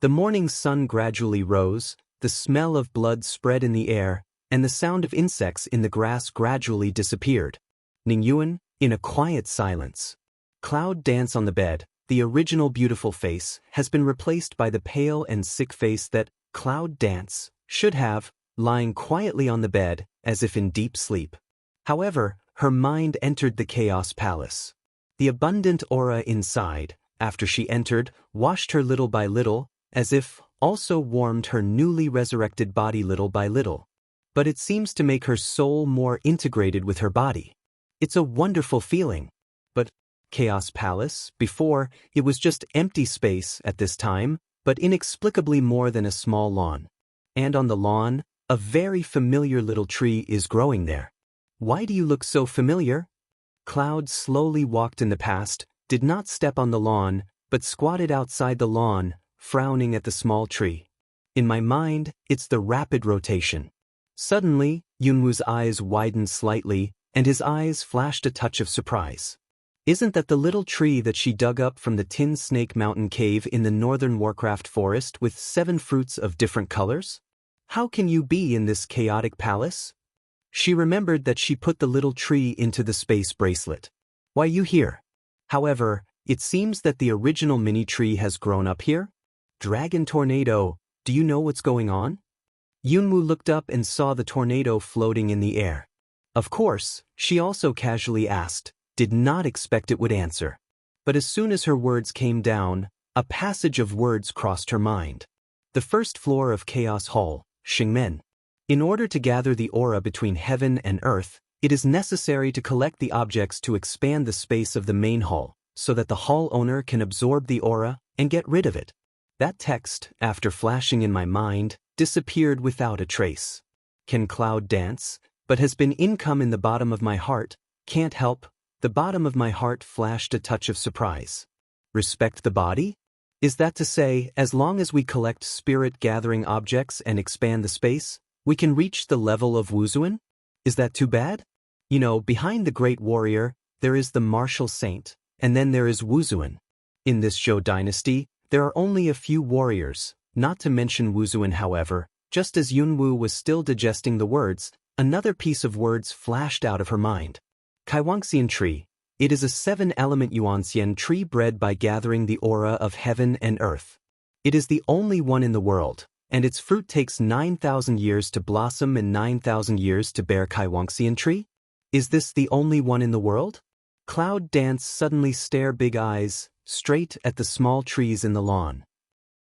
The morning sun gradually rose, the smell of blood spread in the air, and the sound of insects in the grass gradually disappeared. Ningyuan, in a quiet silence. Cloud dance on the bed, the original beautiful face, has been replaced by the pale and sick face that Cloud dance should have, lying quietly on the bed, as if in deep sleep. However, her mind entered the chaos palace. The abundant aura inside, after she entered, washed her little by little, as if also warmed her newly resurrected body little by little. But it seems to make her soul more integrated with her body. It's a wonderful feeling. But Chaos Palace, before, it was just empty space at this time, but inexplicably more than a small lawn. And on the lawn, a very familiar little tree is growing there. Why do you look so familiar? Cloud slowly walked in the past, did not step on the lawn, but squatted outside the lawn, frowning at the small tree. In my mind, it's the rapid rotation. Suddenly, Yunwoo's eyes widened slightly, and his eyes flashed a touch of surprise. Isn't that the little tree that she dug up from the Tin Snake Mountain cave in the northern Warcraft forest with 7 fruits of different colors? How can you be in this chaotic palace? She remembered that she put the little tree into the space bracelet. Why you here? However, it seems that the original mini tree has grown up here? Dragon Tornado, do you know what's going on? Yunwoo looked up and saw the tornado floating in the air. Of course, she also casually asked, did not expect it would answer. But as soon as her words came down, a passage of words crossed her mind. The first floor of Chaos Hall, Xingmen. In order to gather the aura between heaven and earth, it is necessary to collect the objects to expand the space of the main hall, so that the hall owner can absorb the aura and get rid of it. That text, after flashing in my mind, disappeared without a trace. Can Cloud dance? But has been income in the bottom of my heart, can't help. The bottom of my heart flashed a touch of surprise. Respect the body? Is that to say, as long as we collect spirit-gathering objects and expand the space, we can reach the level of Wuzuan? Is that too bad? You know, behind the great warrior, there is the martial saint, and then there is Wuzuan. In this Zhou dynasty, there are only a few warriors, not to mention Wuzuan. However, just as Yunwoo was still digesting the words, another piece of words flashed out of her mind. Kaiwangxian tree. It is a 7-element Yuanxian tree bred by gathering the aura of heaven and earth. It is the only one in the world, and its fruit takes 9,000 years to blossom and 9,000 years to bear. Kaiwangxian tree? Is this the only one in the world? Cloud dance suddenly stare big eyes, straight at the small trees in the lawn.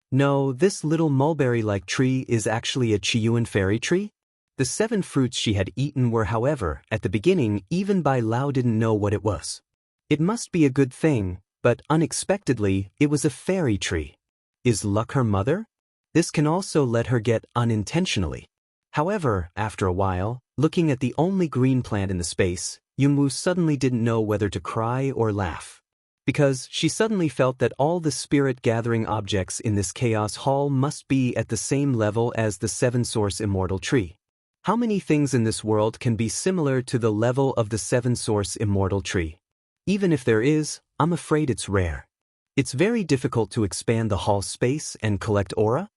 No, this little mulberry-like tree is actually a Chiyuan fairy tree? The 7 fruits she had eaten were, however, at the beginning, even Bai Lao didn't know what it was. It must be a good thing, but unexpectedly, it was a fairy tree. Is luck her mother? This can also let her get unintentionally. However, after a while, looking at the only green plant in the space, Yunwoo suddenly didn't know whether to cry or laugh. Because she suddenly felt that all the spirit-gathering objects in this Chaos Hall must be at the same level as the 7-source immortal tree. How many things in this world can be similar to the level of the 7-source immortal tree? Even if there is, I'm afraid it's rare. It's very difficult to expand the hall space and collect aura.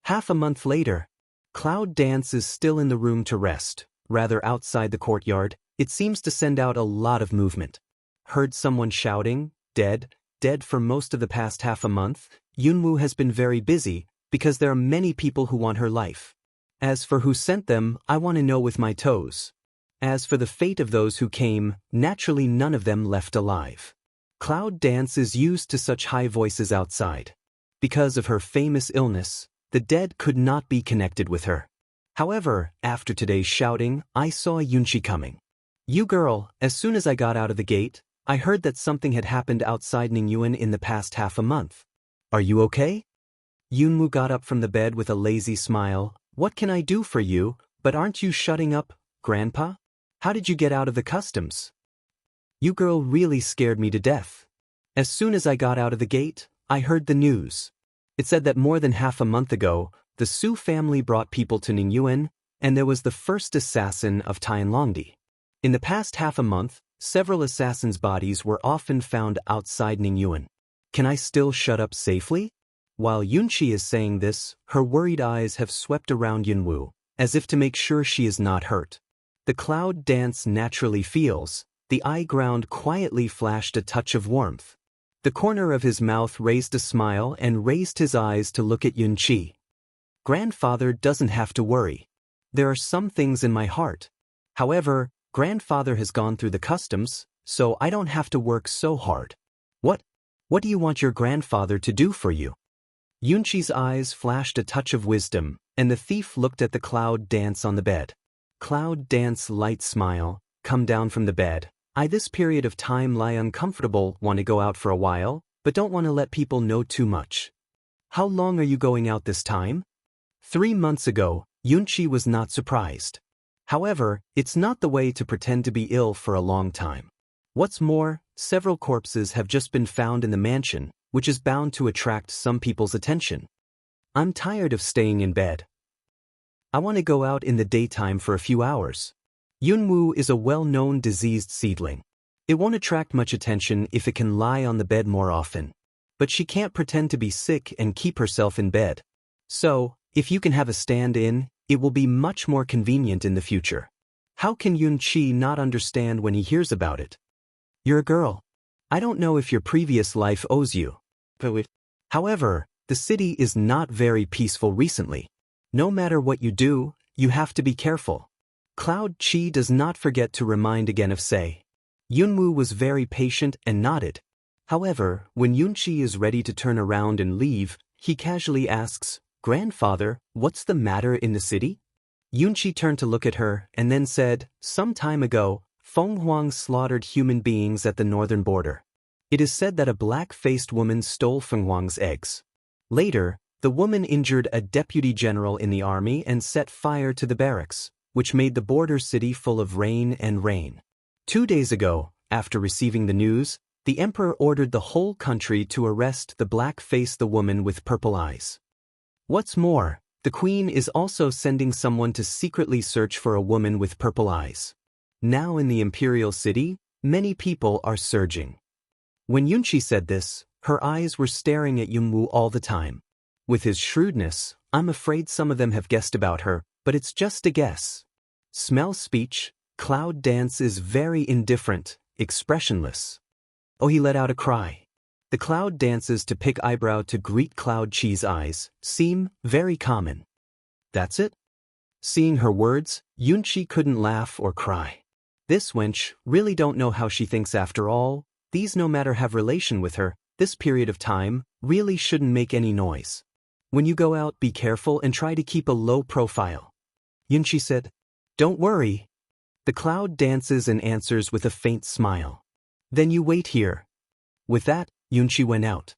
Half a month later, Cloud Dance is still in the room to rest, rather outside the courtyard. It seems to send out a lot of movement. Heard someone shouting, dead for most of the past half a month. Yunwoo has been very busy, because there are many people who want her life. As for who sent them, I want to know with my toes. As for the fate of those who came, naturally none of them left alive. Cloud Dance is used to such high voices outside. Because of her famous illness, the dead could not be connected with her. However, after today's shouting, I saw Yunchi coming. You girl, as soon as I got out of the gate, I heard that something had happened outside Ningyuan in the past half a month. Are you okay? Yunwoo got up from the bed with a lazy smile. What can I do for you? But aren't you shutting up, Grandpa? How did you get out of the customs? You girl really scared me to death. As soon as I got out of the gate, I heard the news. It said that more than half a month ago, the Su family brought people to Ningyuan, and there was the first assassin of Tianlongdi. In the past half a month, several assassins' bodies were often found outside Ningyuan. Can I still shut up safely? While Yunqi is saying this, her worried eyes have swept around Yunwoo, as if to make sure she is not hurt. The cloud dance naturally feels, the eye ground quietly flashed a touch of warmth. The corner of his mouth raised a smile and raised his eyes to look at Yunqi. Grandfather doesn't have to worry. There are some things in my heart. However, grandfather has gone through the customs, so I don't have to work so hard. What do you want your grandfather to do for you? Yunqi's eyes flashed a touch of wisdom, and the thief looked at the cloud dance on the bed. Cloud dance light smile, come down from the bed. I this period of time lie uncomfortable, want to go out for a while, but don't want to let people know too much. How long are you going out this time? 3 months ago, Yunqi was not surprised. However, it's not the way to pretend to be ill for a long time. What's more, several corpses have just been found in the mansion, which is bound to attract some people's attention. I'm tired of staying in bed. I want to go out in the daytime for a few hours. Yunwoo is a well-known diseased seedling. It won't attract much attention if it can lie on the bed more often. But she can't pretend to be sick and keep herself in bed. So, if you can have a stand-in, it will be much more convenient in the future. How can Yunqi not understand when he hears about it? You're a girl. I don't know if your previous life owes you. However, the city is not very peaceful recently. No matter what you do, you have to be careful. Cloud Chi does not forget to remind again of say. Yunwoo was very patient and nodded. However, when Yunqi is ready to turn around and leave, he casually asks, Grandfather, what's the matter in the city? Yunqi turned to look at her and then said, some time ago, Feng Huang slaughtered human beings at the northern border. It is said that a black-faced woman stole Feng Huang's eggs. Later, the woman injured a deputy general in the army and set fire to the barracks, which made the border city full of rain and rain. 2 days ago, after receiving the news, the emperor ordered the whole country to arrest the black-faced woman with purple eyes. What's more, the queen is also sending someone to secretly search for a woman with purple eyes. Now in the imperial city, many people are surging. When Yunqi said this, her eyes were staring at Yunwoo all the time. With his shrewdness, I'm afraid some of them have guessed about her, but it's just a guess. Smell speech, cloud dance is very indifferent, expressionless. Oh, he let out a cry. The cloud dances to pick eyebrow to greet Cloud Chi's eyes, seem very common. That's it? Seeing her words, Yunqi couldn't laugh or cry. This wench really don't know how she thinks after all. These no matter have relation with her, this period of time really shouldn't make any noise. When you go out, be careful and try to keep a low profile. Yunqi said, don't worry. The cloud dances and answers with a faint smile. Then you wait here. With that, Yunqi went out.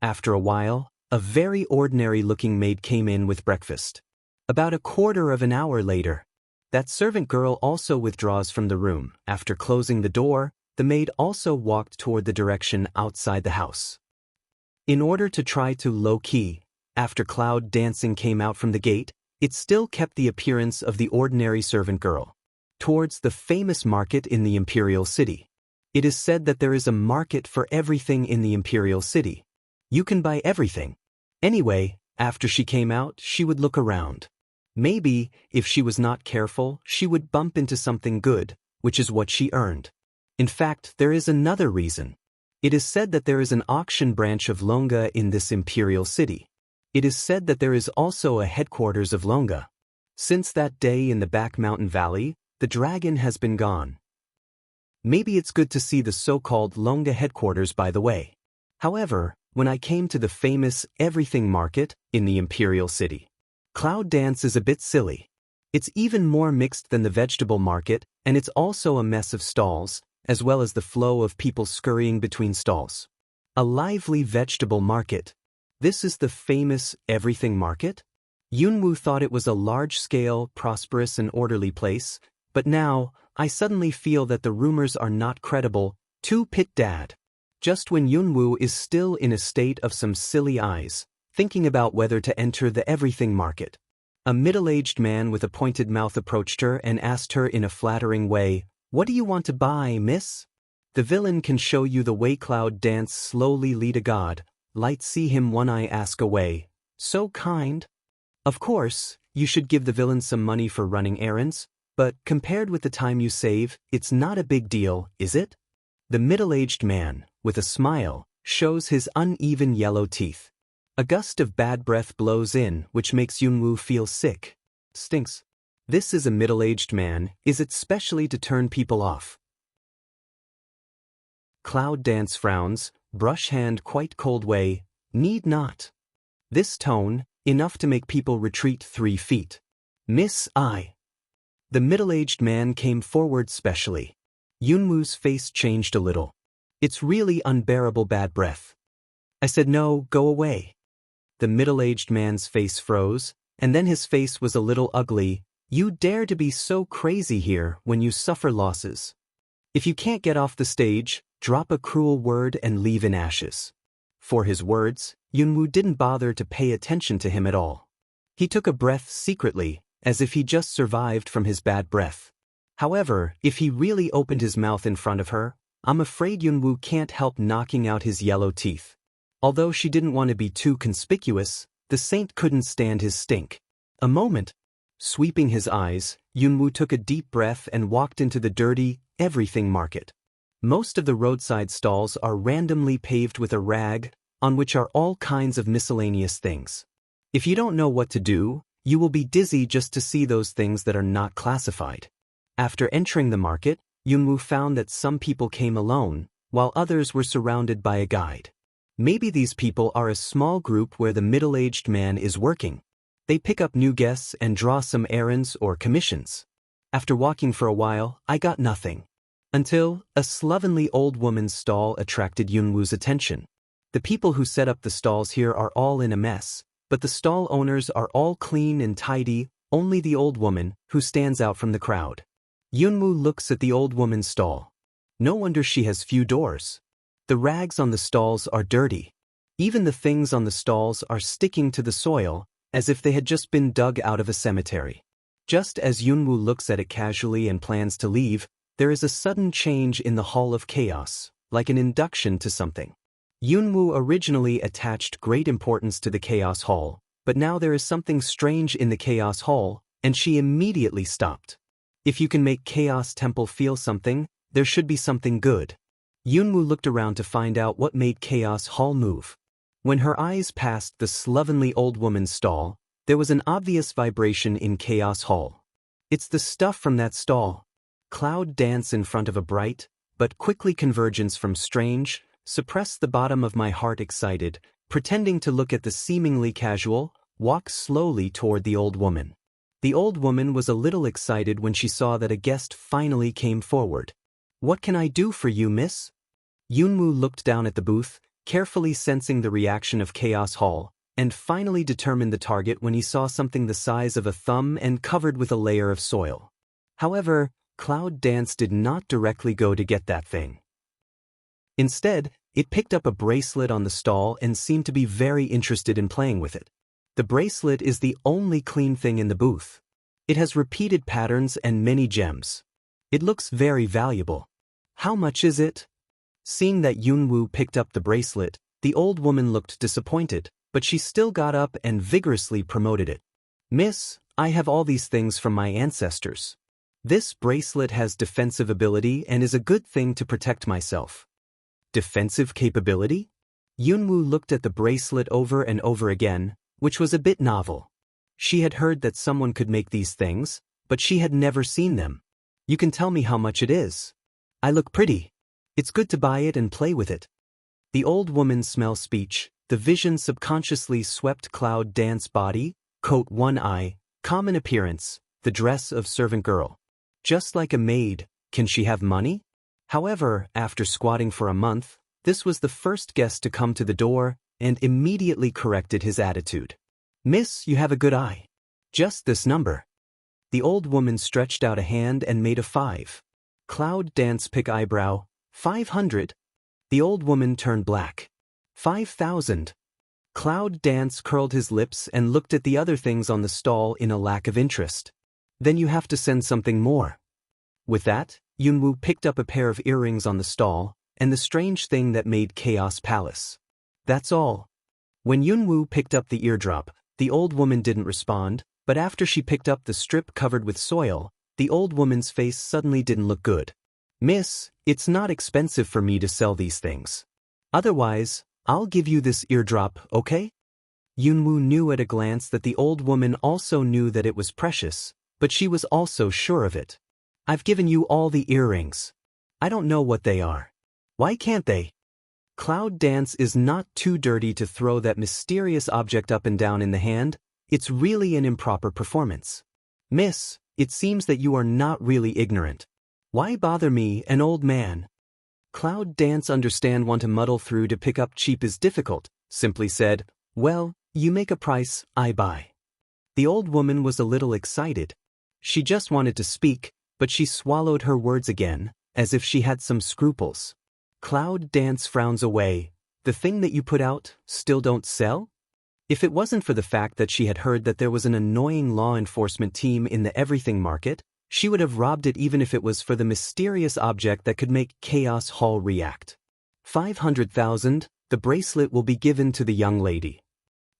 After a while, a very ordinary-looking maid came in with breakfast. About a quarter of an hour later, that servant girl also withdraws from the room. After closing the door, the maid also walked toward the direction outside the house. In order to try to low-key, after cloud dancing came out from the gate, it still kept the appearance of the ordinary servant girl. Towards the famous market in the imperial city. It is said that there is a market for everything in the imperial city. You can buy everything. Anyway, after she came out, she would look around. Maybe, if she was not careful, she would bump into something good, which is what she earned. In fact, there is another reason. It is said that there is an auction branch of Longa in this imperial city. It is said that there is also a headquarters of Longa. Since that day in the back mountain valley, the dragon has been gone. Maybe it's good to see the so-called Longa headquarters by the way. However, when I came to the famous everything market in the imperial city, cloud dance is a bit silly. It's even more mixed than the vegetable market, and it's also a mess of stalls, as well as the flow of people scurrying between stalls. A lively vegetable market. This is the famous everything market? Yunwoo thought it was a large-scale, prosperous and orderly place, but now, I suddenly feel that the rumors are not credible. To pit dad. Just when Yunwoo is still in a state of some silly eyes, thinking about whether to enter the everything market. A middle-aged man with a pointed mouth approached her and asked her in a flattering way, "What do you want to buy, miss?" The villain can show you the way cloud dance slowly lead a god, light see him one eye ask away. So kind. Of course, you should give the villain some money for running errands, but compared with the time you save, it's not a big deal, is it? The middle-aged man, with a smile, shows his uneven yellow teeth. A gust of bad breath blows in, which makes Yunwoo feel sick. Stinks. This is a middle-aged man, is it specially to turn people off? Cloud Dance frowns, brush hand quite cold way, need not. This tone, enough to make people retreat 3 feet. Miss I. The middle-aged man came forward specially. Yunwoo's face changed a little. It's really unbearable bad breath. I said no, go away. The middle-aged man's face froze, and then his face was a little ugly. You dare to be so crazy here when you suffer losses. If you can't get off the stage, drop a cruel word and leave in ashes. For his words, Yunwoo didn't bother to pay attention to him at all. He took a breath secretly, as if he just survived from his bad breath. However, if he really opened his mouth in front of her, I'm afraid Yunwoo can't help knocking out his yellow teeth. Although she didn't want to be too conspicuous, the saint couldn't stand his stink. A moment. Sweeping his eyes, Yunwoo took a deep breath and walked into the dirty, everything market. Most of the roadside stalls are randomly paved with a rag, on which are all kinds of miscellaneous things. If you don't know what to do, you will be dizzy just to see those things that are not classified. After entering the market, Yunwoo found that some people came alone, while others were surrounded by a guide. Maybe these people are a small group where the middle-aged man is working. They pick up new guests and draw some errands or commissions. After walking for a while, I got nothing. Until a slovenly old woman's stall attracted Yunwoo's attention. The people who set up the stalls here are all in a mess, but the stall owners are all clean and tidy, only the old woman, who stands out from the crowd. Yunwoo looks at the old woman's stall. No wonder she has few doors. The rags on the stalls are dirty. Even the things on the stalls are sticking to the soil, as if they had just been dug out of a cemetery. Just as Yunwoo looks at it casually and plans to leave, there is a sudden change in the Hall of Chaos, like an induction to something. Yunwoo originally attached great importance to the Chaos Hall, but now there is something strange in the Chaos Hall, and she immediately stopped. If you can make Chaos Temple feel something, there should be something good. Yunwoo looked around to find out what made Chaos Hall move. When her eyes passed the slovenly old woman's stall, there was an obvious vibration in Chaos Hall. It's the stuff from that stall. Cloud dance in front of a bright, but quickly convergence from strange, suppress the bottom of my heart excited, pretending to look at the seemingly casual, walk slowly toward the old woman. The old woman was a little excited when she saw that a guest finally came forward. What can I do for you, miss? Yunwoo looked down at the booth, carefully sensing the reaction of Chaos Hall, and finally determined the target when he saw something the size of a thumb and covered with a layer of soil. However, Cloud Dance did not directly go to get that thing. Instead, it picked up a bracelet on the stall and seemed to be very interested in playing with it. The bracelet is the only clean thing in the booth. It has repeated patterns and many gems. It looks very valuable. How much is it? Seeing that Yunwoo picked up the bracelet, the old woman looked disappointed, but she still got up and vigorously promoted it. Miss, I have all these things from my ancestors. This bracelet has defensive ability and is a good thing to protect myself. Defensive capability? Yunwoo looked at the bracelet over and over again, which was a bit novel. She had heard that someone could make these things, but she had never seen them. You can tell me how much it is. I look pretty. It's good to buy it and play with it. The old woman's smell speech, the vision subconsciously swept Cloud Dance body, coat one eye, common appearance, the dress of servant girl. Just like a maid, can she have money? However, after squatting for a month, this was the first guest to come to the door, and immediately corrected his attitude. Miss, you have a good eye. Just this number. The old woman stretched out a hand and made a 5. Cloud Dance pick eyebrow, 500. The old woman turned black. 5,000. Cloud Dance curled his lips and looked at the other things on the stall in a lack of interest. Then you have to send something more. With that, Yunwoo picked up a pair of earrings on the stall, and the strange thing that made Chaos Palace. That's all. When Yunwoo picked up the eardrop, the old woman didn't respond, but after she picked up the strip covered with soil, the old woman's face suddenly didn't look good. Miss, it's not expensive for me to sell these things. Otherwise, I'll give you this eardrop, okay? Yunwoo knew at a glance that the old woman also knew that it was precious, but she was also sure of it. I've given you all the earrings. I don't know what they are. Why can't they? Cloud Dance is not too dirty to throw that mysterious object up and down in the hand. It's really an improper performance. Miss, it seems that you are not really ignorant. Why bother me, an old man? Cloud Dance want to muddle through to pick up cheap is difficult, simply said, well, you make a price, I buy. The old woman was a little excited. She just wanted to speak, but she swallowed her words again, as if she had some scruples. Cloud Dance frowns away. The thing that you put out, still don't sell? If it wasn't for the fact that she had heard that there was an annoying law enforcement team in the everything market, she would have robbed it even if it was for the mysterious object that could make Chaos Hall react. 500,000, the bracelet will be given to the young lady.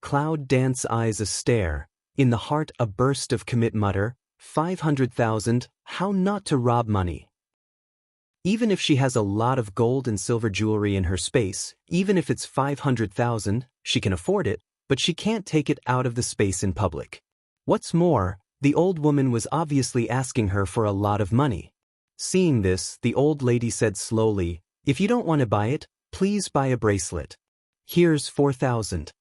Cloud Dance eyes a stare, in the heart a burst of commit mutter, 500,000, how not to rob money? Even if she has a lot of gold and silver jewelry in her space, even if it's 500,000, she can afford it, but she can't take it out of the space in public. What's more, the old woman was obviously asking her for a lot of money. Seeing this, the old lady said slowly, if you don't want to buy it, please buy a bracelet. Here's 4,000.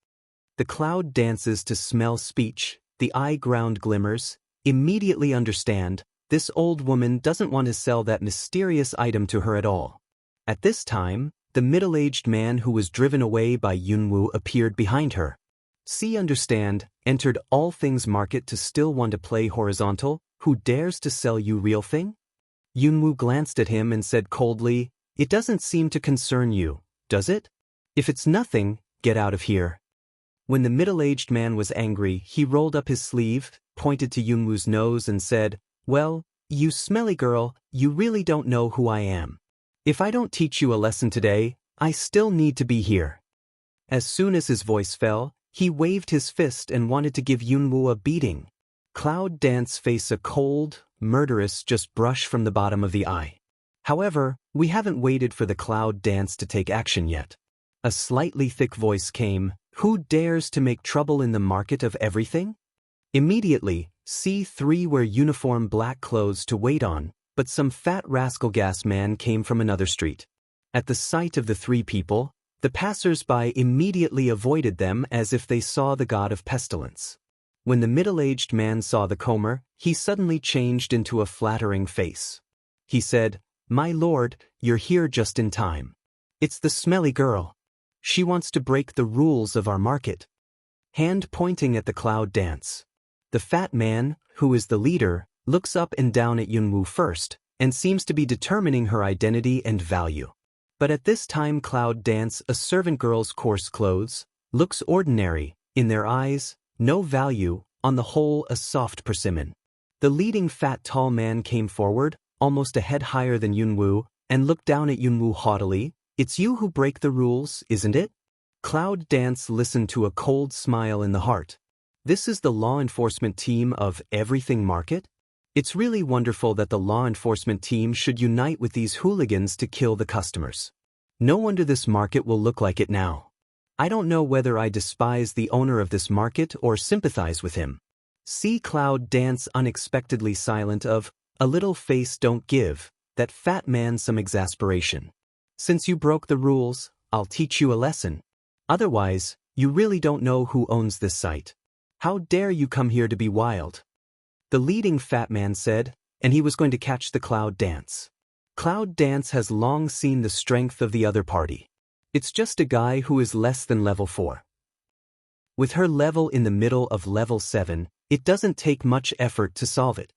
The cloud dances to smell speech, the eye ground glimmers, immediately understand, this old woman doesn't want to sell that mysterious item to her at all. At this time, the middle-aged man who was driven away by Yunwoo appeared behind her. See understand, entered all things market to still want to play horizontal, who dares to sell you real thing? Yunwoo glanced at him and said coldly, it doesn't seem to concern you, does it? If it's nothing, get out of here. When the middle-aged man was angry, he rolled up his sleeve, pointed to Yunwoo's nose and said, well, you smelly girl, you really don't know who I am. If I don't teach you a lesson today, I still need to be here. As soon as his voice fell, he waved his fist and wanted to give Yunwoo a beating. Cloud Dance face a cold, murderous just brush from the bottom of the eye. However, we haven't waited for the Cloud Dance to take action yet. A slightly thick voice came, who dares to make trouble in the market of everything? Immediately, C3 wear uniform black clothes to wait on, but some fat rascal gas man came from another street. At the sight of the three people, the passers-by immediately avoided them as if they saw the god of pestilence. When the middle-aged man saw the comer, he suddenly changed into a flattering face. He said, my lord, you're here just in time. It's the smelly girl. She wants to break the rules of our market. Hand pointing at the Cloud Dance. The fat man, who is the leader, looks up and down at Yunwoo first, and seems to be determining her identity and value. But at this time Cloud Dance, a servant girl's coarse clothes, looks ordinary, in their eyes, no value, on the whole a soft persimmon. The leading fat tall man came forward, almost a head higher than Yunwoo, and looked down at Yunwoo haughtily, it's you who break the rules, isn't it? Cloud Dance listened to a cold smile in the heart. This is the law enforcement team of Everything Market? It's really wonderful that the law enforcement team should unite with these hooligans to kill the customers. No wonder this market will look like it now. I don't know whether I despise the owner of this market or sympathize with him. See Cloud Dance unexpectedly silent of, a little face don't give, that fat man some exasperation. Since you broke the rules, I'll teach you a lesson. Otherwise, you really don't know who owns this site. How dare you come here to be wild? The leading fat man said, and he was going to catch the Cloud Dance. Cloud Dance has long seen the strength of the other party. It's just a guy who is less than level 4. With her level in the middle of level 7, it doesn't take much effort to solve it.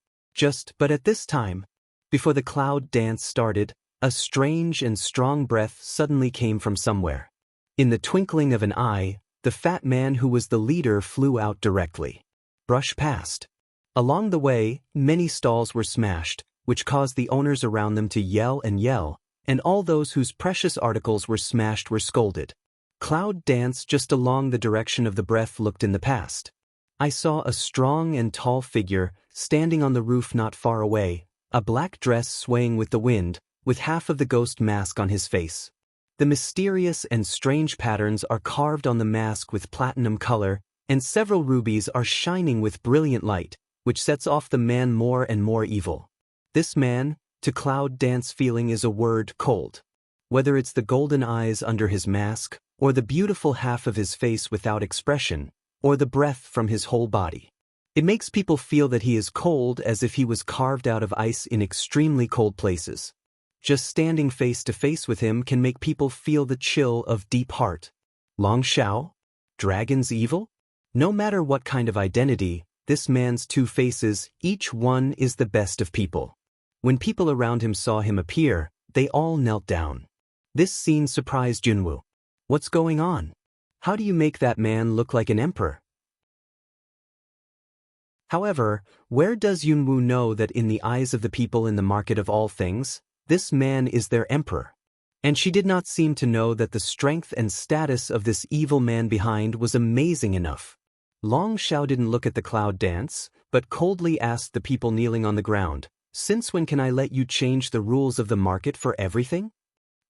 But at this time, before the Cloud Dance started, a strange and strong breath suddenly came from somewhere. In the twinkling of an eye, the fat man who was the leader flew out directly. Brush past. Along the way, many stalls were smashed, which caused the owners around them to yell, and all those whose precious articles were smashed were scolded. Cloud danced just along the direction of the breath looked in the past. I saw a strong and tall figure standing on the roof not far away, a black dress swaying with the wind, with half of the ghost mask on his face. The mysterious and strange patterns are carved on the mask with platinum color, and several rubies are shining with brilliant light, which sets off the man more and more evil. This man, to Cloud Dance feeling, is a word: cold. Whether it's the golden eyes under his mask, or the beautiful half of his face without expression, or the breath from his whole body. It makes people feel that he is cold, as if he was carved out of ice in extremely cold places. Just standing face to face with him can make people feel the chill of deep heart. Long Shao? Dragon's evil? No matter what kind of identity, this man's two faces, each one is the best of people. When people around him saw him appear, they all knelt down. This scene surprised Junwoo. What's going on? How do you make that man look like an emperor? However, where does Junwoo know that in the eyes of the people in the market of all things, this man is their emperor? And she did not seem to know that the strength and status of this evil man behind was amazing enough. Long Shao didn't look at the Cloud Dance, but coldly asked the people kneeling on the ground, "Since when can I let you change the rules of the market for everything?"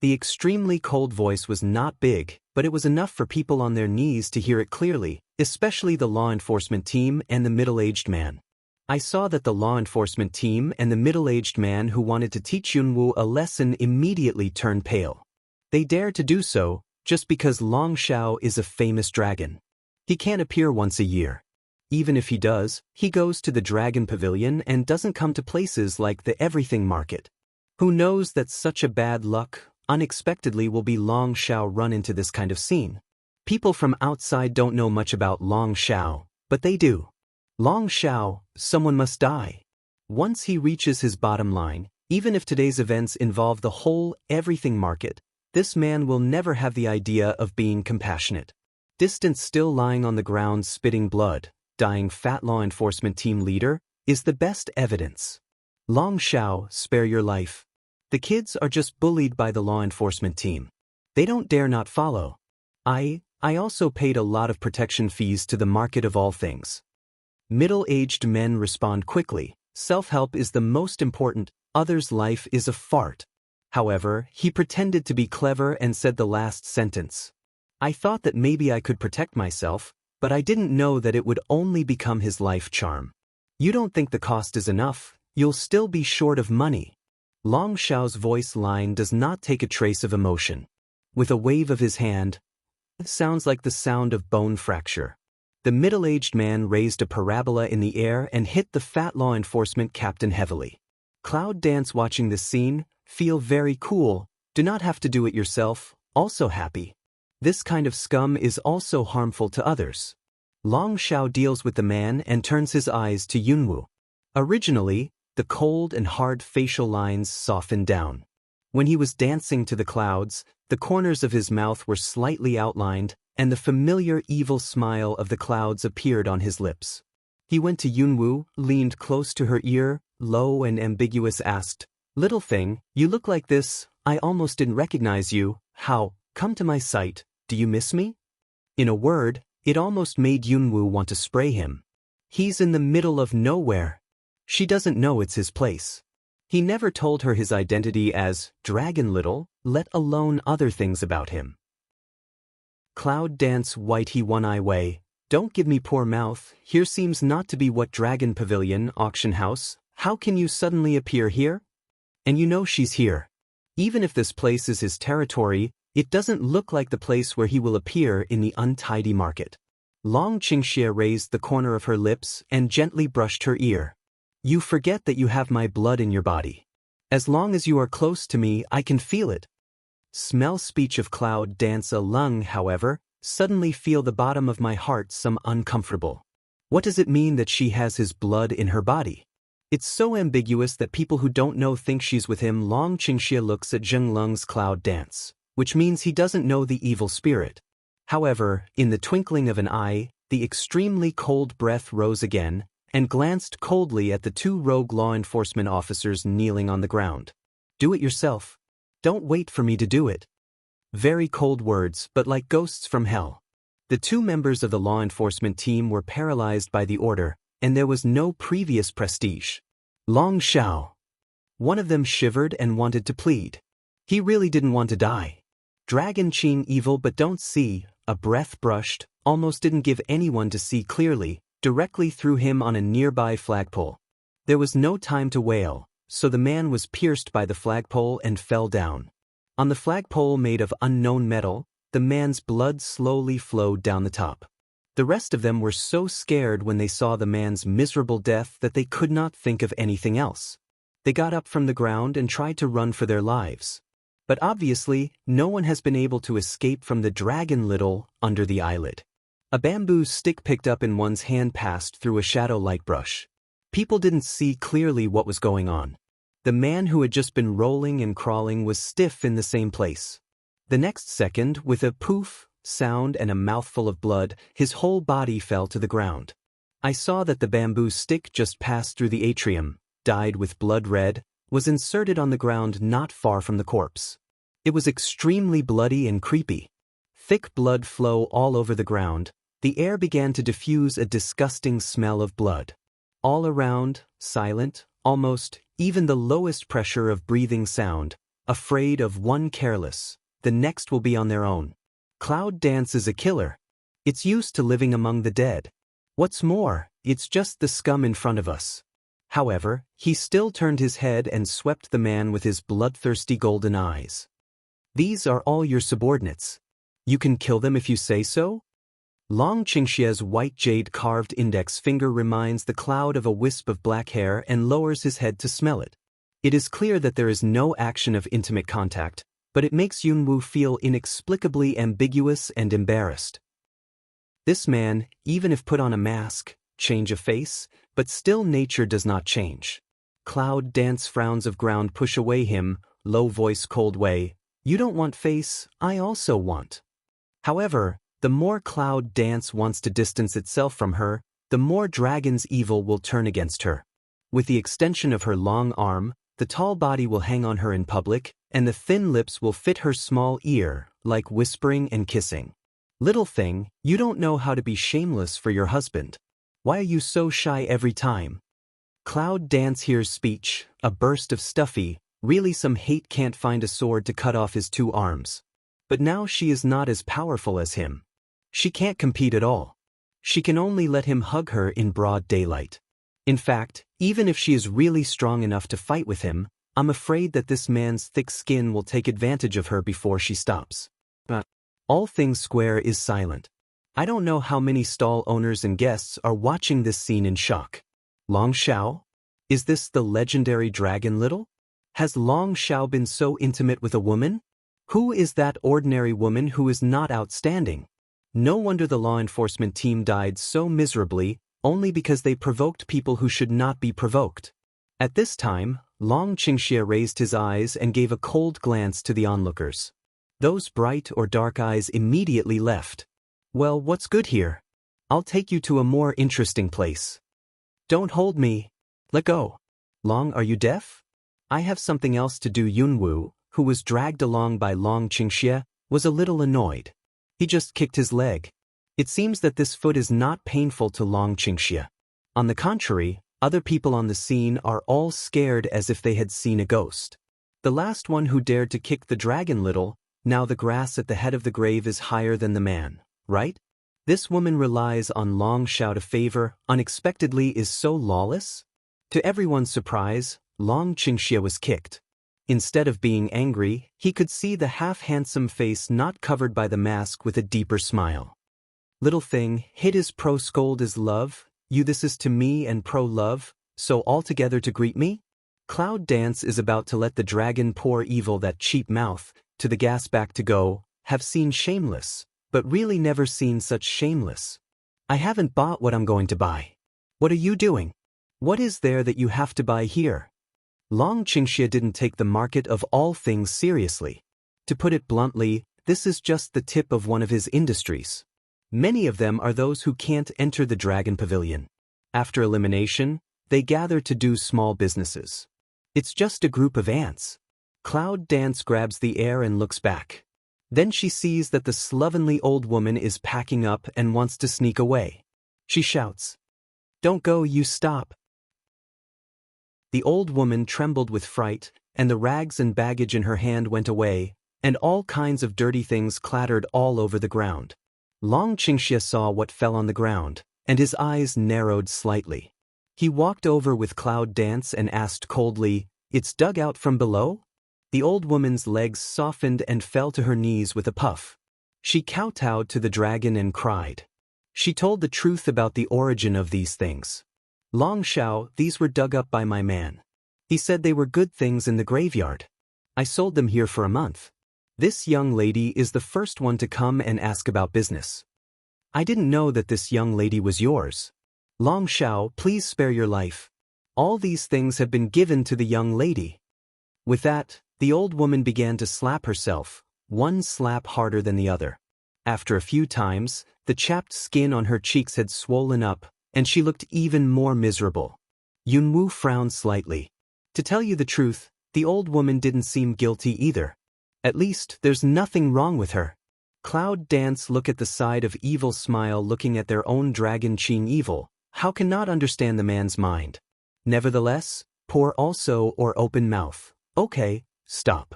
The extremely cold voice was not big, but it was enough for people on their knees to hear it clearly, especially the law enforcement team and the middle-aged man. I saw that the law enforcement team and the middle-aged man who wanted to teach Junwoo a lesson immediately turned pale. They dared to do so, just because Long Shao is a famous dragon. He can't appear once a year. Even if he does, he goes to the Dragon Pavilion and doesn't come to places like the Everything Market. Who knows that such a bad luck unexpectedly will be Long Shao run into this kind of scene? People from outside don't know much about Long Shao, but they do. Long Shao, someone must die. Once he reaches his bottom line, even if today's events involve the whole Everything Market, this man will never have the idea of being compassionate. Distant, still lying on the ground spitting blood, dying fat law enforcement team leader, is the best evidence. Long Shao, spare your life. The kids are just bullied by the law enforcement team. They don't dare not follow. I also paid a lot of protection fees to the market of all things. Middle-aged men respond quickly. Self-help is the most important, others' life is a fart. However, he pretended to be clever and said the last sentence. I thought that maybe I could protect myself, but I didn't know that it would only become his life charm. You don't think the cost is enough, you'll still be short of money. Long Shao's voice line does not take a trace of emotion. With a wave of his hand, it sounds like the sound of bone fracture. The middle-aged man raised a parabola in the air and hit the fat law enforcement captain heavily. Cloud Dance, watching this scene, feel very cool, do not have to do it yourself, also happy. This kind of scum is also harmful to others. Long Shao deals with the man and turns his eyes to Junwoo. Originally, the cold and hard facial lines softened down. When he was dancing to the clouds, the corners of his mouth were slightly outlined, and the familiar evil smile of the clouds appeared on his lips. He went to Junwoo, leaned close to her ear, low and ambiguous, asked, "Little thing, you look like this, I almost didn't recognize you, how, come to my sight, do you miss me?" In a word, it almost made Junwoo want to spray him. He's in the middle of nowhere. She doesn't know it's his place. He never told her his identity as Dragon Little, let alone other things about him. Cloud Dance, white he one eye way, don't give me poor mouth, here seems not to be what Dragon Pavilion, auction house, how can you suddenly appear here? And you know she's here. Even if this place is his territory, it doesn't look like the place where he will appear in the untidy market. Long Qingxie raised the corner of her lips and gently brushed her ear. You forget that you have my blood in your body. As long as you are close to me, I can feel it. Smell speech of Cloud Dance lung, however, suddenly feel the bottom of my heart some uncomfortable. What does it mean that she has his blood in her body? It's so ambiguous that people who don't know think she's with him. Long Qingxie looks at Zheng Lung's Cloud Dance, which means he doesn't know the evil spirit. However, in the twinkling of an eye, the extremely cold breath rose again, and glanced coldly at the two rogue law enforcement officers kneeling on the ground. Do it yourself. Don't wait for me to do it. Very cold words, but like ghosts from hell. The two members of the law enforcement team were paralyzed by the order, and there was no previous prestige. Long Xiao. One of them shivered and wanted to plead. He really didn't want to die. Dragon Qin evil but don't see, a breath brushed, almost didn't give anyone to see clearly, directly through him on a nearby flagpole. There was no time to wail, so the man was pierced by the flagpole and fell down. On the flagpole made of unknown metal, the man's blood slowly flowed down the top. The rest of them were so scared when they saw the man's miserable death that they could not think of anything else. They got up from the ground and tried to run for their lives. But obviously, no one has been able to escape from the dragon little under the eyelid. A bamboo stick picked up in one's hand passed through a shadow light brush. People didn't see clearly what was going on. The man who had just been rolling and crawling was stiff in the same place. The next second, with a poof sound and a mouthful of blood, his whole body fell to the ground. I saw that the bamboo stick just passed through the atrium, dyed with blood red, was inserted on the ground not far from the corpse. It was extremely bloody and creepy. Thick blood flow all over the ground. The air began to diffuse a disgusting smell of blood. All around, silent, almost, even the lowest pressure of breathing sound, afraid of one careless, the next will be on their own. Cloud Dance is a killer. It's used to living among the dead. What's more, it's just the scum in front of us. However, he still turned his head and swept the man with his bloodthirsty golden eyes. These are all your subordinates. You can kill them if you say so? Long Qingxie's white jade-carved index finger reminds the cloud of a wisp of black hair and lowers his head to smell it. It is clear that there is no action of intimate contact, but it makes Yunwu feel inexplicably ambiguous and embarrassed. This man, even if put on a mask, change of face, but still nature does not change. Cloud Dance frowns of ground push away him, low voice cold way. You don't want face, I also want. However, the more Cloud Dance wants to distance itself from her, the more Dragon's evil will turn against her. With the extension of her long arm, the tall body will hang on her in public, and the thin lips will fit her small ear, like whispering and kissing. Little thing, you don't know how to be shameless for your husband. Why are you so shy every time? Cloud Dance hears speech, a burst of stuffy, really some hate can't find a sword to cut off his two arms. But now she is not as powerful as him. She can't compete at all. She can only let him hug her in broad daylight. In fact, even if she is really strong enough to fight with him, I'm afraid that this man's thick skin will take advantage of her before she stops. But All Things Square is silent. I don't know how many stall owners and guests are watching this scene in shock. Long Xiao? Is this the legendary Dragon Little? Has Long Xiao been so intimate with a woman? Who is that ordinary woman who is not outstanding? No wonder the law enforcement team died so miserably, only because they provoked people who should not be provoked. At this time, Long Qingxie raised his eyes and gave a cold glance to the onlookers. Those bright or dark eyes immediately left. Well, what's good here? I'll take you to a more interesting place. Don't hold me. Let go. Long, are you deaf? I have something else to do. Yunwu, who was dragged along by Long Qingxie, was a little annoyed. He just kicked his leg. It seems that this foot is not painful to Long Qingxie. On the contrary, other people on the scene are all scared as if they had seen a ghost. The last one who dared to kick the Dragon Little, now the grass at the head of the grave is higher than the man, right? This woman relies on Long Xiao to favor, unexpectedly is so lawless? To everyone's surprise, Long Qingxie was kicked. Instead of being angry, he could see the half-handsome face not covered by the mask with a deeper smile. Little thing, hit is pro-scold is love, you this is to me and pro-love, so altogether to greet me? Cloud Dance is about to let the dragon pour evil that cheap mouth, to the gas back to go, have seen shameless, but really never seen such shameless. I haven't bought what I'm going to buy. What are you doing? What is there that you have to buy here? Long Qingxie didn't take the market of all things seriously. To put it bluntly, this is just the tip of one of his industries. Many of them are those who can't enter the Dragon Pavilion. After elimination, they gather to do small businesses. It's just a group of ants. Cloud Dance grabs the air and looks back. Then she sees that the slovenly old woman is packing up and wants to sneak away. She shouts, "Don't go, you stop." The old woman trembled with fright, and the rags and baggage in her hand went away, and all kinds of dirty things clattered all over the ground. Long Qingxia saw what fell on the ground, and his eyes narrowed slightly. He walked over with Cloud Dance and asked coldly, "It's dug out from below?" The old woman's legs softened and fell to her knees with a puff. She kowtowed to the dragon and cried. She told the truth about the origin of these things. "Long Shao, these were dug up by my man. He said they were good things in the graveyard. I sold them here for a month. This young lady is the first one to come and ask about business. I didn't know that this young lady was yours. Long Shao, please spare your life. All these things have been given to the young lady." With that, the old woman began to slap herself, one slap harder than the other. After a few times, the chapped skin on her cheeks had swollen up, and she looked even more miserable. Yunwu frowned slightly. To tell you the truth, the old woman didn't seem guilty either. At least, there's nothing wrong with her. Cloud Dance look at the side of evil smile looking at their own dragon Qing evil. How can not understand the man's mind? Nevertheless, poor also or open mouth. Okay, stop.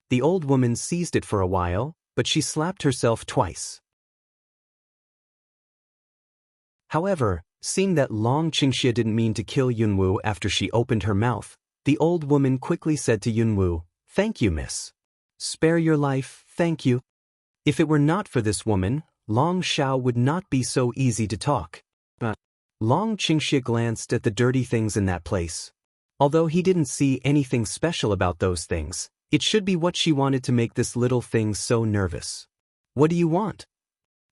The old woman seized it for a while, but she slapped herself twice. However, seeing that Long Qingxia didn't mean to kill Yunwu after she opened her mouth, the old woman quickly said to Yunwu, "Thank you, miss. Spare your life, thank you." If it were not for this woman, Long Shao would not be so easy to talk. But Long Qingxia glanced at the dirty things in that place. Although he didn't see anything special about those things, it should be what she wanted to make this little thing so nervous. "What do you want?"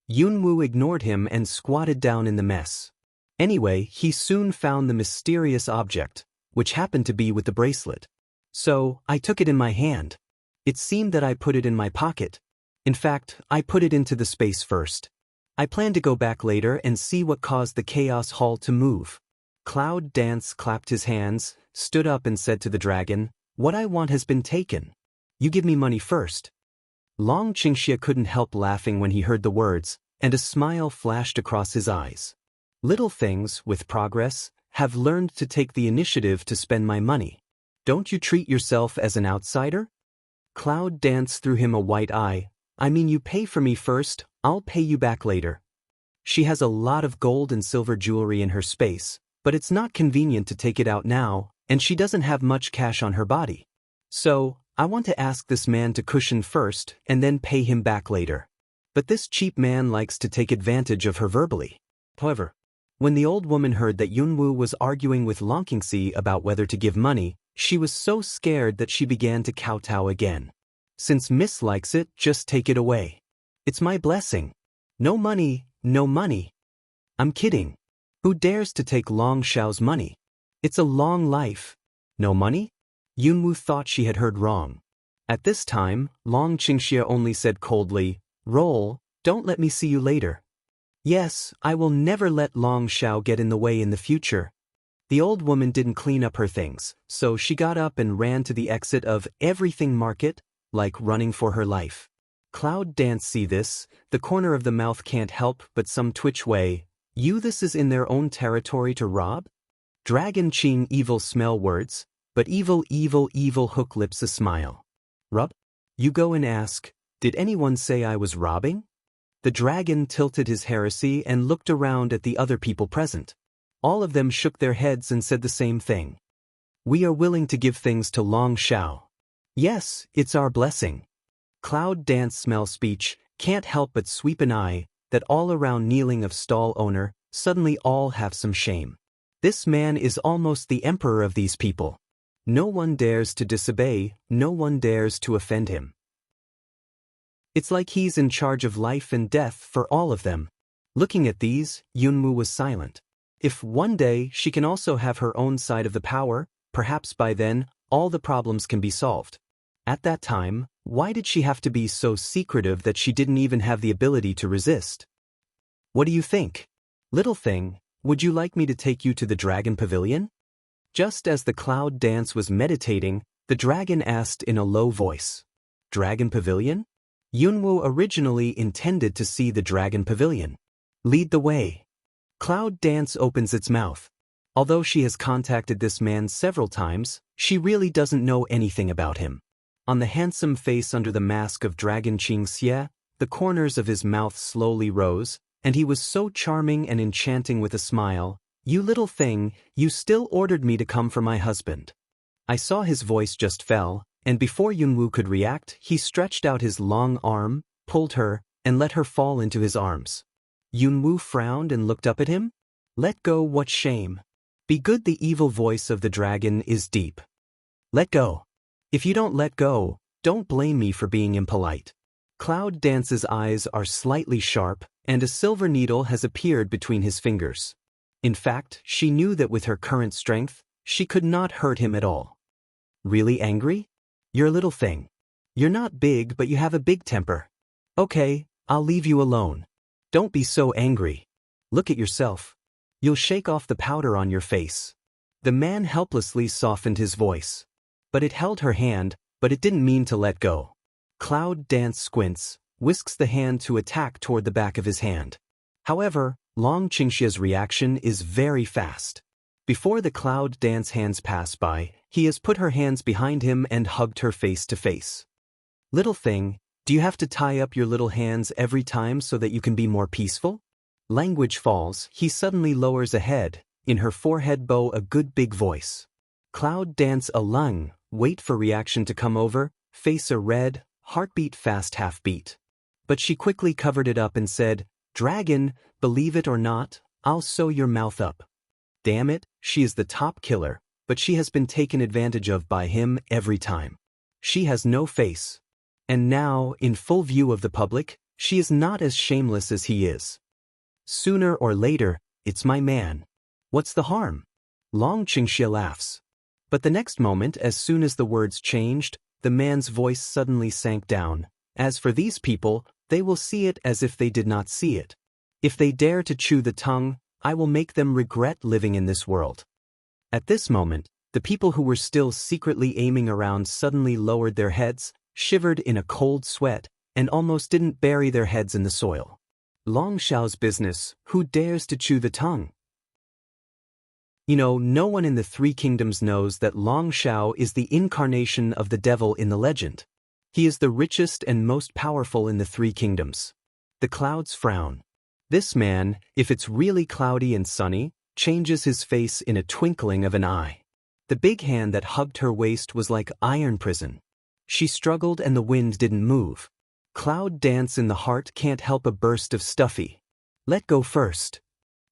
Yunwu ignored him and squatted down in the mess. Anyway, he soon found the mysterious object, which happened to be with the bracelet. So, I took it in my hand. It seemed that I put it in my pocket. In fact, I put it into the space first. I plan to go back later and see what caused the Chaos Hall to move. Cloud Dance clapped his hands, stood up and said to the dragon, "What I want has been taken. You give me money first." Long Qingxia couldn't help laughing when he heard the words, and a smile flashed across his eyes. Little things, with progress, have learned to take the initiative to spend my money. Don't you treat yourself as an outsider? Cloud Dance threw him a white eye. "I mean, you pay for me first, I'll pay you back later." She has a lot of gold and silver jewelry in her space, but it's not convenient to take it out now, and she doesn't have much cash on her body. So, I want to ask this man to cushion first and then pay him back later. But this cheap man likes to take advantage of her verbally. However, when the old woman heard that Yunwu was arguing with Long Qingxi about whether to give money, she was so scared that she began to kowtow again. "Since Miss likes it, just take it away. It's my blessing. No money, no money." "I'm kidding. Who dares to take Long Shao's money? It's a long life. No money?" Yunwu thought she had heard wrong. At this time, Long Qingxia only said coldly, "Roll, don't let me see you later." "Yes, I will never let Long Shao get in the way in the future." The old woman didn't clean up her things, so she got up and ran to the exit of Everything Market, like running for her life. Cloud Dance see this, the corner of the mouth can't help but some twitch way. "You, this is in their own territory to rob?" Dragon Qing evil smell words, but evil hook lips a smile. "Rub? You go and ask, did anyone say I was robbing?" The dragon tilted his heresy and looked around at the other people present. All of them shook their heads and said the same thing. "We are willing to give things to Long Shao. Yes, it's our blessing." Cloud Dance smell speech, can't help but sweep an eye, that all around kneeling of stall owner, suddenly all have some shame. This man is almost the emperor of these people. No one dares to disobey, no one dares to offend him. It's like he's in charge of life and death for all of them. Looking at these, Yunwu was silent. If one day she can also have her own side of the power, perhaps by then, all the problems can be solved. At that time, why did she have to be so secretive that she didn't even have the ability to resist? "What do you think? Little thing, would you like me to take you to the Dragon Pavilion?" Just as the Cloud Dance was meditating, the dragon asked in a low voice. "Dragon Pavilion? Yunwoo originally intended to see the dragon pavilion. Lead the way. Cloud Dance opens its mouth. Although she has contacted this man several times, she really doesn't know anything about him. On the handsome face under the mask of Dragon Qingxie, the corners of his mouth slowly rose, and he was so charming and enchanting with a smile. You little thing, you still ordered me to come for my husband. I saw his voice just fell, and before Yunwoo could react, he stretched out his long arm, pulled her, and let her fall into his arms. Yunwoo frowned and looked up at him. Let go, what shame. Be good, the evil voice of the dragon is deep. Let go. If you don't let go, don't blame me for being impolite. Cloud Dance's eyes are slightly sharp, and a silver needle has appeared between his fingers. In fact, she knew that with her current strength, she could not hurt him at all. Really angry? You're a little thing. You're not big, but you have a big temper. Okay, I'll leave you alone. Don't be so angry. Look at yourself. You'll shake off the powder on your face. The man helplessly softened his voice. But it held her hand, but it didn't mean to let go. Cloud Dance squints, whisks the hand to attack toward the back of his hand. However, Long Qingxia's reaction is very fast. Before the Cloud Dance hands pass by, he has put her hands behind him and hugged her face to face. Little thing, do you have to tie up your little hands every time so that you can be more peaceful? Language falls, he suddenly lowers a head, in her forehead bow a good big voice. Cloud Dance a lung, wait for reaction to come over, face a red, heartbeat fast half beat. But she quickly covered it up and said, Dragon, believe it or not, I'll sew your mouth up. Damn it, she is the top killer, but she has been taken advantage of by him every time. She has no face. And now, in full view of the public, she is not as shameless as he is. Sooner or later, it's my man. What's the harm? Long Qingxia laughs. But the next moment, as soon as the words changed, the man's voice suddenly sank down. As for these people, they will see it as if they did not see it. If they dare to chew the tongue, I will make them regret living in this world. At this moment, the people who were still secretly aiming around suddenly lowered their heads, shivered in a cold sweat, and almost didn't bury their heads in the soil. Long Xiao's business, who dares to chew the tongue? You know, no one in the Three Kingdoms knows that Long Xiao is the incarnation of the devil in the legend. He is the richest and most powerful in the Three Kingdoms. The clouds frown. This man, if it's really cloudy and sunny, changes his face in a twinkling of an eye. The big hand that hugged her waist was like iron prison. She struggled and the wind didn't move. Cloud Dance in the heart can't help a burst of stuffy. Let go first.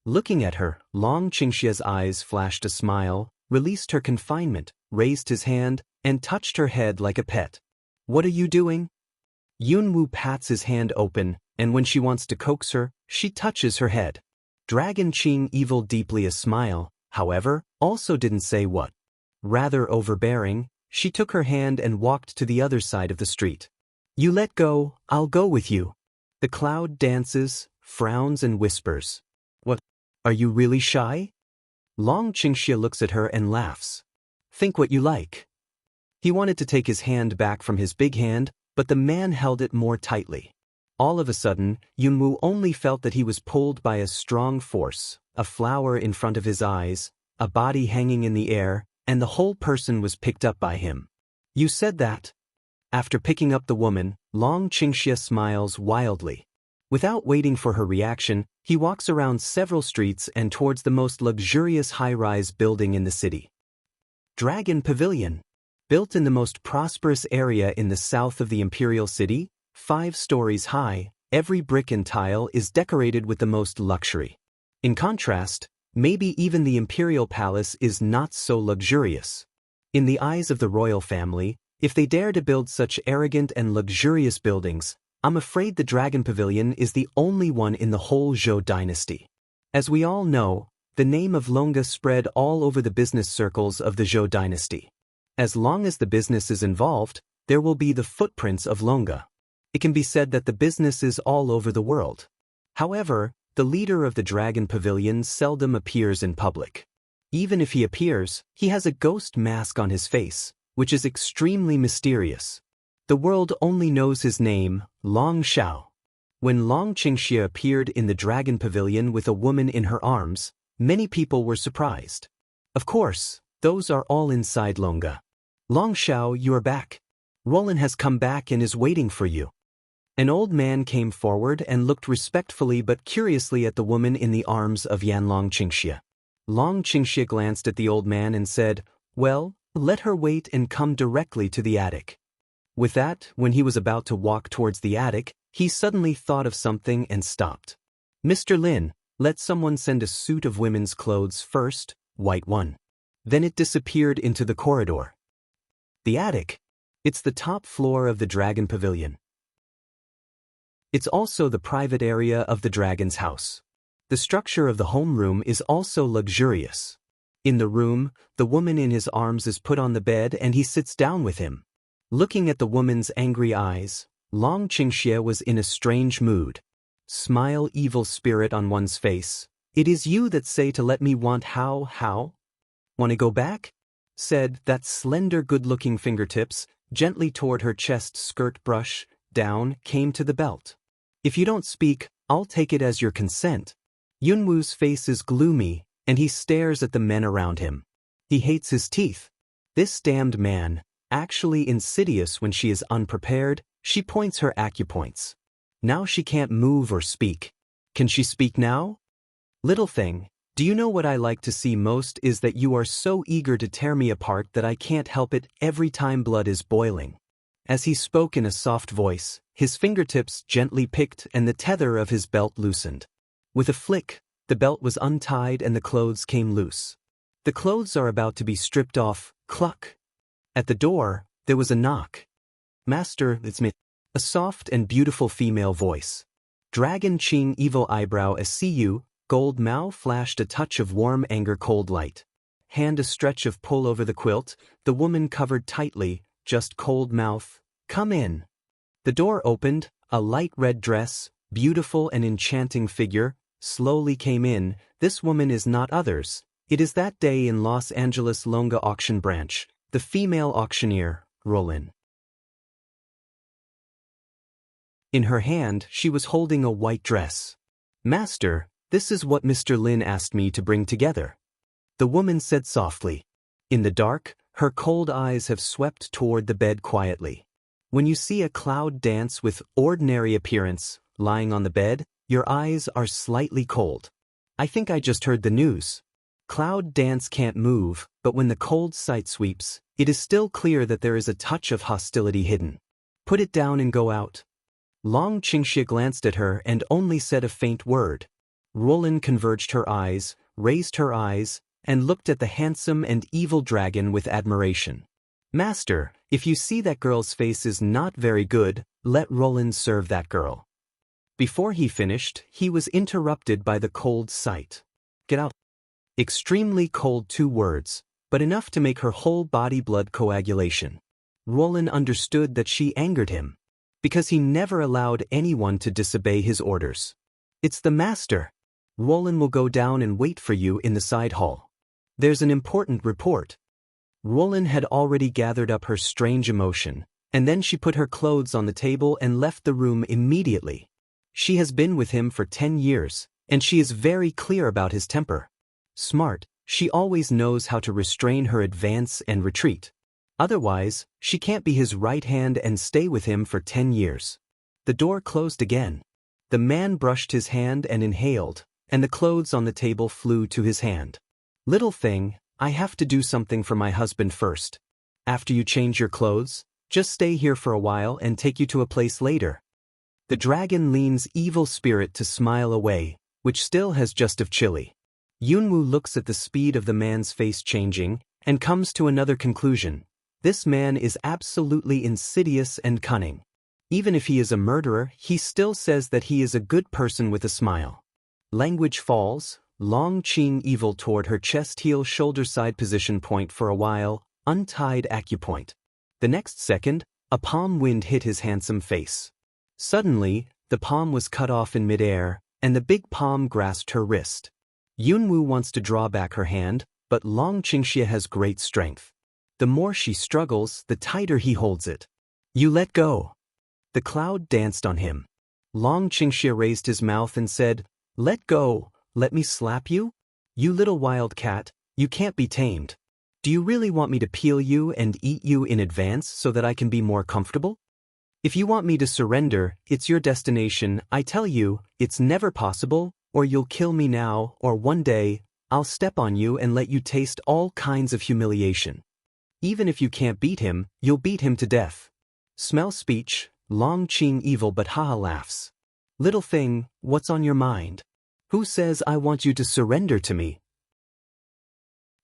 Looking at her, Long Qingxia's eyes flashed a smile, released her confinement, raised his hand, and touched her head like a pet. What are you doing? Yunwoo pats his hand open, and when she wants to coax her, she touches her head. Dragon Qing evil deeply a smile, however, also didn't say what. Rather overbearing, she took her hand and walked to the other side of the street. You let go, I'll go with you. The cloud dances, frowns and whispers. What? Are you really shy? Long Qingxia looks at her and laughs. Think what you like. He wanted to take his hand back from his big hand, but the man held it more tightly. All of a sudden, Yunwoo only felt that he was pulled by a strong force, a flower in front of his eyes, a body hanging in the air, and the whole person was picked up by him. You said that? After picking up the woman, Long Qingxia smiles wildly. Without waiting for her reaction, he walks around several streets and towards the most luxurious high-rise building in the city. Dragon Pavilion. Built in the most prosperous area in the south of the imperial city, 5 stories high, every brick and tile is decorated with the most luxury. In contrast, maybe even the imperial palace is not so luxurious. In the eyes of the royal family, if they dare to build such arrogant and luxurious buildings, I'm afraid the Dragon Pavilion is the only one in the whole Zhou dynasty. As we all know, the name of Longa spread all over the business circles of the Zhou dynasty. As long as the business is involved, there will be the footprints of Longa. It can be said that the business is all over the world. However, the leader of the Dragon Pavilion seldom appears in public. Even if he appears, he has a ghost mask on his face, which is extremely mysterious. The world only knows his name, Long Xiao. When Long Qingxie appeared in the dragon pavilion with a woman in her arms, many people were surprised. Of course, those are all inside Longa. Long Xiao, you are back. Roland has come back and is waiting for you. An old man came forward and looked respectfully but curiously at the woman in the arms of Yan Long Qingxie. Long Qingxie glanced at the old man and said, "Well, let her wait and come directly to the attic." With that, when he was about to walk towards the attic, he suddenly thought of something and stopped. "Mr. Lin, let someone send a suit of women's clothes first, white one." Then it disappeared into the corridor. The attic. It's the top floor of the dragon pavilion. It's also the private area of the dragon's house. The structure of the homeroom is also luxurious. In the room, the woman in his arms is put on the bed and he sits down with him. Looking at the woman's angry eyes, Long Qingxie was in a strange mood. "Smile, evil spirit on one's face. It is you that say to let me want how? Want to go back?" said that slender good-looking fingertips, gently toward her chest skirt brush, down, came to the belt. "If you don't speak, I'll take it as your consent." Yunwu's face is gloomy, and he stares at the men around him. He hates his teeth. This damned man, actually insidious when she is unprepared, she points her acupoints. Now she can't move or speak. Can she speak now? "Little thing, do you know what I like to see most is that you are so eager to tear me apart that I can't help it every time blood is boiling." As he spoke in a soft voice, his fingertips gently picked and the tether of his belt loosened. With a flick, the belt was untied and the clothes came loose. The clothes are about to be stripped off, cluck. At the door, there was a knock. "Master, it's me." A soft and beautiful female voice. Dragon Qing evil eyebrow as see you, gold mouth flashed a touch of warm anger cold light. Hand a stretch of pull over the quilt, the woman covered tightly, just cold mouth, "Come in." The door opened, a light red dress, beautiful and enchanting figure, slowly came in. This woman is not others. It is that day in Los Angeles Longa auction branch, the female auctioneer, Roland. In her hand, she was holding a white dress. "Master, this is what Mr. Lin asked me to bring together," the woman said softly. In the dark, her cold eyes have swept toward the bed quietly. When you see a cloud dance with ordinary appearance, lying on the bed, your eyes are slightly cold. I think I just heard the news. Cloud dance can't move, but when the cold sight sweeps, it is still clear that there is a touch of hostility hidden. Put it down and go out. Long Qingxie glanced at her and only said a faint word. Roland converged her eyes, raised her eyes, and looked at the handsome and evil dragon with admiration. "Master, if you see that girl's face is not very good, let Roland serve that girl." Before he finished, he was interrupted by the cold sight. "Get out." Extremely cold 2 words, but enough to make her whole body blood coagulation. Roland understood that she angered him, because he never allowed anyone to disobey his orders. "It's the master. Roland will go down and wait for you in the side hall. There's an important report." Roland had already gathered up her strange emotion, and then she put her clothes on the table and left the room immediately. She has been with him for 10 years, and she is very clear about his temper. Smart, she always knows how to restrain her advance and retreat. Otherwise, she can't be his right hand and stay with him for 10 years. The door closed again. The man brushed his hand and inhaled, and the clothes on the table flew to his hand. "Little thing, I have to do something for my husband first. After you change your clothes, just stay here for a while and take you to a place later." The dragon leans evil spirit to smile away, which still has just of chilly. Yunwu looks at the speed of the man's face changing, and comes to another conclusion. This man is absolutely insidious and cunning. Even if he is a murderer, he still says that he is a good person with a smile. Language falls, Long Qing evil toward her chest heel shoulder side position point for a while, untied acupoint. The next second, a palm wind hit his handsome face. Suddenly, the palm was cut off in midair, and the big palm grasped her wrist. Yunwu wants to draw back her hand, but Long Qingxie has great strength. The more she struggles, the tighter he holds it. You let go. The cloud danced on him. Long Qingxie raised his mouth and said, Let go, let me slap you? You little wild cat, you can't be tamed. Do you really want me to peel you and eat you in advance so that I can be more comfortable? If you want me to surrender, it's your destination. I tell you, it's never possible, or you'll kill me now, or one day, I'll step on you and let you taste all kinds of humiliation. Even if you can't beat him, you'll beat him to death. Smell speech, Long Qing evil but haha laughs. Little thing, what's on your mind? Who says I want you to surrender to me?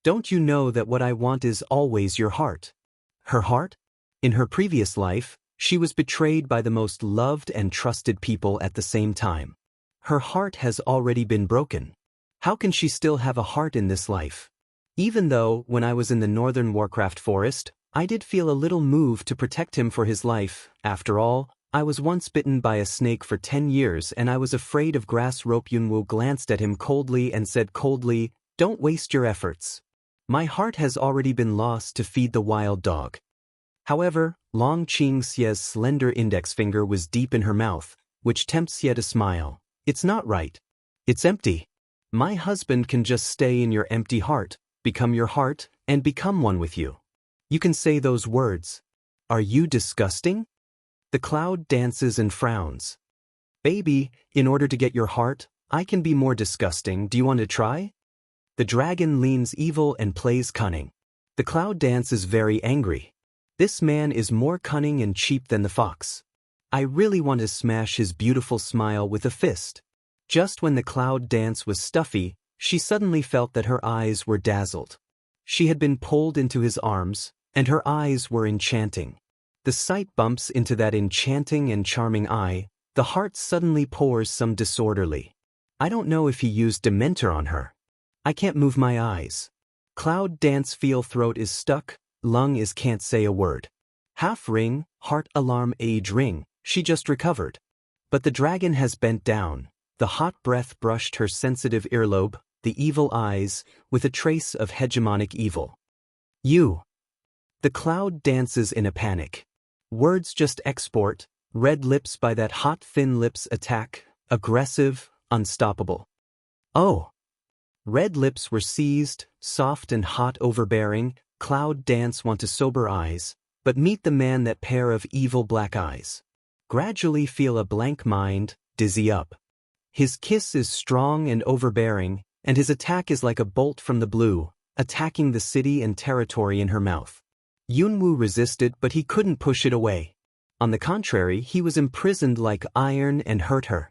Don't you know that what I want is always your heart? Her heart? In her previous life, she was betrayed by the most loved and trusted people at the same time. Her heart has already been broken. How can she still have a heart in this life? Even though, when I was in the northern Warcraft forest, I did feel a little moved to protect him for his life. After all, I was once bitten by a snake for 10 years and I was afraid of grass rope. Yunwu glanced at him coldly and said coldly, Don't waste your efforts. My heart has already been lost to feed the wild dog. However, Long Qingxie's slender index finger was deep in her mouth, which tempts Xie to smile. It's not right. It's empty. My husband can just stay in your empty heart, become your heart, and become one with you. You can say those words. Are you disgusting? The cloud dances and frowns. Baby, in order to get your heart, I can be more disgusting. Do you want to try? The dragon leans evil and plays cunning. The cloud dance is very angry. This man is more cunning and cheap than the fox. I really want to smash his beautiful smile with a fist. Just when the cloud dance was stuffy, she suddenly felt that her eyes were dazzled. She had been pulled into his arms, and her eyes were enchanting. The sight bumps into that enchanting and charming eye, the heart suddenly pours some disorderly. I don't know if he used Dementor on her. I can't move my eyes. Cloud dance feel throat is stuck, lung is can't say a word. Half ring, heart alarm age ring, she just recovered. But the dragon has bent down, the hot breath brushed her sensitive earlobe, the evil eyes, with a trace of hegemonic evil. You. The cloud dances in a panic. Words just export, red lips by that hot thin lips attack, aggressive, unstoppable. Oh! Red lips were seized, soft and hot overbearing, cloud dance want to sober eyes, but meet the man that pair of evil black eyes. Gradually feel a blank mind, dizzy up. His kiss is strong and overbearing, and his attack is like a bolt from the blue, attacking the city and territory in her mouth. Yunwu resisted but he couldn't push it away. On the contrary, he was imprisoned like iron and hurt her.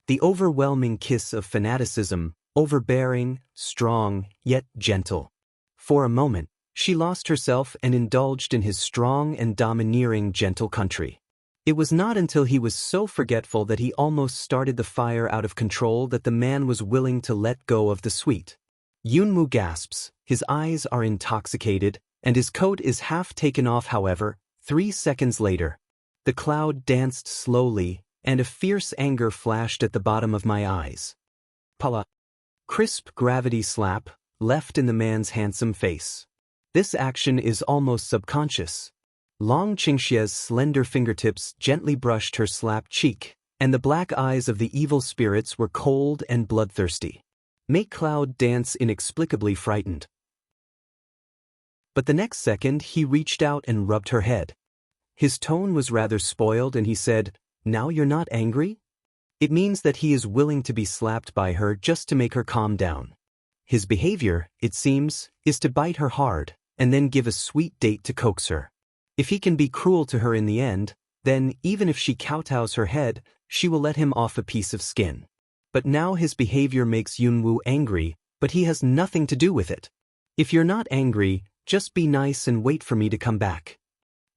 The overwhelming kiss of fanaticism, overbearing, strong, yet gentle. For a moment, she lost herself and indulged in his strong and domineering gentle country. It was not until he was so forgetful that he almost started the fire out of control that the man was willing to let go of the sweet. Yunwu gasps, his eyes are intoxicated, and his coat is half taken off. However, 3 seconds later, the cloud danced slowly, and a fierce anger flashed at the bottom of my eyes. Pala. Crisp gravity slap, left in the man's handsome face. This action is almost subconscious. Long Qingxie's slender fingertips gently brushed her slapped cheek, and the black eyes of the evil spirits were cold and bloodthirsty. Make cloud dance inexplicably frightened. But the next second he reached out and rubbed her head. His tone was rather spoiled and he said, Now you're not angry? It means that he is willing to be slapped by her just to make her calm down. His behavior, it seems, is to bite her hard, and then give a sweet date to coax her. If he can be cruel to her in the end, then, even if she kowtows her head, she will let him off a piece of skin. But now his behavior makes Yunwu angry, but he has nothing to do with it. If you're not angry, just be nice and wait for me to come back.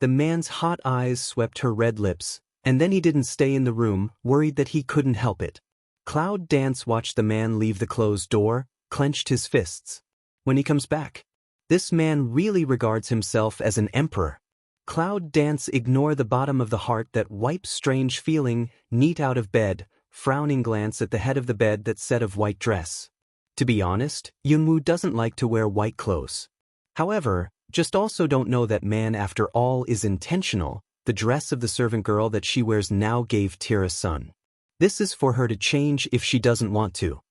The man's hot eyes swept her red lips, and then he didn't stay in the room, worried that he couldn't help it. Cloud Dance watched the man leave the closed door, clenched his fists. When he comes back, this man really regards himself as an emperor. Cloud Dance ignore the bottom of the heart that wipes strange feeling, neat out of bed, frowning glance at the head of the bed that set of white dress. To be honest, Yunwu doesn't like to wear white clothes. However, just also don't know that man after all is intentional, The dress of the servant girl that she wears now gave Tira sun. This is for her to change if she doesn't want to.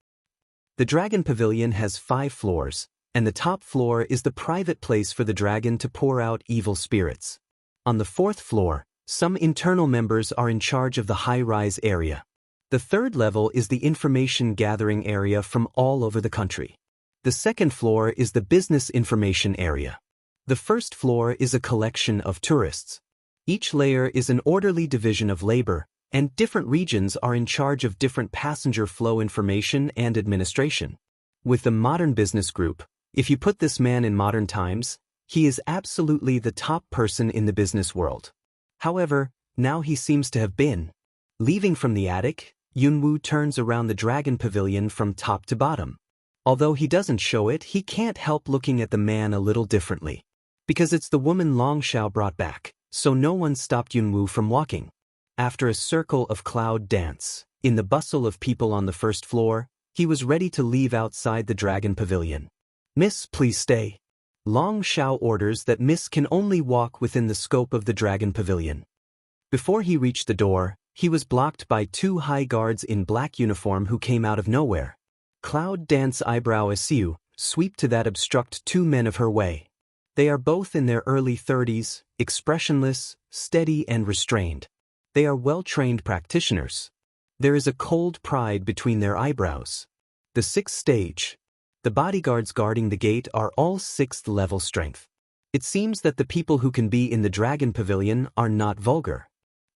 The dragon pavilion has 5 floors, and the top floor is the private place for the dragon to pour out evil spirits. On the 4th floor, some internal members are in charge of the high-rise area. The 3rd level is the information gathering area from all over the country. The 2nd floor is the business information area. The 1st floor is a collection of tourists. Each layer is an orderly division of labor, and different regions are in charge of different passenger flow information and administration. With the modern business group, if you put this man in modern times, he is absolutely the top person in the business world. However, now he seems to have been. Leaving from the attic, Yunwoo turns around the dragon pavilion from top to bottom. Although he doesn't show it, he can't help looking at the man a little differently. Because it's the woman Long Xiao brought back, so no one stopped Yunwoo from walking. After a circle of cloud dance, in the bustle of people on the 1st floor, he was ready to leave outside the dragon pavilion. "Miss, please stay." Long Xiao orders that Miss can only walk within the scope of the dragon pavilion. Before he reached the door, he was blocked by 2 high guards in black uniform who came out of nowhere. Cloud dance eyebrow Asiu, sweep to that obstruct 2 men of her way. They are both in their early 30s, expressionless, steady and restrained. They are well-trained practitioners. There is a cold pride between their eyebrows. The 6th stage. The bodyguards guarding the gate are all 6th level strength. It seems that the people who can be in the dragon pavilion are not vulgar.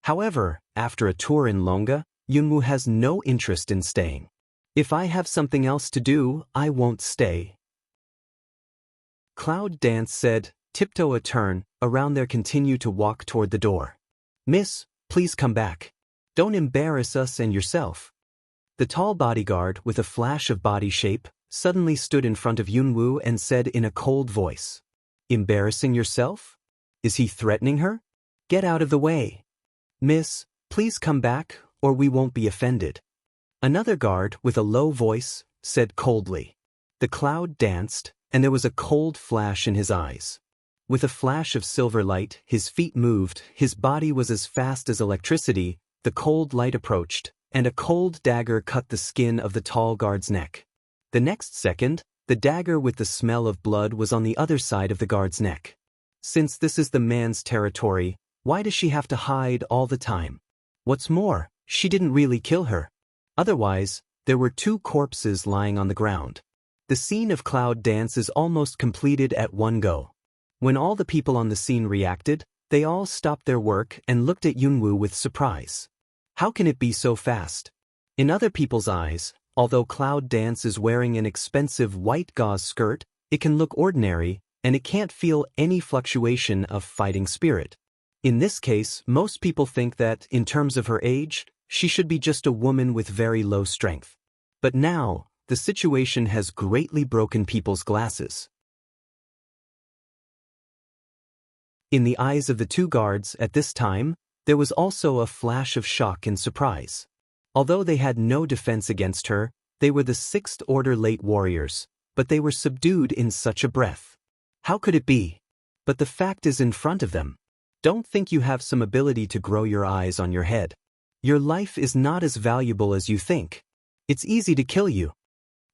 However, after a tour in Longa, Yunwoo has no interest in staying. "If I have something else to do, I won't stay." Cloud Dance said, tiptoe a turn, around there continue to walk toward the door. "Miss, please come back. Don't embarrass us and yourself." The tall bodyguard, with a flash of body shape, suddenly stood in front of Yunwoo and said in a cold voice, "Embarrassing yourself? Is he threatening her? Get out of the way. Miss, please come back, or we won't be offended." Another guard, with a low voice, said coldly. The cloud danced, and there was a cold flash in his eyes. With a flash of silver light, his feet moved, his body was as fast as electricity, the cold light approached, and a cold dagger cut the skin of the tall guard's neck. The next second, the dagger with the smell of blood was on the other side of the guard's neck. Since this is the man's territory, why does she have to hide all the time? What's more, she didn't really kill her. Otherwise, there were 2 corpses lying on the ground. The scene of cloud dance is almost completed at one go. When all the people on the scene reacted, they all stopped their work and looked at Yunwoo with surprise. How can it be so fast? In other people's eyes, although Cloud Dance is wearing an expensive white gauze skirt, it can look ordinary, and it can't feel any fluctuation of fighting spirit. In this case, most people think that, in terms of her age, she should be just a woman with very low strength. But now, the situation has greatly broken people's glasses. In the eyes of the 2 guards at this time, there was also a flash of shock and surprise. Although they had no defense against her, they were the 6th Order late warriors, but they were subdued in such a breath. How could it be? But the fact is in front of them. Don't think you have some ability to grow your eyes on your head. Your life is not as valuable as you think. It's easy to kill you.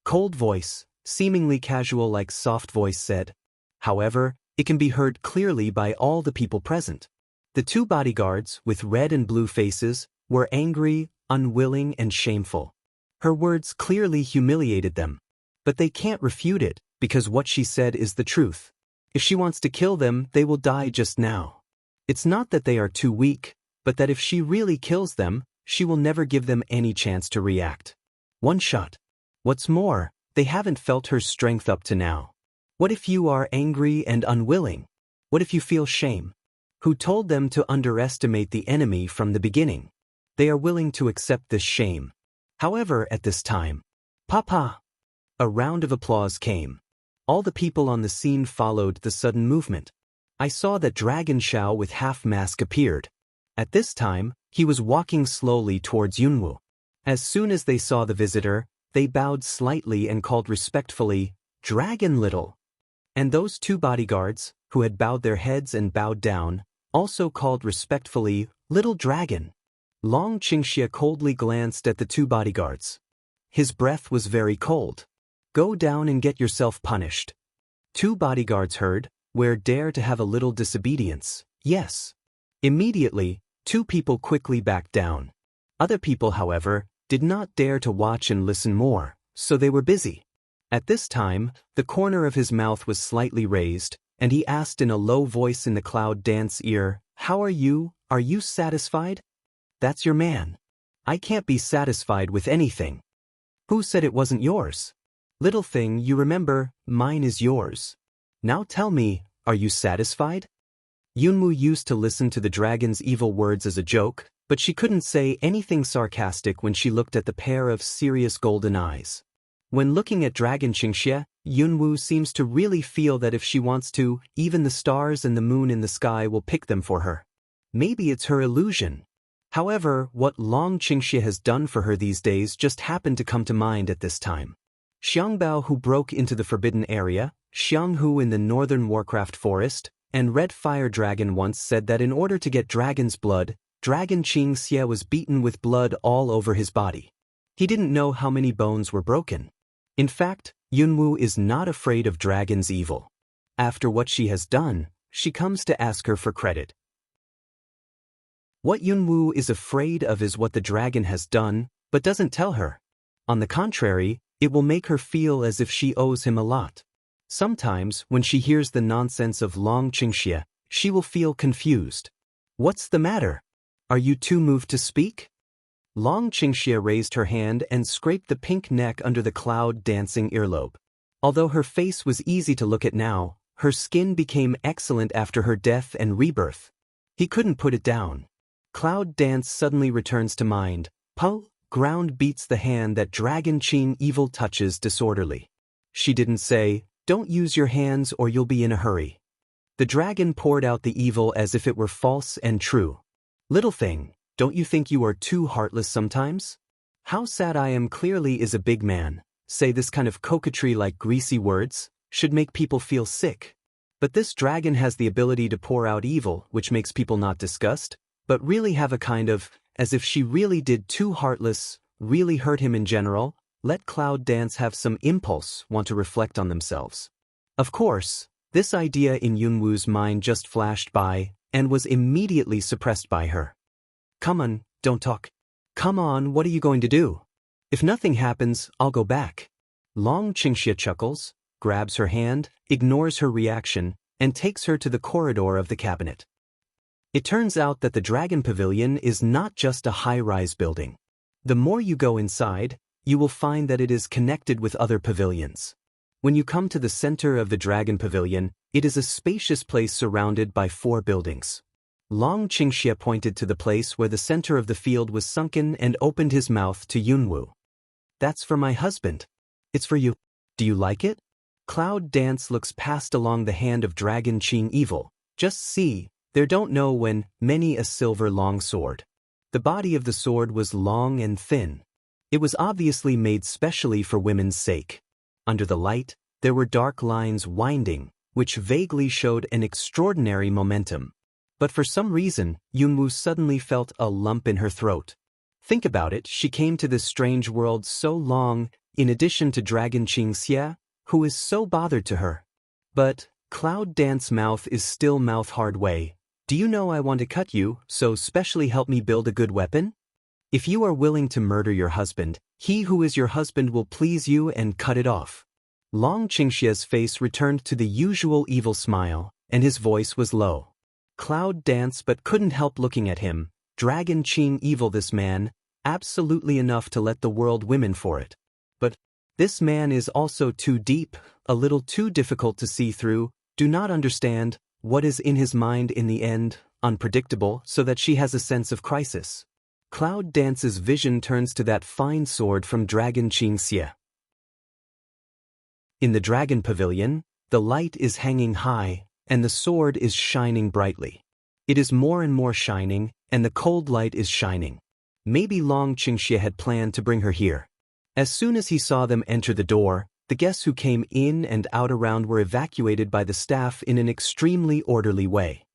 Cold voice, seemingly casual like soft voice said. However, it can be heard clearly by all the people present. The 2 bodyguards, with red and blue faces, were angry, unwilling, and shameful. Her words clearly humiliated them. But they can't refute it, because what she said is the truth. If she wants to kill them, they will die just now. It's not that they are too weak, but that if she really kills them, she will never give them any chance to react. One shot. What's more, they haven't felt her strength up to now. What if you are angry and unwilling? What if you feel shame? Who told them to underestimate the enemy from the beginning? They are willing to accept this shame. However, at this time, Papa! A round of applause came. All the people on the scene followed the sudden movement. I saw that Dragon Xiao with half-mask appeared. At this time, he was walking slowly towards Yunwoo. As soon as they saw the visitor, they bowed slightly and called respectfully, "Dragon Little." And those 2 bodyguards, who had bowed their heads and bowed down, also called respectfully, Little Dragon. Long Qingxie coldly glanced at the two bodyguards. His breath was very cold. Go down and get yourself punished. Two bodyguards heard, where dare to have a little disobedience, yes. Immediately, two people quickly backed down. Other people, however, did not dare to watch and listen more, so they were busy. At this time, the corner of his mouth was slightly raised, and he asked in a low voice in the Cloud Dance's ear, How are you satisfied? That's your man. I can't be satisfied with anything. Who said it wasn't yours? Little thing, you remember, mine is yours. Now tell me, are you satisfied? Yunwu used to listen to the dragon's evil words as a joke, but she couldn't say anything sarcastic when she looked at the pair of serious golden eyes. When looking at Dragon Qingxie, Yunwu seems to really feel that if she wants to, even the stars and the moon in the sky will pick them for her. Maybe it's her illusion. However, what Long Qingxie has done for her these days just happened to come to mind at this time. Xiangbao, who broke into the forbidden area, Xianghu in the northern Warcraft forest, and Red Fire Dragon once said that in order to get dragon's blood, Dragon Qingxie was beaten with blood all over his body. He didn't know how many bones were broken. In fact, Yunwu is not afraid of dragon's evil. After what she has done, she comes to ask her for credit. What Yunwu is afraid of is what the dragon has done, but doesn't tell her. On the contrary, it will make her feel as if she owes him a lot. Sometimes, when she hears the nonsense of Long Qingxie, she will feel confused. What's the matter? Are you too moved to speak? Long Qingxie raised her hand and scraped the pink neck under the cloud dancing earlobe. Although her face was easy to look at now, her skin became excellent after her death and rebirth. He couldn't put it down. Cloud dance suddenly returns to mind. Pull, ground beats the hand that Dragon Qing evil touches disorderly. She didn't say, Don't use your hands or you'll be in a hurry. The dragon poured out the evil as if it were false and true. Little thing, don't you think you are too heartless sometimes? How sad I am clearly is a big man. Say this kind of coquetry like greasy words should make people feel sick. But this dragon has the ability to pour out evil, which makes people not disgust, but really have a kind of, as if she really did too heartless, really hurt him in general. Let Cloud Dance have some impulse, want to reflect on themselves. Of course, this idea in Yunwu's mind just flashed by, and was immediately suppressed by her. Come on, don't talk. Come on, what are you going to do? If nothing happens, I'll go back. Long Qingxie chuckles, grabs her hand, ignores her reaction, and takes her to the corridor of the cabinet. It turns out that the Dragon Pavilion is not just a high-rise building. The more you go inside, you will find that it is connected with other pavilions. When you come to the center of the Dragon Pavilion, it is a spacious place surrounded by 4 buildings. Long Qingxie pointed to the place where the center of the field was sunken and opened his mouth to Yunwu. That's for my husband. It's for you. Do you like it? Cloud Dance looks past along the hand of Dragon Qing Evil. Just see, there don't know when, many a silver long sword. The body of the sword was long and thin. It was obviously made specially for women's sake. Under the light, there were dark lines winding, which vaguely showed an extraordinary momentum. But for some reason, Yunwu suddenly felt a lump in her throat. Think about it, she came to this strange world so long, in addition to Dragon Qingxie, who is so bothered to her. But, Cloud Dance mouth is still mouth hard way. Do you know I want to cut you, so specially help me build a good weapon? If you are willing to murder your husband, he who is your husband will please you and cut it off. Long Qingxie's face returned to the usual evil smile, and his voice was low. Cloud Dance but couldn't help looking at him. Dragon Qing Evil, this man, absolutely enough to let the world women for it. But this man is also too deep, a little too difficult to see through, do not understand what is in his mind in the end, unpredictable, so that she has a sense of crisis. Cloud Dance's vision turns to that fine sword from Dragon Qingxie. In the Dragon Pavilion, the light is hanging high, and the sword is shining brightly. It is more and more shining, and the cold light is shining. Maybe Long Qingxie had planned to bring her here. As soon as he saw them enter the door, the guests who came in and out around were evacuated by the staff in an extremely orderly way.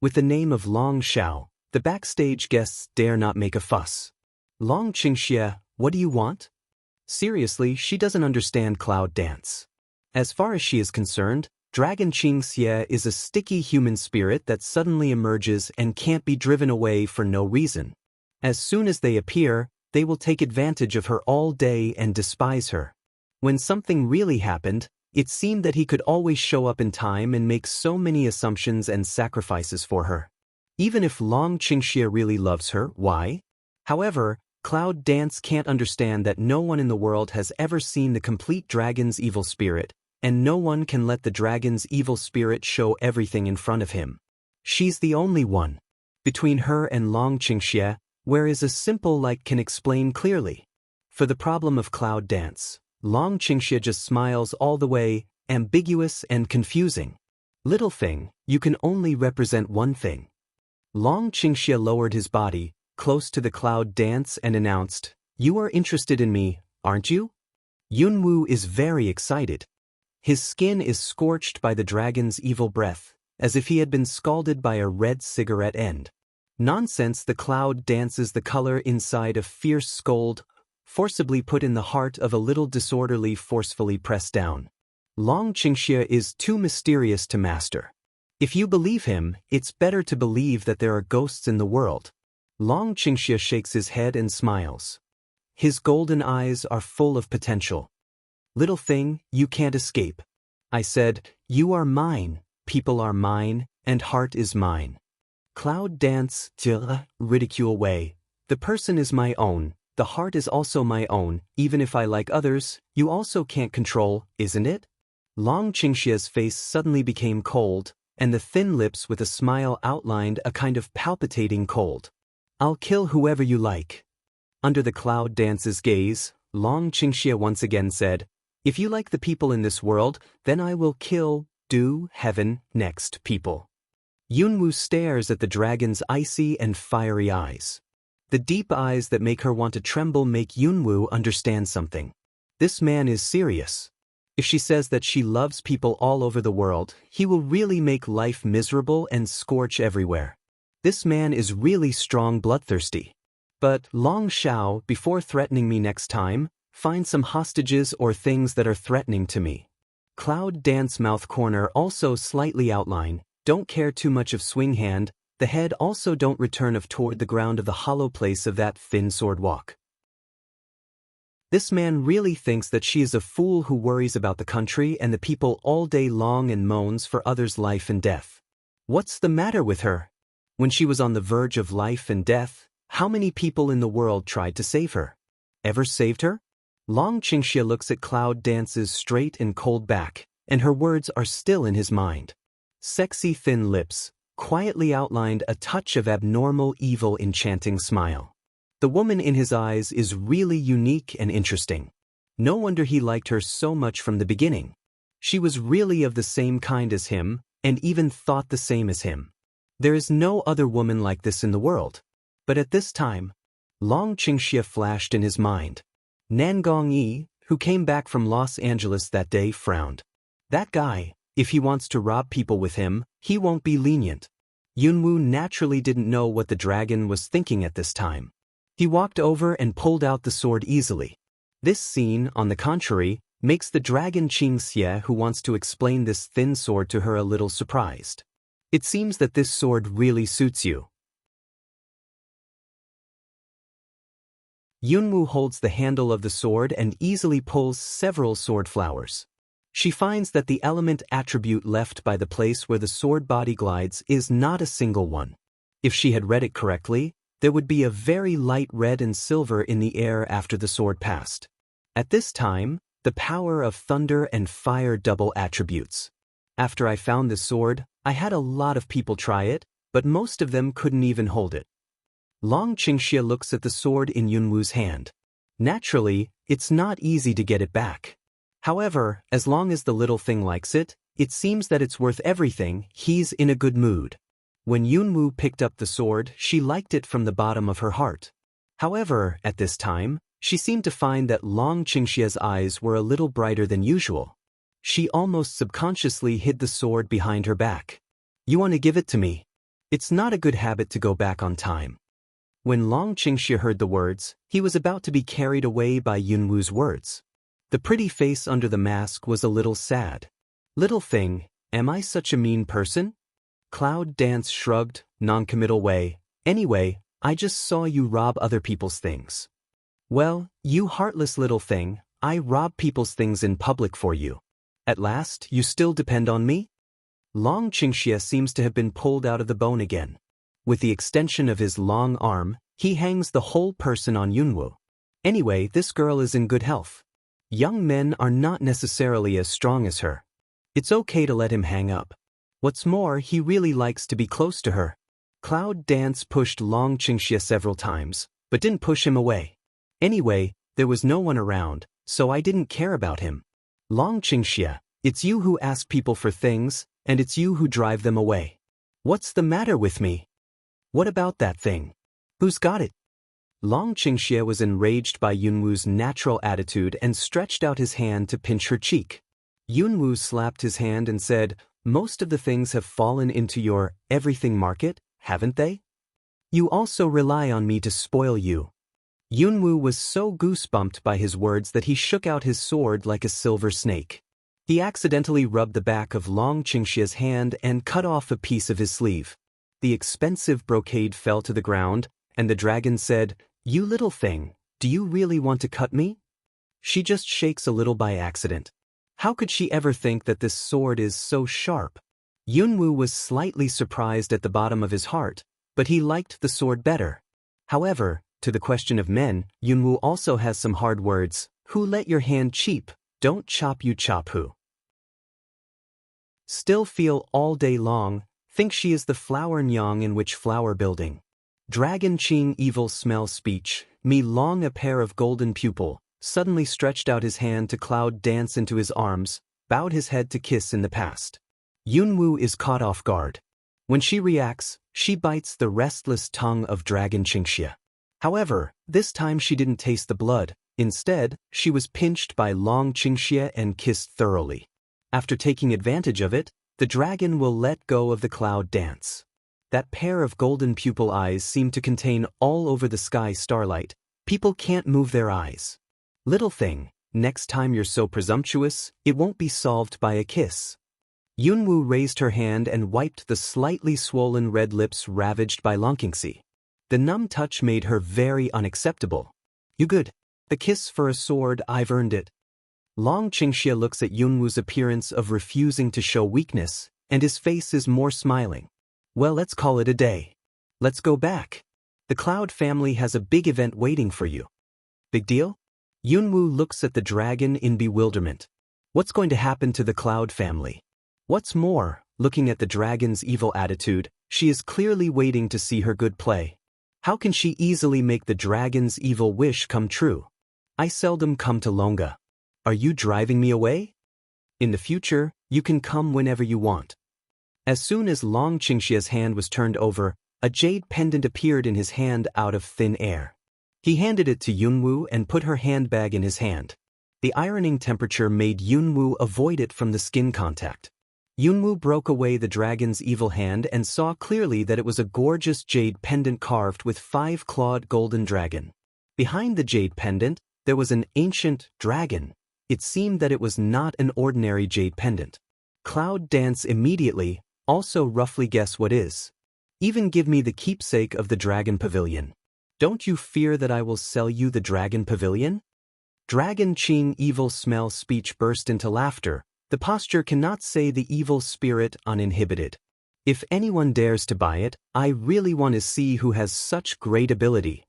With the name of Long Xiao, the backstage guests dare not make a fuss. Long Qingxie, what do you want? Seriously, she doesn't understand cloud dance. As far as she is concerned, Dragon Qingxie is a sticky human spirit that suddenly emerges and can't be driven away for no reason. As soon as they appear, they will take advantage of her all day and despise her. When something really happened, it seemed that he could always show up in time and make so many assumptions and sacrifices for her. Even if Long Qingxie really loves her, why? However, Cloud Dance can't understand that no one in the world has ever seen the complete dragon's evil spirit, and no one can let the dragon's evil spirit show everything in front of him. She's the only one. Between her and Long Qingxie, where is a simple like can explain clearly. For the problem of Cloud Dance, Long Qingxie just smiles all the way, ambiguous and confusing. Little thing, you can only represent one thing. Long Qingxie lowered his body, close to the Cloud Dance and announced, "You are interested in me, aren't you?" Yunwu is very excited. His skin is scorched by the dragon's evil breath, as if he had been scalded by a red cigarette end. Nonsense, the Cloud dances the color inside a fierce scold, forcibly put in the heart of a little disorderly forcefully pressed down. Long Qingxie is too mysterious to master. If you believe him, it's better to believe that there are ghosts in the world. Long Qingxie shakes his head and smiles. His golden eyes are full of potential. Little thing, you can't escape. I said, you are mine, people are mine, and heart is mine. Cloud Dance, ridicule way. The person is my own, the heart is also my own, even if I like others, you also can't control, isn't it? Long Qingxie's face suddenly became cold, and the thin lips with a smile outlined a kind of palpitating cold. I'll kill whoever you like. Under the Cloud Dance's gaze, Long Qingxie once again said, if you like the people in this world, then I will kill, heaven, next people. Yunwu stares at the dragon's icy and fiery eyes. The deep eyes that make her want to tremble make Yunwu understand something. This man is serious. If she says that she loves people all over the world, he will really make life miserable and scorch everywhere. This man is really strong bloodthirsty. But, Long Xiao, before threatening me next time, find some hostages or things that are threatening to me. Cloud Dance mouth corner also slightly outline, don't care too much of swing hand, the head also don't return of toward the ground of the hollow place of that thin sword walk. This man really thinks that she is a fool who worries about the country and the people all day long and moans for others' life and death. What's the matter with her? When she was on the verge of life and death, how many people in the world tried to save her? Ever saved her? Long Qingxie looks at Cloud Dance's straight and cold back, and her words are still in his mind. Sexy thin lips, quietly outlined a touch of abnormal evil enchanting smile. The woman in his eyes is really unique and interesting. No wonder he liked her so much from the beginning. She was really of the same kind as him, and even thought the same as him. There is no other woman like this in the world. But at this time, Long Qingxie flashed in his mind. Nangong Yi, who came back from Los Angeles that day, frowned. That guy, if he wants to rob people with him, he won't be lenient. Yunwu naturally didn't know what the dragon was thinking at this time. He walked over and pulled out the sword easily. This scene, on the contrary, makes the dragon Qingxie who wants to explain this thin sword to her a little surprised. It seems that this sword really suits you. Yunwu holds the handle of the sword and easily pulls several sword flowers. She finds that the element attribute left by the place where the sword body glides is not a single one. If she had read it correctly, there would be a very light red and silver in the air after the sword passed. At this time, the power of thunder and fire double attributes. After I found the sword, I had a lot of people try it, but most of them couldn't even hold it. Long Qingxie looks at the sword in Yunwu's hand. Naturally, it's not easy to get it back. However, as long as the little thing likes it, it seems that it's worth everything. He's in a good mood. When Yunwu picked up the sword, she liked it from the bottom of her heart. However, at this time, she seemed to find that Long Qingxie's eyes were a little brighter than usual. She almost subconsciously hid the sword behind her back. You want to give it to me? It's not a good habit to go back on time. When Long Qingxia heard the words, he was about to be carried away by Yunwu's words. The pretty face under the mask was a little sad. Little thing, am I such a mean person? Cloud Dance shrugged, non-committal way. Anyway, I just saw you rob other people's things. Well, you heartless little thing, I rob people's things in public for you. At last, you still depend on me? Long Qingxia seems to have been pulled out of the bone again. With the extension of his long arm, he hangs the whole person on Yunwu. Anyway, this girl is in good health. Young men are not necessarily as strong as her. It's okay to let him hang up. What's more, he really likes to be close to her. Cloud Dance pushed Long Qingxia several times, but didn't push him away. Anyway, there was no one around, so I didn't care about him. Long Qingxia, it's you who ask people for things, and it's you who drive them away. What's the matter with me? What about that thing? Who's got it? Long Qingxia was enraged by Yunwu's natural attitude and stretched out his hand to pinch her cheek. Yunwu slapped his hand and said, most of the things have fallen into your everything market, haven't they? You also rely on me to spoil you. Yunwu was so goosebumped by his words that he shook out his sword like a silver snake. He accidentally rubbed the back of Long Qingxia's hand and cut off a piece of his sleeve. The expensive brocade fell to the ground, and the dragon said, you little thing, do you really want to cut me? She just shakes a little by accident. How could she ever think that this sword is so sharp? Yunwu was slightly surprised at the bottom of his heart, but he liked the sword better. However, to the question of men, Yunwu also has some hard words. Who let your hand cheap? Don't chop you chop who. Still feel all day long, think she is the flower nyang in which flower building. Dragon Qing evil smell speech, me long a pair of golden pupil, suddenly stretched out his hand to Cloud Dance into his arms, bowed his head to kiss in the past. Yunwu is caught off guard. When she reacts, she bites the restless tongue of Dragon Qingxia. However, this time she didn't taste the blood. Instead, she was pinched by Long Qingxia and kissed thoroughly. After taking advantage of it, the dragon will let go of the Cloud Dance. That pair of golden pupil eyes seem to contain all over the sky starlight. People can't move their eyes. Little thing, next time you're so presumptuous, it won't be solved by a kiss. Yunwu raised her hand and wiped the slightly swollen red lips ravaged by Long Qingxia. The numb touch made her very unacceptable. You good? The kiss for a sword, I've earned it. Long Qingxia looks at Yunwu's appearance of refusing to show weakness, and his face is more smiling. Well, let's call it a day. Let's go back. The Cloud family has a big event waiting for you. Big deal? Yunwu looks at the dragon in bewilderment. What's going to happen to the Cloud family? What's more, looking at the dragon's evil attitude, she is clearly waiting to see her good play. How can she easily make the dragon's evil wish come true? I seldom come to Longa. Are you driving me away? In the future, you can come whenever you want. As soon as Long Qingxia's hand was turned over, a jade pendant appeared in his hand out of thin air. He handed it to Yunwu and put her handbag in his hand. The ironing temperature made Yunwu avoid it from the skin contact. Yunwu broke away the dragon's evil hand and saw clearly that it was a gorgeous jade pendant carved with 5-clawed golden dragon. Behind the jade pendant, there was an ancient dragon. It seemed that it was not an ordinary jade pendant. Cloud Dance immediately, also roughly guess what is. Even give me the keepsake of the dragon pavilion. Don't you fear that I will sell you the dragon pavilion? Dragon Qing evil smell speech burst into laughter. The posture cannot say the evil spirit uninhibited. If anyone dares to buy it, I really want to see who has such great ability.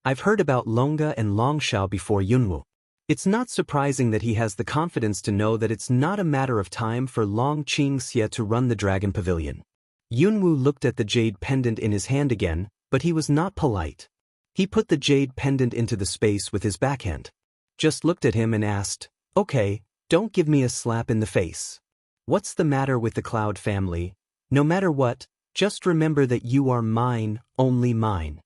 I've heard about Longa and Longshao before Yunwu. It's not surprising that he has the confidence to know that it's not a matter of time for Long Qingxia to run the dragon pavilion. Yunwu looked at the jade pendant in his hand again, but he was not polite. He put the jade pendant into the space with his backhand. Just looked at him and asked, okay, don't give me a slap in the face. What's the matter with the Cloud family? No matter what, just remember that you are mine, only mine.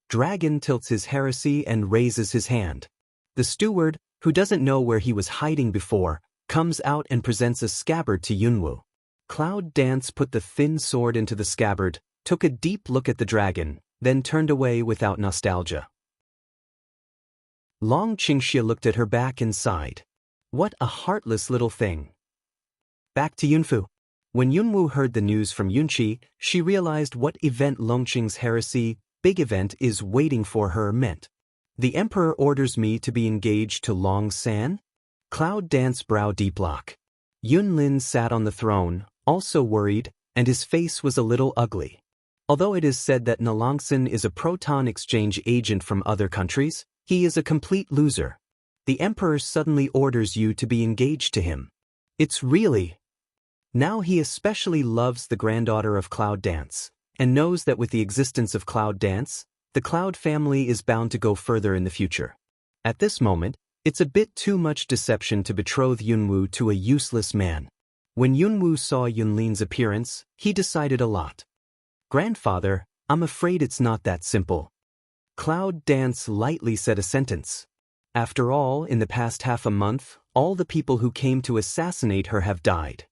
Dragon tilts his heresy and raises his hand. The steward, who doesn't know where he was hiding before, comes out and presents a scabbard to Yunwu. Cloud Dance put the thin sword into the scabbard, took a deep look at the dragon, then turned away without nostalgia. Long Qingxia looked at her back and sighed. What a heartless little thing. Back to Yunfu. When Yunwu heard the news from Yunqi, she realized what event Longqing's heresy, big event, is waiting for her meant. The emperor orders me to be engaged to Long San? Cloud Dance brow deep lock. Yunlin sat on the throne, also worried, and his face was a little ugly. Although it is said that Nalongsan is a proton exchange agent from other countries, he is a complete loser. The emperor suddenly orders you to be engaged to him. It's really... Now he especially loves the granddaughter of Cloud Dance, and knows that with the existence of Cloud Dance, the Cloud family is bound to go further in the future. At this moment, it's a bit too much deception to betroth Yunwu to a useless man. When Yunwu saw Yunlin's appearance, he decided a lot. Grandfather, I'm afraid it's not that simple. Cloud Dance lightly said a sentence. After all, in the past half a month, all the people who came to assassinate her have died.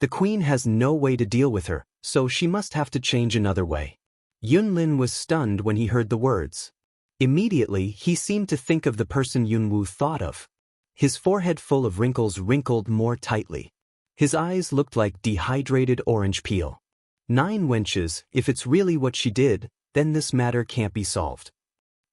The queen has no way to deal with her, so she must have to change another way. Yunlin was stunned when he heard the words. Immediately, he seemed to think of the person Yunwu thought of. His forehead full of wrinkles wrinkled more tightly. His eyes looked like dehydrated orange peel. 9 wenches, if it's really what she did, then this matter can't be solved.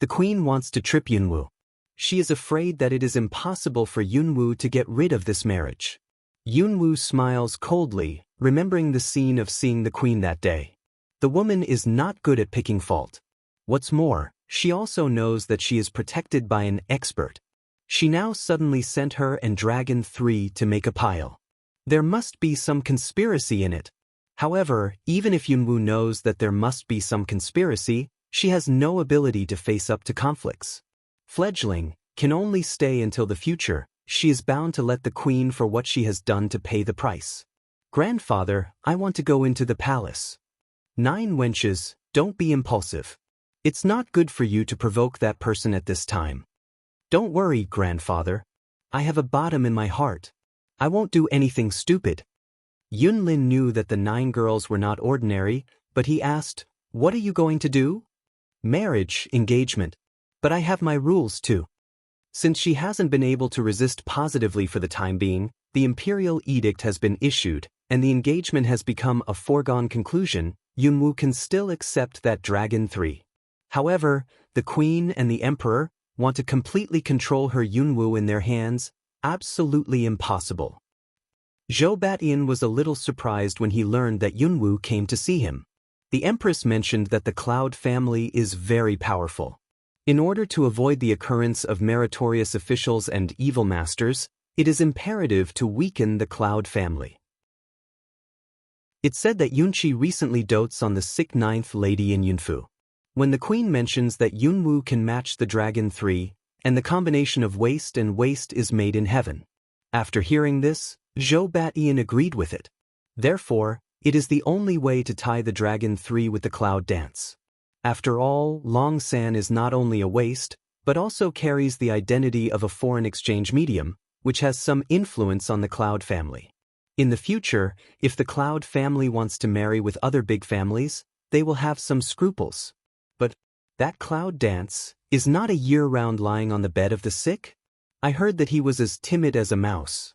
The queen wants to trip Yunwu. She is afraid that it is impossible for Yunwu to get rid of this marriage. Yunwu smiles coldly, remembering the scene of seeing the queen that day. The woman is not good at picking fault. What's more, she also knows that she is protected by an expert. She now suddenly sent her and Dragon 3 to make a pile. There must be some conspiracy in it. However, even if Yunwu knows that there must be some conspiracy, she has no ability to face up to conflicts. Fledgling can only stay until the future. She is bound to let the queen for what she has done to pay the price. Grandfather, I want to go into the palace. 9 wenches, don't be impulsive. It's not good for you to provoke that person at this time. Don't worry, grandfather. I have a bottom in my heart. I won't do anything stupid. Yunlin knew that the 9 girls were not ordinary, but he asked, what are you going to do? Marriage, engagement. But I have my rules too. Since she hasn't been able to resist positively for the time being, the imperial edict has been issued, and the engagement has become a foregone conclusion. Yunwu can still accept that Dragon 3. However, the queen and the emperor want to completely control her Yunwu in their hands. Absolutely impossible. Zhou Batian was a little surprised when he learned that Yunwu came to see him. The empress mentioned that the Cloud family is very powerful. In order to avoid the occurrence of meritorious officials and evil masters, it is imperative to weaken the Cloud family. It's said that Yunqi recently dotes on the sick 9th lady in Yunfu. When the queen mentions that Yunwu can match the Dragon 3, and the combination of waist and waist is made in heaven. After hearing this, Zhou Batian agreed with it. Therefore, it is the only way to tie the Dragon 3 with the Cloud Dance. After all, Long San is not only a waist, but also carries the identity of a foreign exchange medium, which has some influence on the Cloud family. In the future, if the Cloud family wants to marry with other big families, they will have some scruples. But that Cloud Dance is not a year-round lying on the bed of the sick? I heard that he was as timid as a mouse.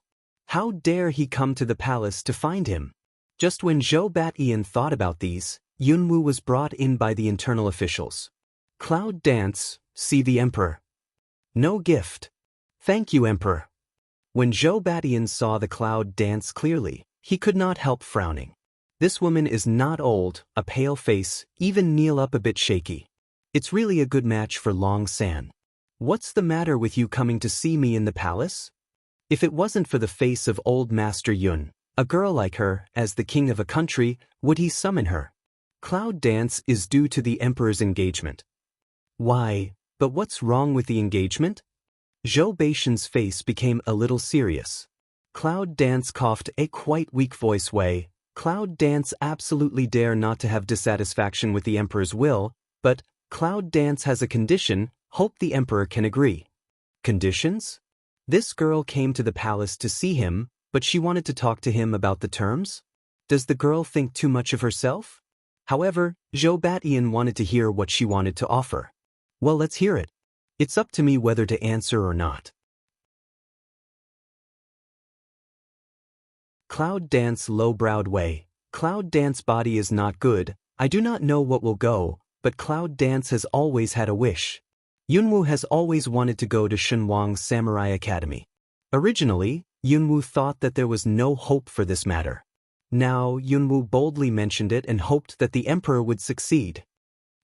How dare he come to the palace to find him? Just when Zhou Batian thought about these, Yunwu was brought in by the internal officials. Cloud Dance, see the emperor. No gift. Thank you, emperor. When Zhou Batian saw the Cloud Dance clearly, he could not help frowning. This woman is not old, a pale face, even kneel up a bit shaky. It's really a good match for Long San. What's the matter with you coming to see me in the palace? If it wasn't for the face of old Master Yun, a girl like her, as the king of a country, would he summon her? Cloud Dance is due to the emperor's engagement. Why, but what's wrong with the engagement? Zhou Baishan's face became a little serious. Cloud Dance coughed a quite weak voice way. Cloud Dance absolutely dare not to have dissatisfaction with the emperor's will, but Cloud Dance has a condition, hope the emperor can agree. Conditions? This girl came to the palace to see him, but she wanted to talk to him about the terms? Does the girl think too much of herself? However, Zhou Batian wanted to hear what she wanted to offer. Well, let's hear it. It's up to me whether to answer or not. Cloud Dance low-browed way. Cloud Dance body is not good. I do not know what will go, but Cloud Dance has always had a wish. Yunwu has always wanted to go to Shenwang's Samurai Academy. Originally, Yunwu thought that there was no hope for this matter. Now, Yunwu boldly mentioned it and hoped that the emperor would succeed.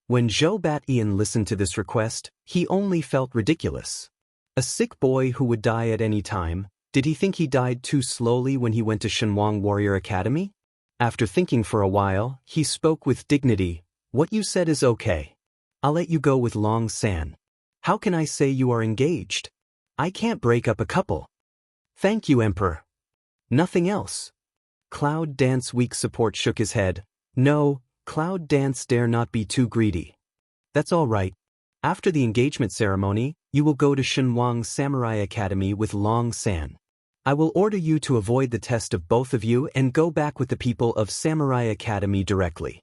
When Zhou Batian listened to this request, he only felt ridiculous. A sick boy who would die at any time, did he think he died too slowly when he went to Shenwang Warrior Academy? After thinking for a while, he spoke with dignity. What you said is okay. I'll let you go with Long San. How can I say you are engaged? I can't break up a couple. Thank you, Emperor. Nothing else. Cloud Dance weak support shook his head. No, Cloud Dance dare not be too greedy. That's all right. After the engagement ceremony, you will go to Shenwang Samurai Academy with Long San. I will order you to avoid the test of both of you and go back with the people of Samurai Academy directly.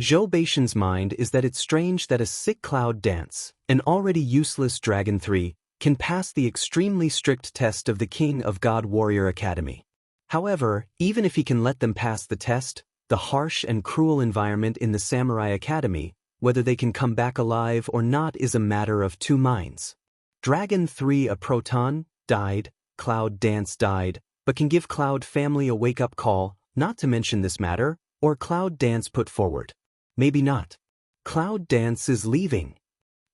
Zhou Baishan's mind is that it's strange that a sick Cloud Dance, an already useless Dragon 3, can pass the extremely strict test of the King of God Warrior Academy. However, even if he can let them pass the test, the harsh and cruel environment in the Samurai Academy, whether they can come back alive or not, is a matter of two minds. Dragon 3 a proton, died, Cloud Dance died, but can give Cloud family a wake-up call, not to mention this matter, or Cloud Dance put forward. Maybe not. Cloud Dance is leaving.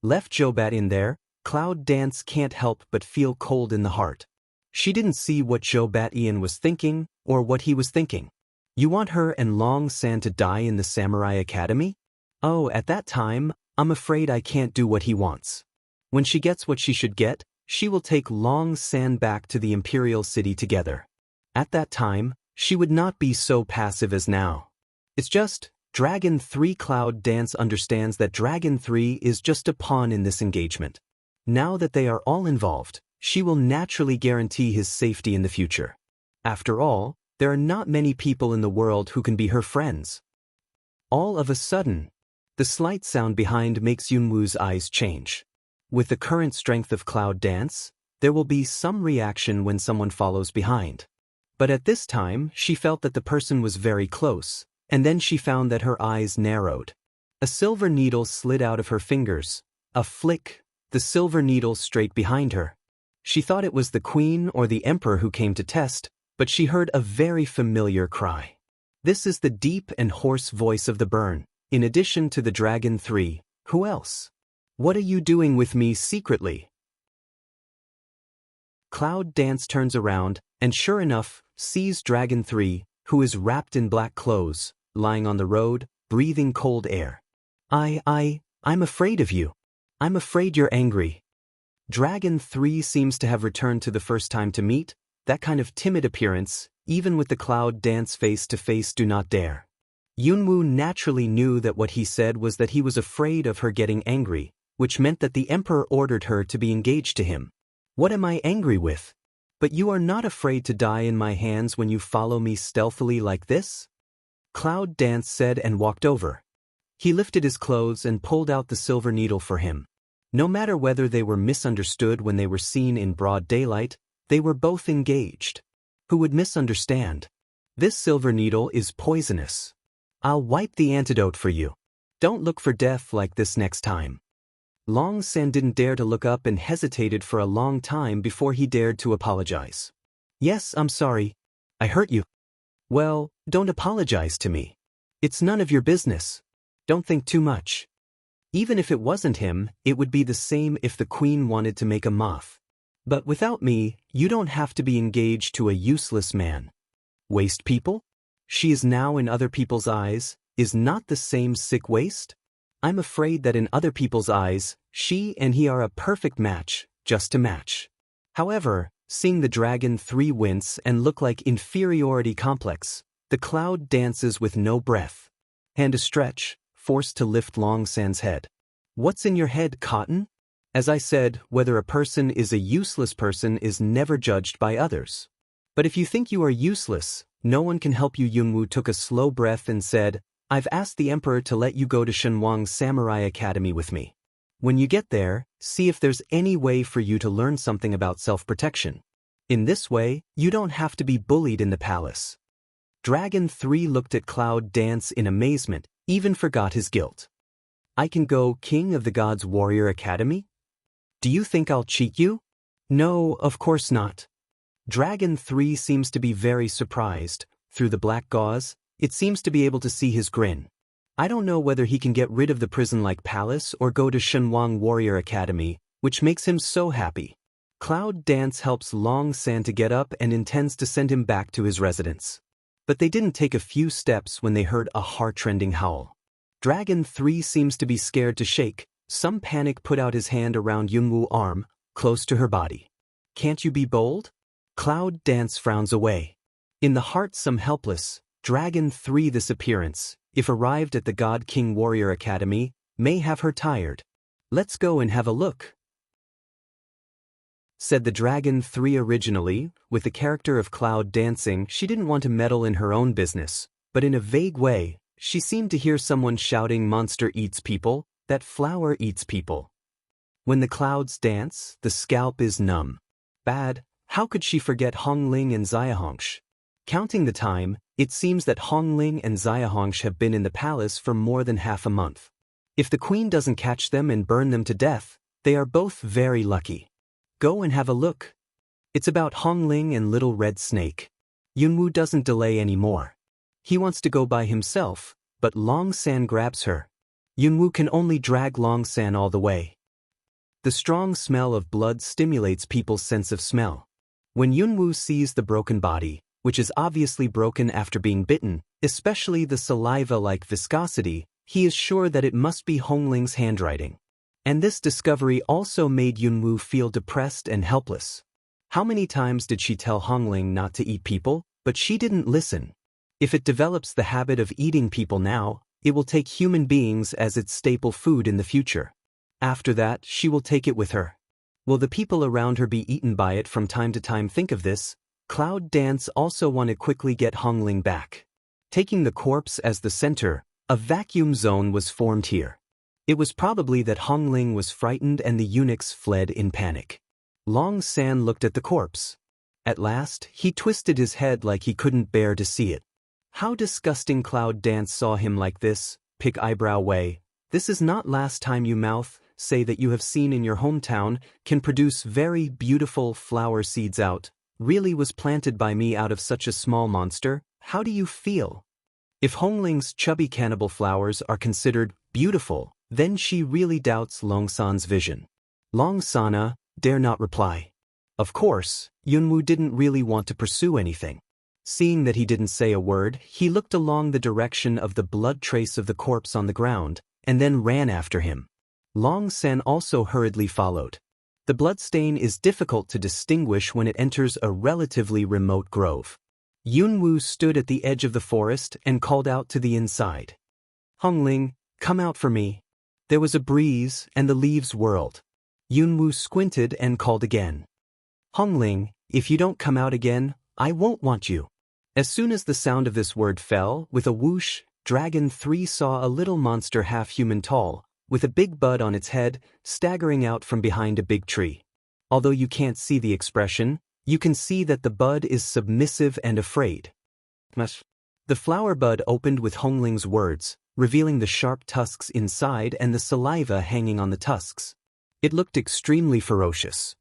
Left Zhoubat in there, Cloud Dance can't help but feel cold in the heart. She didn't see what Zhou-Batian was thinking, or what he was thinking. You want her and Long San to die in the Samurai Academy? Oh, at that time, I'm afraid I can't do what he wants. When she gets what she should get, she will take Long San back to the Imperial City together. At that time, she would not be so passive as now. It's just, Dragon 3 Cloud Dance understands that Dragon 3 is just a pawn in this engagement. Now that they are all involved, she will naturally guarantee his safety in the future. After all, there are not many people in the world who can be her friends. All of a sudden, the slight sound behind makes Yunwu's eyes change. With the current strength of Cloud Dance, there will be some reaction when someone follows behind. But at this time, she felt that the person was very close, and then she found that her eyes narrowed. A silver needle slid out of her fingers. A flick, the silver needle straight behind her. She thought it was the queen or the emperor who came to test, but she heard a very familiar cry. This is the deep and hoarse voice of the burn. In addition to the Dragon 3, who else? What are you doing with me secretly? Cloud Dance turns around, and sure enough, sees Dragon 3, who is wrapped in black clothes, lying on the road, breathing cold air. I'm afraid of you. I'm afraid you're angry. Dragon 3 seems to have returned to the first time to meet, that kind of timid appearance, even with the Cloud Dance face-to-face do not dare. Yunwu naturally knew that what he said was that he was afraid of her getting angry, which meant that the emperor ordered her to be engaged to him. What am I angry with? But you are not afraid to die in my hands when you follow me stealthily like this? Cloud Dance said and walked over. He lifted his clothes and pulled out the silver needle for him. No matter whether they were misunderstood when they were seen in broad daylight, they were both engaged. Who would misunderstand? This silver needle is poisonous. I'll wipe the antidote for you. Don't look for death like this next time. Long San didn't dare to look up and hesitated for a long time before he dared to apologize. Yes, I'm sorry. I hurt you. Well, don't apologize to me. It's none of your business. Don't think too much. Even if it wasn't him, it would be the same if the queen wanted to make a moth. But without me, you don't have to be engaged to a useless man. Waste people? She is now in other people's eyes, is not the same sick waste? I'm afraid that in other people's eyes, she and he are a perfect match, just to match. However, seeing the Dragon 3 wince and look like inferiority complex, the Cloud dances with no breath. Hand a stretch, forced to lift Long San's head. What's in your head, Cotton? As I said, whether a person is a useless person is never judged by others. But if you think you are useless, no one can help you. Yunwu took a slow breath and said, I've asked the Emperor to let you go to Shenwang's Samurai Academy with me. When you get there, see if there's any way for you to learn something about self-protection. In this way, you don't have to be bullied in the palace. Dragon 3 looked at Cloud Dance in amazement, even forgot his guilt. I can go King of the Gods Warrior Academy? Do you think I'll cheat you? No, of course not. Dragon 3 seems to be very surprised. Through the black gauze, it seems to be able to see his grin. I don't know whether he can get rid of the prison-like palace or go to Shenwang Warrior Academy, which makes him so happy. Cloud Dance helps Long San to get up and intends to send him back to his residence. But they didn't take a few steps when they heard a heart-rending howl. Dragon 3 seems to be scared to shake. Some panic put out his hand around Yunwoo's arm, close to her body. Can't you be bold? Cloud Dance frowns away. In the heart some helpless, Dragon 3 this appearance, if arrived at the God King Warrior Academy, may have her tired. Let's go and have a look, said the Dragon 3 originally. With the character of Cloud dancing, she didn't want to meddle in her own business, but in a vague way, she seemed to hear someone shouting, "Monster eats people, that flower eats people." When the clouds dance, the scalp is numb. Bad, how could she forget Hongling and Xiahongsh? Counting the time, it seems that Hongling and Xiahongsh have been in the palace for more than half a month. If the queen doesn't catch them and burn them to death, they are both very lucky. Go and have a look. It's about Hongling and Little Red Snake. Yunwoo doesn't delay anymore. He wants to go by himself, but Long San grabs her. Yunwoo can only drag Long San all the way. The strong smell of blood stimulates people's sense of smell. When Yunwoo sees the broken body, which is obviously broken after being bitten, especially the saliva-like viscosity, he is sure that it must be Hongling's handwriting. And this discovery also made Yunwoo feel depressed and helpless. How many times did she tell Hongling not to eat people, but she didn't listen. If it develops the habit of eating people now, it will take human beings as its staple food in the future. After that, she will take it with her. Will the people around her be eaten by it from time to time? Think of this. Cloud Dance also want to quickly get Hongling back. Taking the corpse as the center, a vacuum zone was formed here. It was probably that Hongling was frightened and the eunuchs fled in panic. Long San looked at the corpse. At last, he twisted his head like he couldn't bear to see it. How disgusting! Cloud Dance saw him like this, pick eyebrow way. This is not last time you mouth, say that you have seen in your hometown, can produce very beautiful flower seeds out. Really was planted by me out of such a small monster. How do you feel? If Hongling's chubby cannibal flowers are considered beautiful, then she really doubts Long San's vision. Long Sana dare not reply. Of course, Yunwoo didn't really want to pursue anything. Seeing that he didn't say a word, he looked along the direction of the blood trace of the corpse on the ground, and then ran after him. Long San also hurriedly followed. The bloodstain is difficult to distinguish when it enters a relatively remote grove. Yunwoo stood at the edge of the forest and called out to the inside. Hongling, come out for me. There was a breeze and the leaves whirled. Yunwoo squinted and called again. Hongling, if you don't come out again, I won't want you. As soon as the sound of this word fell, with a whoosh, Dragon 3 saw a little monster half-human tall, with a big bud on its head, staggering out from behind a big tree. Although you can't see the expression, you can see that the bud is submissive and afraid. The flower bud opened with Hongling's words, revealing the sharp tusks inside and the saliva hanging on the tusks. It looked extremely ferocious.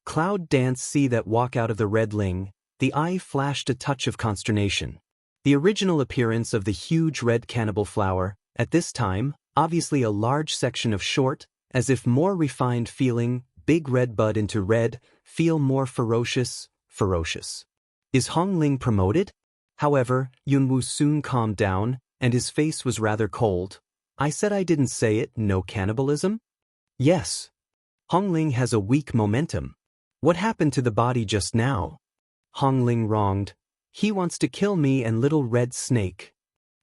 Cloud Dance see that walk out of the red ling, the eye flashed a touch of consternation. The original appearance of the huge red cannibal flower, at this time, obviously a large section of short, as if more refined feeling, big red bud into red, feel more ferocious. Is Hongling promoted? However, Yunwoo soon calmed down, and his face was rather cold. I said I didn't say it, no cannibalism? Yes. Hongling has a weak momentum. What happened to the body just now? Hongling wronged. He wants to kill me and Little Red Snake.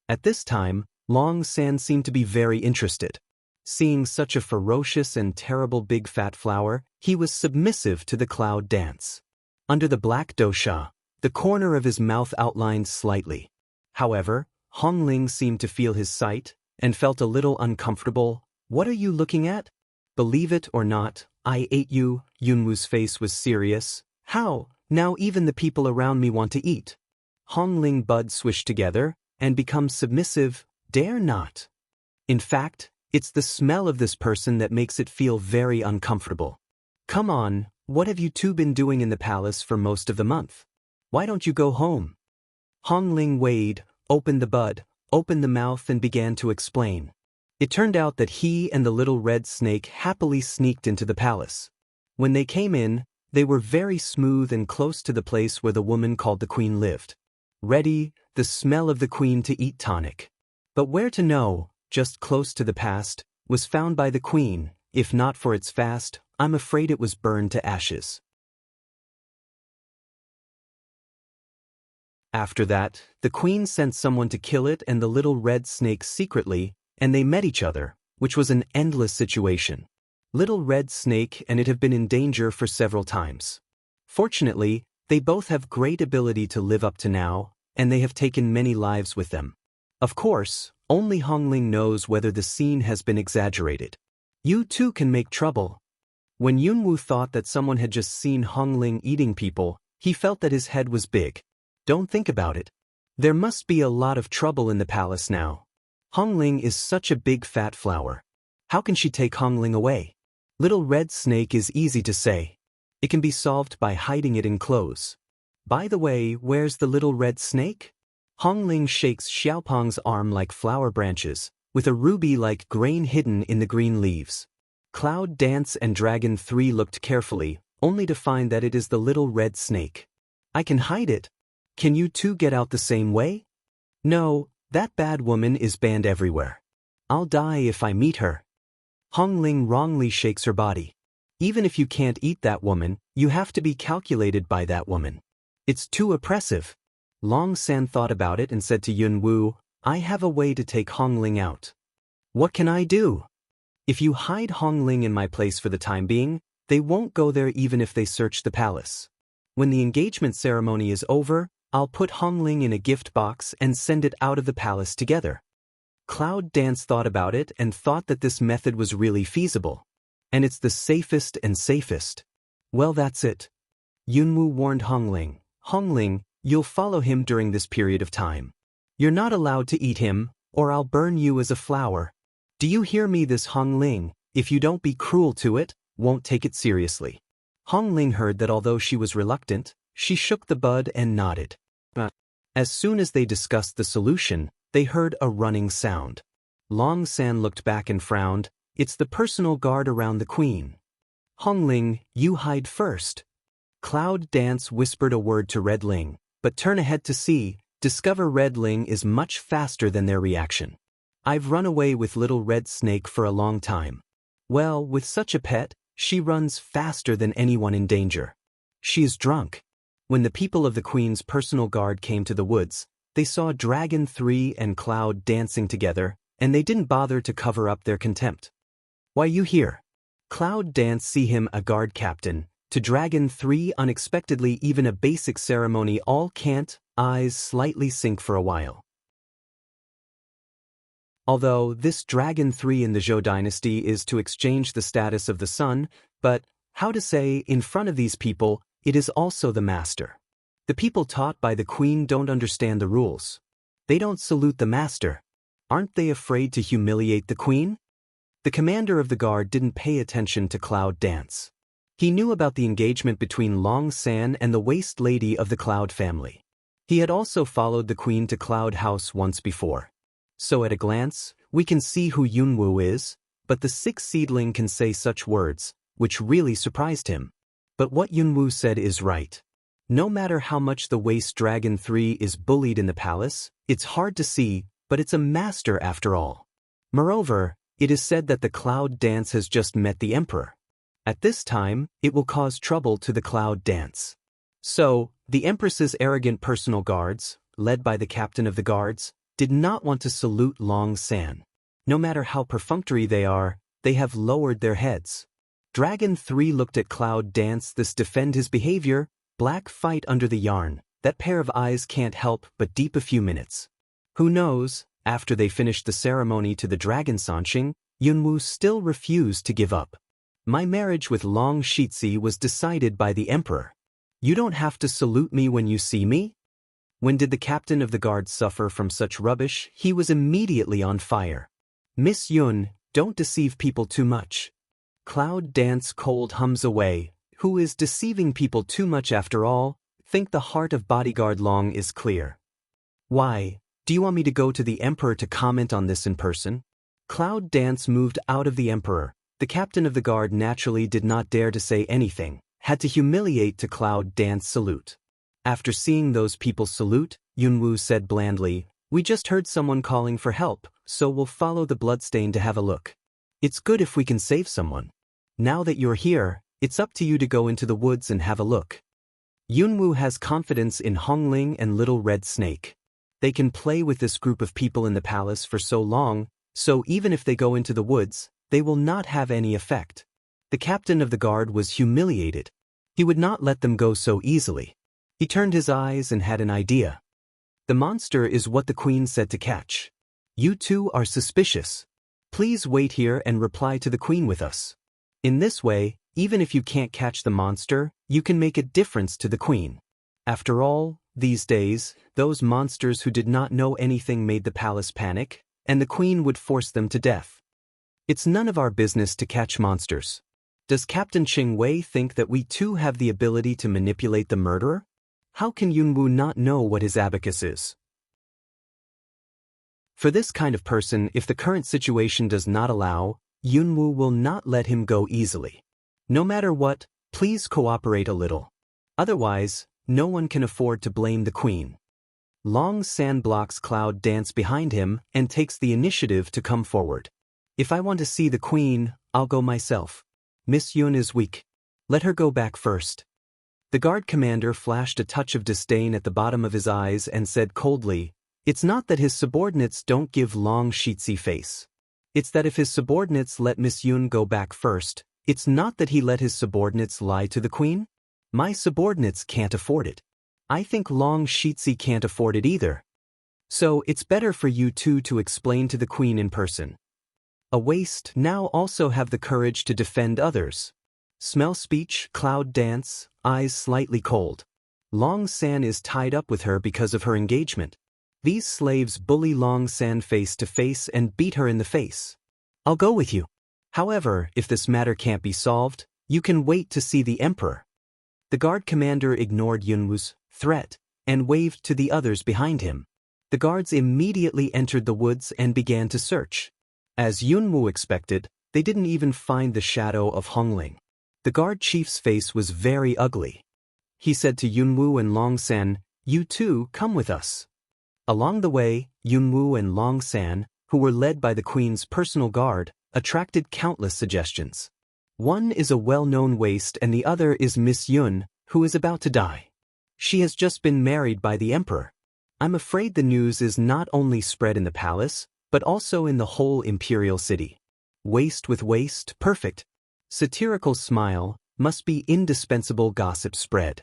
At this time, Long San seemed to be very interested. Seeing such a ferocious and terrible big fat flower, he was submissive to the Cloud Dance. Under the black dosha, the corner of his mouth outlined slightly. However, Hongling seemed to feel his sight, and felt a little uncomfortable. What are you looking at? Believe it or not, I ate you. Yunwoo's face was serious. How? Now even the people around me want to eat. Hongling buds swish together, and become submissive. Dare not. In fact, it's the smell of this person that makes it feel very uncomfortable. Come on, what have you two been doing in the palace for most of the month? Why don't you go home? Hongling weighed, opened the bud, opened the mouth and began to explain. It turned out that he and the little red snake happily sneaked into the palace. When they came in, they were very smooth and close to the place where the woman called the queen lived. Ready, the smell of the queen to eat tonic. But where to know, just close to the past, was found by the queen. If not for its fast, I'm afraid it was burned to ashes. After that, the queen sent someone to kill it and the little red snake secretly, and they met each other, which was an endless situation. Little red snake and it have been in danger for several times. Fortunately, they both have great ability to live up to now, and they have taken many lives with them. Of course, only Hongling knows whether the scene has been exaggerated. You too can make trouble. When Yunwoo thought that someone had just seen Hongling eating people, he felt that his head was big. Don't think about it. There must be a lot of trouble in the palace now. Hongling is such a big fat flower. How can she take Hongling away? Little red snake is easy to say. It can be solved by hiding it in clothes. By the way, where's the little red snake? Hongling shakes Xiaopeng's arm like flower branches, with a ruby-like grain hidden in the green leaves. Cloud Dance and Dragon 3 looked carefully, only to find that it is the little red snake. I can hide it. Can you two get out the same way? No, that bad woman is banned everywhere. I'll die if I meet her. Hongling wrongly shakes her body. Even if you can't eat that woman, you have to be calculated by that woman. It's too oppressive. Long San thought about it and said to Yunwoo, I have a way to take Hongling out. What can I do? If you hide Hongling in my place for the time being, they won't go there even if they search the palace. When the engagement ceremony is over, I'll put Hongling in a gift box and send it out of the palace together. Cloud Dance thought about it and thought that this method was really feasible. And it's the safest and safest. Well, that's it. Yunwoo warned Hongling. Hongling, you'll follow him during this period of time. You're not allowed to eat him, or I'll burn you as a flower. Do you hear me, this Hongling? If you don't be cruel to it, won't take it seriously. Hongling heard that although she was reluctant, she shook the bud and nodded. But as soon as they discussed the solution, they heard a running sound. Long San looked back and frowned. It's the personal guard around the queen. Hongling, you hide first. Cloud Dance whispered a word to Red Ling, but turn ahead to see, discover Red Ling is much faster than their reaction. I've run away with little red snake for a long time. Well, with such a pet, she runs faster than anyone in danger. She is drunk. When the people of the queen's personal guard came to the woods, they saw Dragon 3 and Cloud dancing together, and they didn't bother to cover up their contempt. Why you here? Cloud Dance see him a guard captain. To Dragon 3 unexpectedly even a basic ceremony all can't, eyes slightly sink for a while. Although this Dragon 3 in the Zhou dynasty is to exchange the status of the son, but, how to say, in front of these people, it is also the master. The people taught by the queen don't understand the rules. They don't salute the master. Aren't they afraid to humiliate the queen? The commander of the guard didn't pay attention to Cloud Dance. He knew about the engagement between Long San and the waist lady of the Cloud family. He had also followed the queen to Cloud House once before. So at a glance, we can see who Yunwoo is, but the sixth seedling can say such words, which really surprised him. But what Yunwoo said is right. No matter how much the waist Dragon 3 is bullied in the palace, it's hard to see, but it's a master after all. Moreover, it is said that the Cloud Dance has just met the emperor. At this time, it will cause trouble to the Cloud Dance. So, the empress's arrogant personal guards, led by the captain of the guards, did not want to salute Long San. No matter how perfunctory they are, they have lowered their heads. Dragon 3 looked at Cloud Dance this defend his behavior, black fight under the yarn, that pair of eyes can't help but deep a few minutes. Who knows, after they finished the ceremony to the dragon Sanqing, Yunwu still refused to give up. My marriage with Long Shitzi was decided by the emperor. You don't have to salute me when you see me? When did the captain of the guard suffer from such rubbish? He was immediately on fire. Miss Yun, don't deceive people too much. Cloud Dance cold hums away. Who is deceiving people too much after all? Think the heart of bodyguard Long is clear. Why, do you want me to go to the emperor to comment on this in person? Cloud Dance moved out of the emperor. The captain of the guard naturally did not dare to say anything, had to humiliate to Cloud Dance salute. After seeing those people salute, Yunwu said blandly, "We just heard someone calling for help, so we'll follow the bloodstain to have a look. It's good if we can save someone. Now that you're here, it's up to you to go into the woods and have a look." Yunwu has confidence in Hongling and Little Red Snake. They can play with this group of people in the palace for so long, so even if they go into the woods, they will not have any effect. The captain of the guard was humiliated. He would not let them go so easily. He turned his eyes and had an idea. The monster is what the queen said to catch. You two are suspicious. Please wait here and reply to the queen with us. In this way, even if you can't catch the monster, you can make a difference to the queen. After all, these days, those monsters who did not know anything made the palace panic, and the queen would force them to death. It's none of our business to catch monsters. Does Captain Ching Wei think that we too have the ability to manipulate the murderer? How can Yunwu not know what his abacus is? For this kind of person, if the current situation does not allow, Yunwu will not let him go easily. No matter what, please cooperate a little. Otherwise, no one can afford to blame the queen. Long San blocks Cloud Dance behind him and takes the initiative to come forward. If I want to see the queen, I'll go myself. Miss Yun is weak. Let her go back first. The guard commander flashed a touch of disdain at the bottom of his eyes and said coldly, "It's not that his subordinates don't give Long Shitzi face. It's that if his subordinates let Miss Yun go back first, it's not that he let his subordinates lie to the queen. My subordinates can't afford it. I think Long Shitzi can't afford it either. So it's better for you two to explain to the queen in person. A waste now also have the courage to defend others." Smell speech, Cloud Dance, eyes slightly cold. Long San is tied up with her because of her engagement. These slaves bully Long San face to face and beat her in the face. I'll go with you. However, if this matter can't be solved, you can wait to see the emperor. The guard commander ignored Yunwu's threat and waved to the others behind him. The guards immediately entered the woods and began to search. As Yunwu expected, they didn't even find the shadow of Hongling. The guard chief's face was very ugly. He said to Yunwu and Long San, "You two come with us." Along the way, Yunwu and Long San, who were led by the queen's personal guard, attracted countless suggestions. One is a well-known waste and the other is Miss Yun, who is about to die. She has just been married by the emperor. I'm afraid the news is not only spread in the palace, but also in the whole imperial city. Waste with waste, perfect. Satirical smile, must be indispensable gossip spread.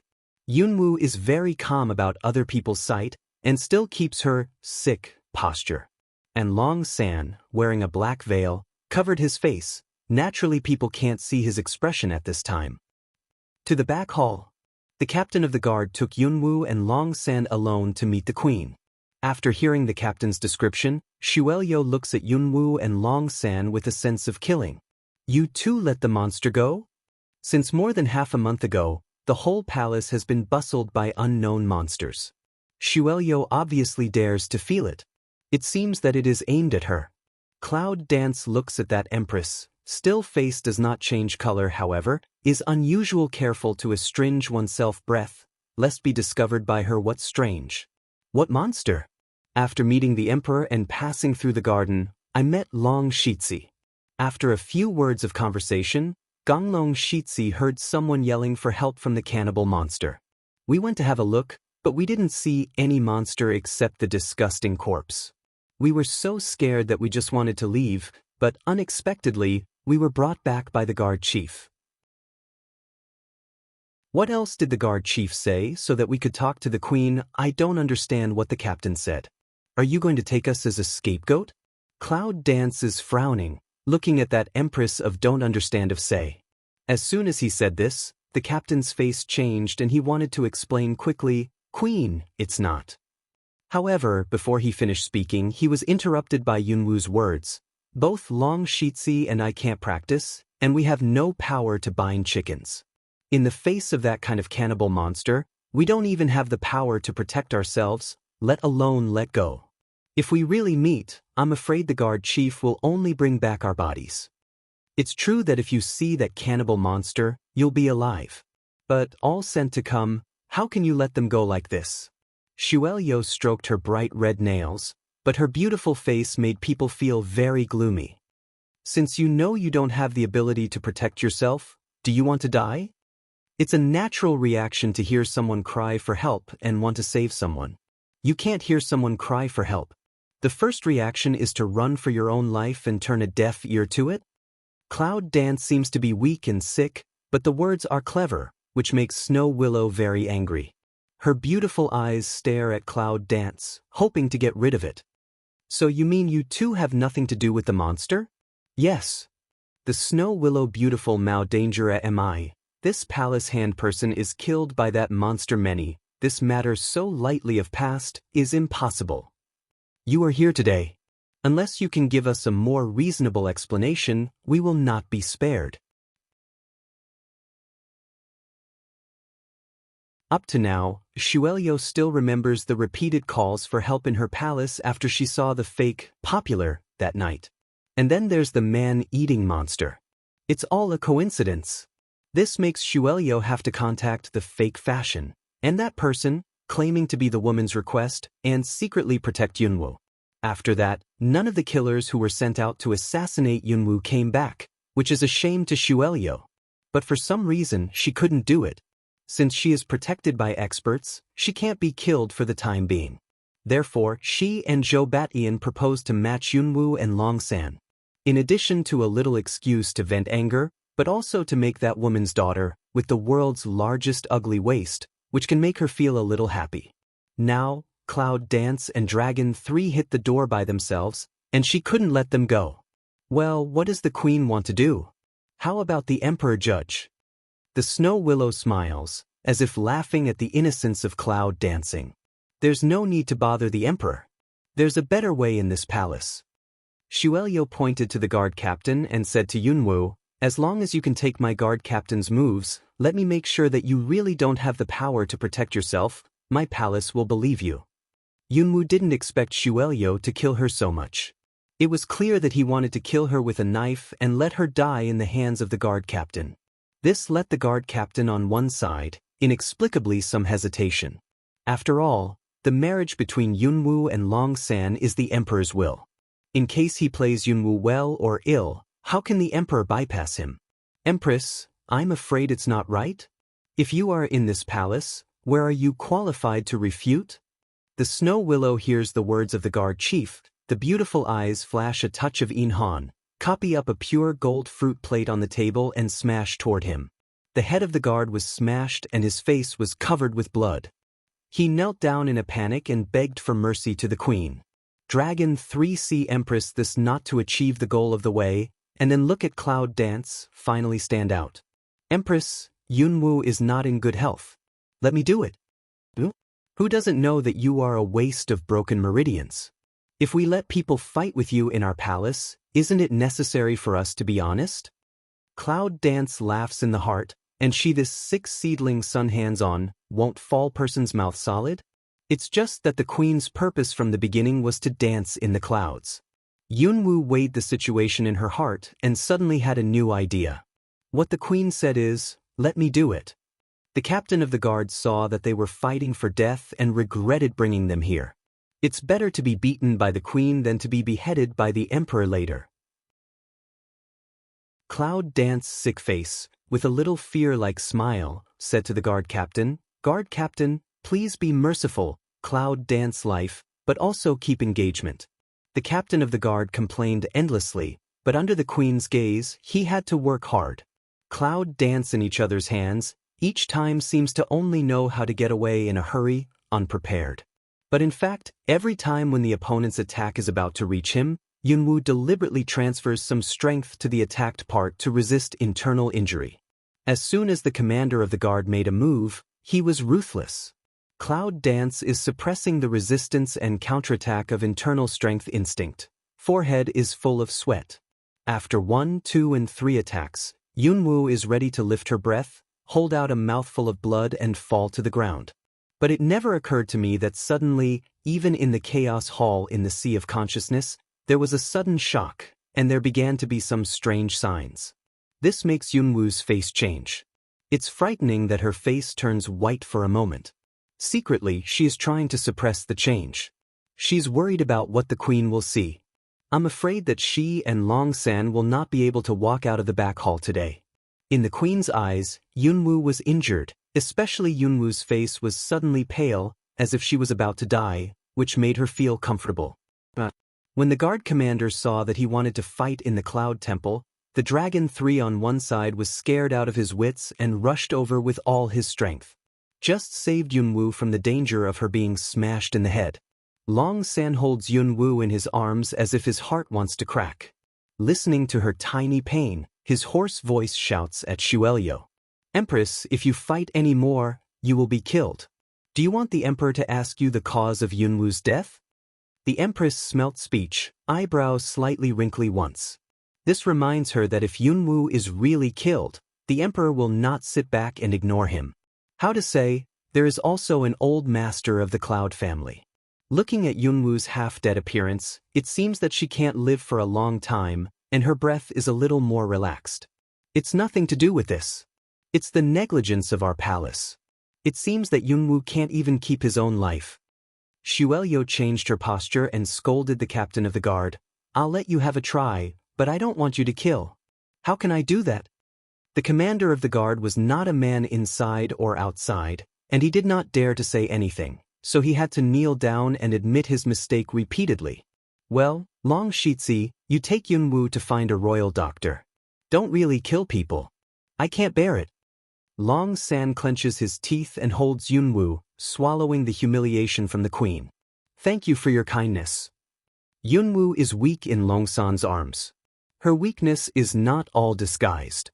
Yunwu is very calm about other people's sight and still keeps her sick posture. And Long San, wearing a black veil, covered his face. Naturally people can't see his expression at this time. To the back hall. The captain of the guard took Yunwu and Long San alone to meet the queen. After hearing the captain's description, Xuelyo looks at Yunwu and Long San with a sense of killing. You two let the monster go? Since more than half a month ago, the whole palace has been bustled by unknown monsters. Xuelyo obviously dares to feel it. It seems that it is aimed at her. Cloud Dance looks at that empress. Still face does not change color, however, is unusual careful to estringe oneself breath, lest be discovered by her. What's strange? What monster? After meeting the emperor and passing through the garden, I met Long Shitzi. After a few words of conversation, Gonglong Shitzi heard someone yelling for help from the cannibal monster. We went to have a look, but we didn't see any monster except the disgusting corpse. We were so scared that we just wanted to leave, but unexpectedly, we were brought back by the guard chief. What else did the guard chief say so that we could talk to the queen? I don't understand what the captain said. Are you going to take us as a scapegoat? Cloud Dance is frowning, looking at that Empress of don't understand of say. As soon as he said this, the captain's face changed and he wanted to explain quickly, Queen, it's not. However, before he finished speaking, he was interrupted by Yunwoo's words. Both Long Shitsi and I can't practice, and we have no power to bind chickens. In the face of that kind of cannibal monster, we don't even have the power to protect ourselves, let alone let go. If we really meet, I'm afraid the guard chief will only bring back our bodies. It's true that if you see that cannibal monster, you'll be alive. But all sent to come, how can you let them go like this? Xuelyo stroked her bright red nails, but her beautiful face made people feel very gloomy. Since you know you don't have the ability to protect yourself, do you want to die? It's a natural reaction to hear someone cry for help and want to save someone. You can't hear someone cry for help. The first reaction is to run for your own life and turn a deaf ear to it. Cloud Dance seems to be weak and sick, but the words are clever, which makes Snow Willow very angry. Her beautiful eyes stare at Cloud Dance, hoping to get rid of it. So you mean you two have nothing to do with the monster? Yes. The Snow Willow beautiful Mao Danger am I. This palace hand person is killed by that monster many. This matter so lightly of past is impossible. You are here today. Unless you can give us a more reasonable explanation, we will not be spared. Up to now, Xuelyo still remembers the repeated calls for help in her palace after she saw the fake popular that night. And then there's the man-eating monster. It's all a coincidence. This makes Xuelyo have to contact the fake fashion, and that person, claiming to be the woman's request, and secretly protect Yunwoo. After that, none of the killers who were sent out to assassinate Yunwoo came back, which is a shame to Xuelyo. But for some reason, she couldn't do it. Since she is protected by experts, she can't be killed for the time being. Therefore, she and Zhou Batian proposed to match Yunwoo and Long San. In addition to a little excuse to vent anger, but also to make that woman's daughter, with the world's largest ugly waist, which can make her feel a little happy. Now, Cloud Dance and Dragon 3 hit the door by themselves, and she couldn't let them go. Well, what does the queen want to do? How about the emperor judge? The Snow Willow smiles, as if laughing at the innocence of Cloud Dancing. There's no need to bother the emperor. There's a better way in this palace. Xuelyo pointed to the guard captain and said to Yunwoo, as long as you can take my guard captain's moves, let me make sure that you really don't have the power to protect yourself, my palace will believe you. Yunwoo didn't expect Xuelyo to kill her so much. It was clear that he wanted to kill her with a knife and let her die in the hands of the guard captain. This let the guard captain on one side, inexplicably some hesitation. After all, the marriage between Yunwoo and Long San is the emperor's will. In case he plays Yunwoo well or ill, how can the emperor bypass him? Empress, I'm afraid it's not right. If you are in this palace, where are you qualified to refute? The Snow Willow hears the words of the guard chief, the beautiful eyes flash a touch of Inhan, copy up a pure gold fruit plate on the table and smash toward him. The head of the guard was smashed and his face was covered with blood. He knelt down in a panic and begged for mercy to the queen. Dragon 3C Empress this not to achieve the goal of the way, and then look at Cloud Dance, finally stand out. Empress, Yunwoo is not in good health. Let me do it. Who doesn't know that you are a waste of broken meridians? If we let people fight with you in our palace, isn't it necessary for us to be honest? Cloud Dance laughs in the heart, and she this sick seedling sun hands on, won't fall person's mouth solid? It's just that the queen's purpose from the beginning was to dance in the clouds. Yunwoo weighed the situation in her heart and suddenly had a new idea. What the queen said is, let me do it. The captain of the guard saw that they were fighting for death and regretted bringing them here. It's better to be beaten by the queen than to be beheaded by the emperor later. Cloud Dance sick face, with a little fear-like smile, said to the guard captain, please be merciful, Cloud Dance life, but also keep engagement. The captain of the guard complained endlessly, but under the queen's gaze, he had to work hard. Cloud Dance in each other's hands, each time seems to only know how to get away in a hurry, unprepared. But in fact, every time when the opponent's attack is about to reach him, Yunwoo deliberately transfers some strength to the attacked part to resist internal injury. As soon as the commander of the guard made a move, he was ruthless. Cloud Dance is suppressing the resistance and counterattack of internal strength instinct. Forehead is full of sweat. After 1, 2, and 3 attacks, Yunwoo is ready to lift her breath, hold out a mouthful of blood and fall to the ground. But it never occurred to me that suddenly, even in the chaos hall in the sea of consciousness, there was a sudden shock, and there began to be some strange signs. This makes Yunwoo's face change. It's frightening that her face turns white for a moment. Secretly, she is trying to suppress the change. She's worried about what the queen will see. I'm afraid that she and Long San will not be able to walk out of the back hall today. In the queen's eyes, Yunwoo was injured, especially Yunwoo's face was suddenly pale, as if she was about to die, which made her feel comfortable. But when the guard commander saw that he wanted to fight in the Cloud Temple, the Dragon 3 on one side was scared out of his wits and rushed over with all his strength. Just saved Yunwoo from the danger of her being smashed in the head. Long San holds Yunwoo in his arms as if his heart wants to crack. Listening to her tiny pain, his hoarse voice shouts at Xuelio. Empress, if you fight any more, you will be killed. Do you want the Emperor to ask you the cause of Yunwoo's death? The Empress smelt speech, eyebrows slightly wrinkly once. This reminds her that if Yunwoo is really killed, the Emperor will not sit back and ignore him. How to say, there is also an old master of the Cloud family. Looking at Yunwoo's half-dead appearance, it seems that she can't live for a long time, and her breath is a little more relaxed. It's nothing to do with this. It's the negligence of our palace. It seems that Yunwoo can't even keep his own life. Xuelio changed her posture and scolded the captain of the guard. I'll let you have a try, but I don't want you to kill. How can I do that? The commander of the guard was not a man inside or outside, and he did not dare to say anything, so he had to kneel down and admit his mistake repeatedly. Well, Long Shitzi, you take Yunwoo to find a royal doctor. Don't really kill people. I can't bear it. Long San clenches his teeth and holds Yunwoo, swallowing the humiliation from the queen. Thank you for your kindness. Yunwoo is weak in Long San's arms. Her weakness is not all disguised.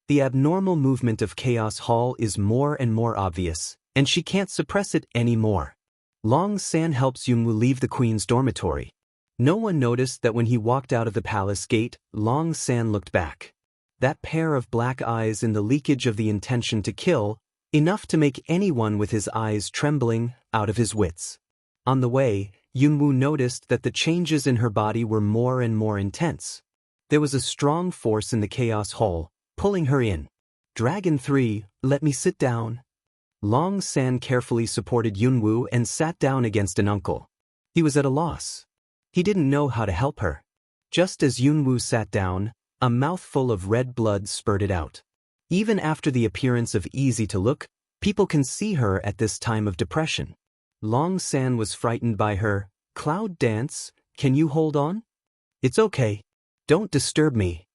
The abnormal movement of Chaos Hall is more and more obvious, and she can't suppress it anymore. Long San helps Yunwoo leave the queen's dormitory. No one noticed that when he walked out of the palace gate, Long San looked back. That pair of black eyes in the leakage of the intention to kill, enough to make anyone with his eyes trembling out of his wits. On the way, Yunwoo noticed that the changes in her body were more and more intense. There was a strong force in the Chaos Hall, pulling her in. Dragon 3, let me sit down. Long San carefully supported Yunwoo and sat down against an uncle. He was at a loss. He didn't know how to help her. Just as Yunwoo sat down, a mouthful of red blood spurted out. Even after the appearance of easy to look, people can see her at this time of depression. Long San was frightened by her. Cloud Dance, can you hold on? It's okay. Don't disturb me.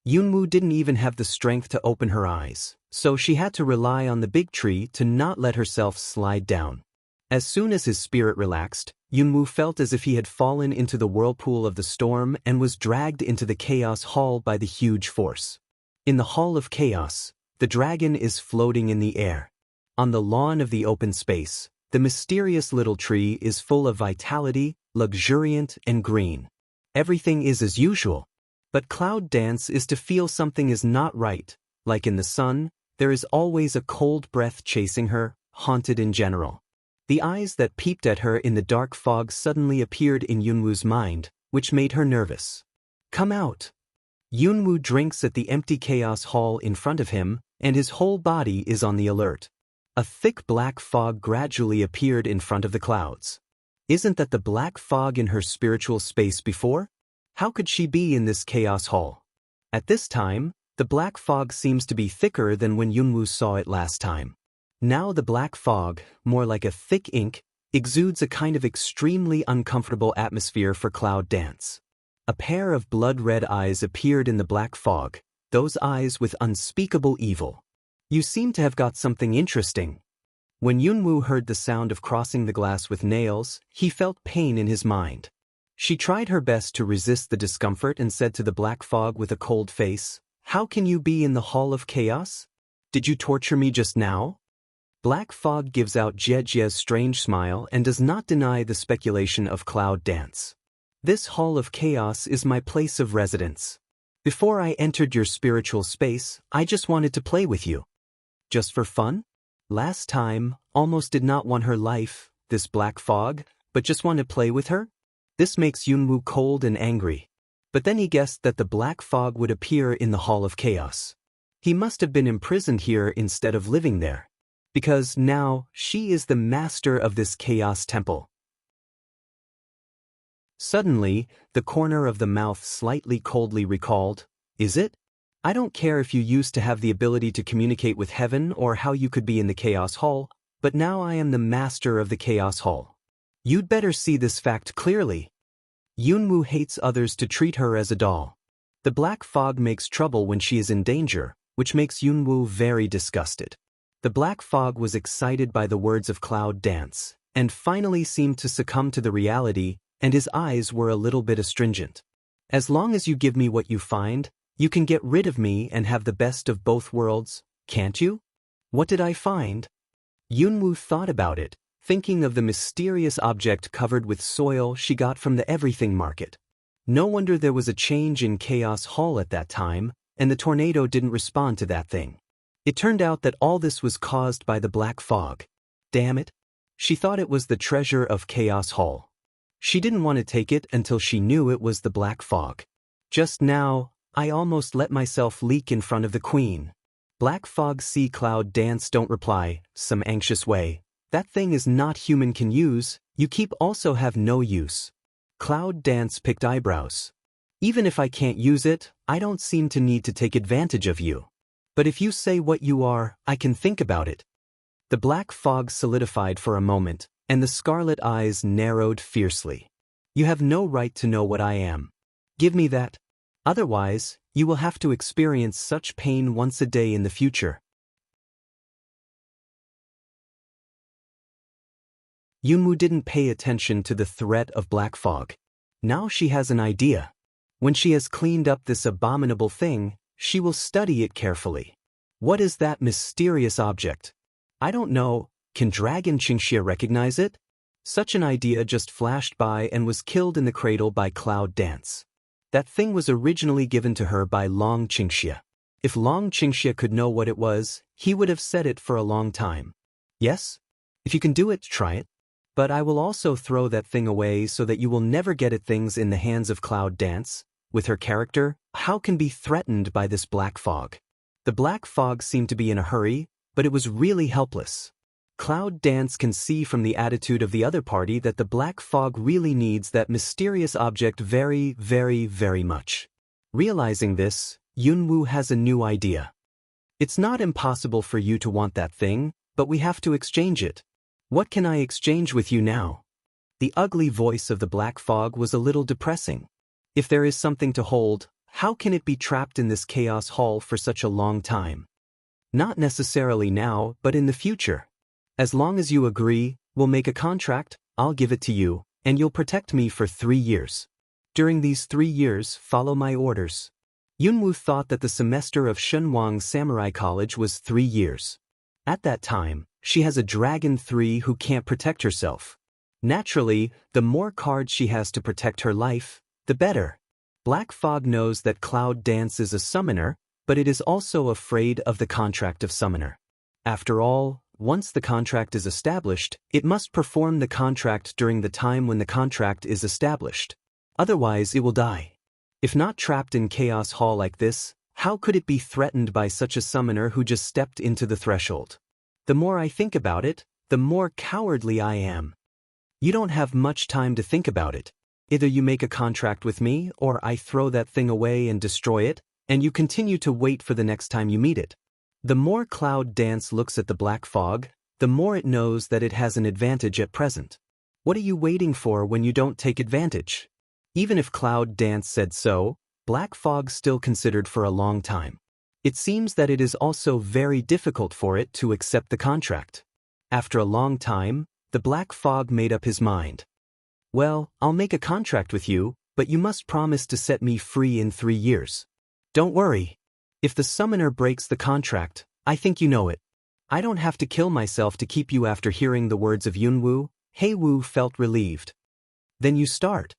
Yunwoo didn't even have the strength to open her eyes, so she had to rely on the big tree to not let herself slide down. As soon as his spirit relaxed, Yunwoo felt as if he had fallen into the whirlpool of the storm and was dragged into the Chaos Hall by the huge force. In the Hall of Chaos, the dragon is floating in the air. On the lawn of the open space, the mysterious little tree is full of vitality, luxuriant and green. Everything is as usual. But Cloud Dance is to feel something is not right. Like in the sun, there is always a cold breath chasing her, haunted in general. The eyes that peeped at her in the dark fog suddenly appeared in Yunwoo's mind, which made her nervous. Come out. Yunwoo drinks at the empty Chaos Hall in front of him, and his whole body is on the alert. A thick black fog gradually appeared in front of the clouds. Isn't that the black fog in her spiritual space before? How could she be in this Chaos Hall? At this time, the black fog seems to be thicker than when Yunwoo saw it last time. Now the black fog, more like a thick ink, exudes a kind of extremely uncomfortable atmosphere for Cloud Dance. A pair of blood-red eyes appeared in the black fog, those eyes with unspeakable evil. You seem to have got something interesting. When Yunwoo heard the sound of crossing the glass with nails, he felt pain in his mind. She tried her best to resist the discomfort and said to the black fog with a cold face, "How can you be in the Hall of Chaos? Did you torture me just now?" Black fog gives out Jie's strange smile and does not deny the speculation of cloud dance. "This Hall of Chaos is my place of residence. Before I entered your spiritual space, I just wanted to play with you." Just for fun? Last time, almost did not want her life, this black fog, but just want to play with her? This makes Yunwoo cold and angry. But then he guessed that the black fog would appear in the Hall of Chaos. He must have been imprisoned here instead of living there. Because now, she is the master of this chaos temple. Suddenly, the corner of the mouth slightly coldly recalled, "Is it? I don't care if you used to have the ability to communicate with heaven or how you could be in the Chaos Hall, but now I am the master of the Chaos Hall. You'd better see this fact clearly." Yunwoo hates others to treat her as a doll. The black fog makes trouble when she is in danger, which makes Yunwoo very disgusted. The black fog was excited by the words of Cloud Dance, and finally seemed to succumb to the reality, and his eyes were a little bit astringent. "As long as you give me what you find, you can get rid of me and have the best of both worlds, can't you?" What did I find? Yunwoo thought about it, thinking of the mysterious object covered with soil she got from the everything market. No wonder there was a change in Chaos Hall at that time, and the tornado didn't respond to that thing. It turned out that all this was caused by the black fog. Damn it. She thought it was the treasure of Chaos Hall. She didn't want to take it until she knew it was the black fog. Just now, I almost let myself leak in front of the queen. Black fog see Cloud Dance don't reply, some anxious way. "That thing is not human can use, you keep also have no use." Cloud Dance picked eyebrows. "Even if I can't use it, I don't seem to need to take advantage of you. But if you say what you are, I can think about it." The black fog solidified for a moment, and the scarlet eyes narrowed fiercely. "You have no right to know what I am. Give me that. Otherwise, you will have to experience such pain once a day in the future." Yunwoo didn't pay attention to the threat of black fog. Now she has an idea. When she has cleaned up this abominable thing, she will study it carefully. What is that mysterious object? I don't know. Can Dragon Qingxia recognize it? Such an idea just flashed by and was killed in the cradle by Cloud Dance. That thing was originally given to her by Long Qingxia. If Long Qingxia could know what it was, he would have said it for a long time. Yes? If you can do it, try it. But I will also throw that thing away so that you will never get at things in the hands of Cloud Dance. With her character, how can be threatened by this black fog? The black fog seemed to be in a hurry, but it was really helpless. Cloud Dance can see from the attitude of the other party that the black fog really needs that mysterious object very, very, very much. Realizing this, Yunwoo has a new idea. "It's not impossible for you to want that thing, but we have to exchange it. What can I exchange with you now?" The ugly voice of the black fog was a little depressing. If there is something to hold, how can it be trapped in this Chaos Hall for such a long time? Not necessarily now, but in the future. As long as you agree, we'll make a contract, I'll give it to you, and you'll protect me for 3 years. During these 3 years, follow my orders. Yunwoo thought that the semester of Shunwang Samurai College was 3 years. At that time, she has a Dragon 3 who can't protect herself. Naturally, the more cards she has to protect her life, the better. Black Fog knows that Cloud Dance is a summoner, but it is also afraid of the contract of summoner. After all, once the contract is established, it must perform the contract during the time when the contract is established. Otherwise, it will die. If not trapped in Chaos Hall like this, how could it be threatened by such a summoner who just stepped into the threshold? The more I think about it, the more cowardly I am. You don't have much time to think about it. Either you make a contract with me, or I throw that thing away and destroy it, and you continue to wait for the next time you meet it. The more Cloud Dance looks at the black fog, the more it knows that it has an advantage at present. What are you waiting for when you don't take advantage? Even if Cloud Dance said so, Black Fog still considered for a long time. It seems that it is also very difficult for it to accept the contract. After a long time, the black fog made up his mind. Well, I'll make a contract with you, but you must promise to set me free in 3 years. Don't worry. If the summoner breaks the contract, I think you know it. I don't have to kill myself to keep you. After hearing the words of Yunwoo, Heiwoo felt relieved. Then you start.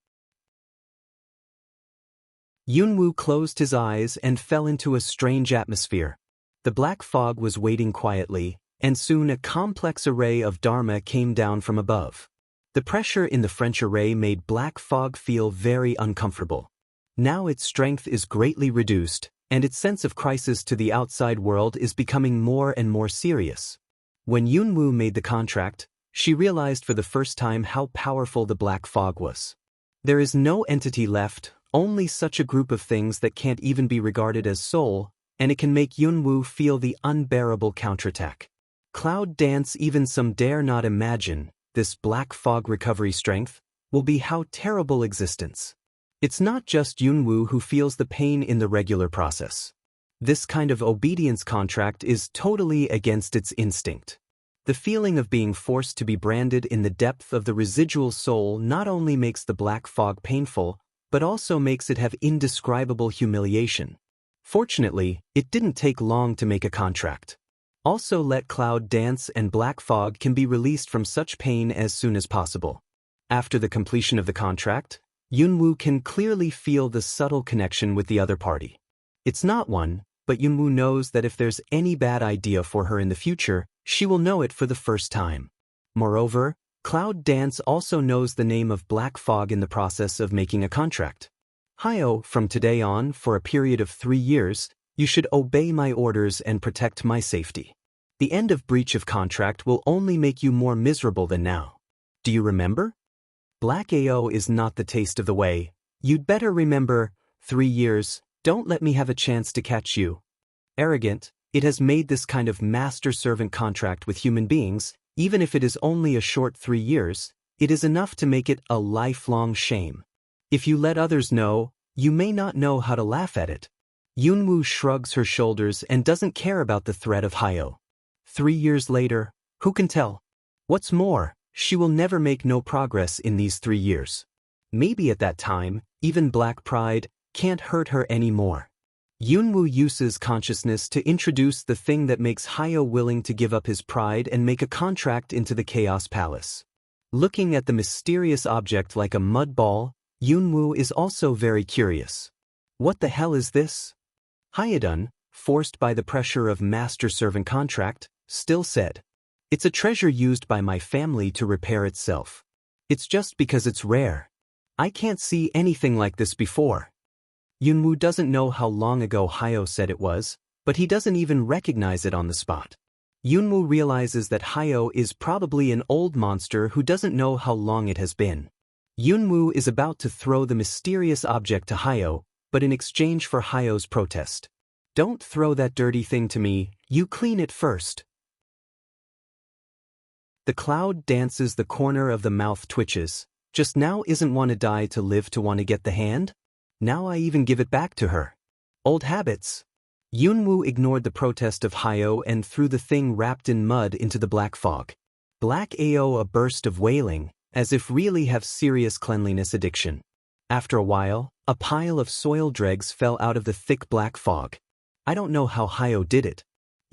Yunwoo closed his eyes and fell into a strange atmosphere. The black fog was waiting quietly, and soon a complex array of dharma came down from above. The pressure in the French array made black fog feel very uncomfortable. Now its strength is greatly reduced, and its sense of crisis to the outside world is becoming more and more serious. When Yunwoo made the contract, she realized for the first time how powerful the black fog was. There is no entity left, only such a group of things that can't even be regarded as soul, and it can make Yunwoo feel the unbearable counterattack. Cloud Dance even some dare not imagine, this black fog recovery strength, will be how terrible existence. It's not just Yunwoo who feels the pain in the regular process. This kind of obedience contract is totally against its instinct. The feeling of being forced to be branded in the depth of the residual soul not only makes the black fog painful, but also makes it have indescribable humiliation. Fortunately, it didn't take long to make a contract. Also let Cloud Dance and Black Fog can be released from such pain as soon as possible. After the completion of the contract, Yunwoo can clearly feel the subtle connection with the other party. It's not one, but Yunwoo knows that if there's any bad idea for her in the future, she will know it for the first time. Moreover, Cloud Dance also knows the name of Black Fog in the process of making a contract. Hyo, from today on, for a period of 3 years, you should obey my orders and protect my safety. The end of breach of contract will only make you more miserable than now. Do you remember? Black AO is not the taste of the way. You'd better remember, 3 years, don't let me have a chance to catch you. Arrogant, it has made this kind of master-servant contract with human beings, even if it is only a short 3 years, it is enough to make it a lifelong shame. If you let others know, you may not know how to laugh at it. Yunwoo shrugs her shoulders and doesn't care about the threat of Hyo. 3 years later, who can tell? What's more, she will never make no progress in these 3 years. Maybe at that time, even black pride can't hurt her anymore. Yunwoo uses consciousness to introduce the thing that makes Hyo willing to give up his pride and make a contract into the Chaos Palace. Looking at the mysterious object like a mud ball, Yunwoo is also very curious. What the hell is this? Hyodun, forced by the pressure of master-servant contract, still said, "It's a treasure used by my family to repair itself. It's just because it's rare. I can't see anything like this before." Yunwoo doesn't know how long ago Hyo said it was, but he doesn't even recognize it on the spot. Yunwoo realizes that Hyo is probably an old monster who doesn't know how long it has been. Yunwoo is about to throw the mysterious object to Hyo, but in exchange for Hyo's protest. "Don't throw that dirty thing to me, you clean it first." The cloud dances, the corner of the mouth twitches. Just now isn't wanna die to live to wanna get the hand? Now I even give it back to her. Old habits. Yunwoo ignored the protest of Hyo and threw the thing wrapped in mud into the black fog. Black AO a burst of wailing, as if really have serious cleanliness addiction. After a while, a pile of soil dregs fell out of the thick black fog. I don't know how Hyo did it.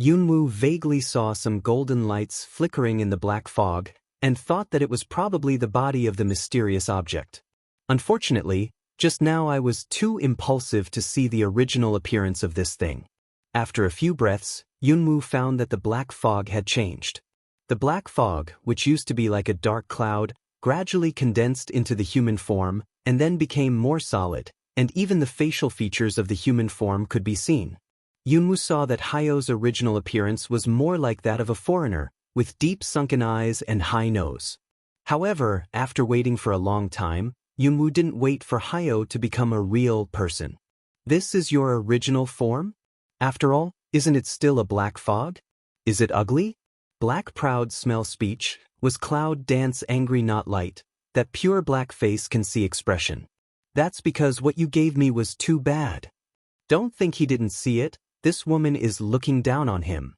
Yunwoo vaguely saw some golden lights flickering in the black fog, and thought that it was probably the body of the mysterious object. Unfortunately, just now I was too impulsive to see the original appearance of this thing. After a few breaths, Yunwoo found that the black fog had changed. The black fog, which used to be like a dark cloud, gradually condensed into the human form, and then became more solid, and even the facial features of the human form could be seen. Yunwoo saw that Hyo's original appearance was more like that of a foreigner, with deep sunken eyes and high nose. However, after waiting for a long time, Yunwoo didn't wait for Hyo to become a real person. "This is your original form? After all, isn't it still a black fog? Is it ugly?" Black proud smell speech, was Cloud Dance angry not light, that pure black face can see expression. "That's because what you gave me was too bad." Don't think he didn't see it, this woman is looking down on him.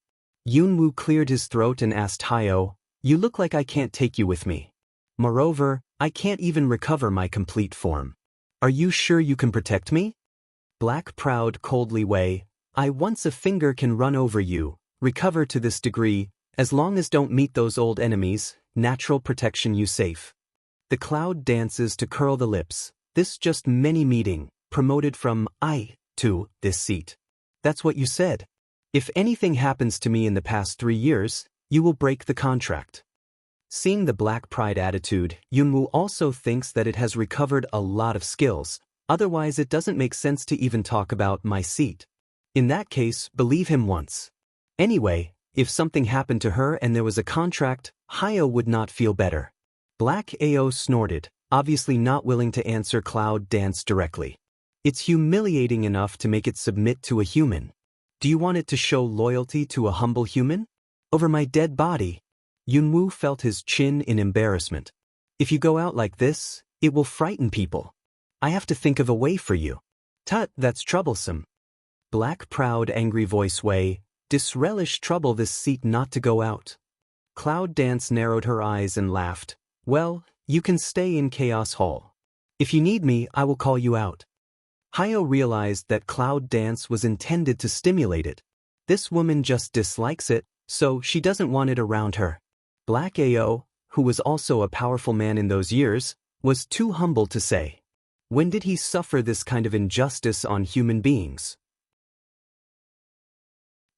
Yunwoo cleared his throat and asked Hyo, You look like I can't take you with me. Moreover, I can't even recover my complete form. Are you sure you can protect me? Black proud coldly way, I once a finger can run over you, recover to this degree, as long as don't meet those old enemies, natural protection you safe. The cloud dances to curl the lips, this just many meeting, promoted from I to this seat. That's what you said. If anything happens to me in the past 3 years, you will break the contract. Seeing the black pride attitude, Yunwoo also thinks that it has recovered a lot of skills, otherwise it doesn't make sense to even talk about my seat. In that case, believe him once. Anyway, if something happened to her and there was a contract, Hyo would not feel better. Black Ao snorted, obviously not willing to answer Cloud Dance directly. It's humiliating enough to make it submit to a human. Do you want it to show loyalty to a humble human? Over my dead body? Yunwoo felt his chin in embarrassment. If you go out like this, it will frighten people. I have to think of a way for you. Tut, that's troublesome. Black proud angry voice way, disrelish trouble this seat not to go out. Cloud Dance narrowed her eyes and laughed. Well, you can stay in Chaos Hall. If you need me, I will call you out. Hyo realized that Cloud Dance was intended to stimulate it. This woman just dislikes it, so she doesn't want it around her. Black Ao, who was also a powerful man in those years, was too humble to say. When did he suffer this kind of injustice on human beings?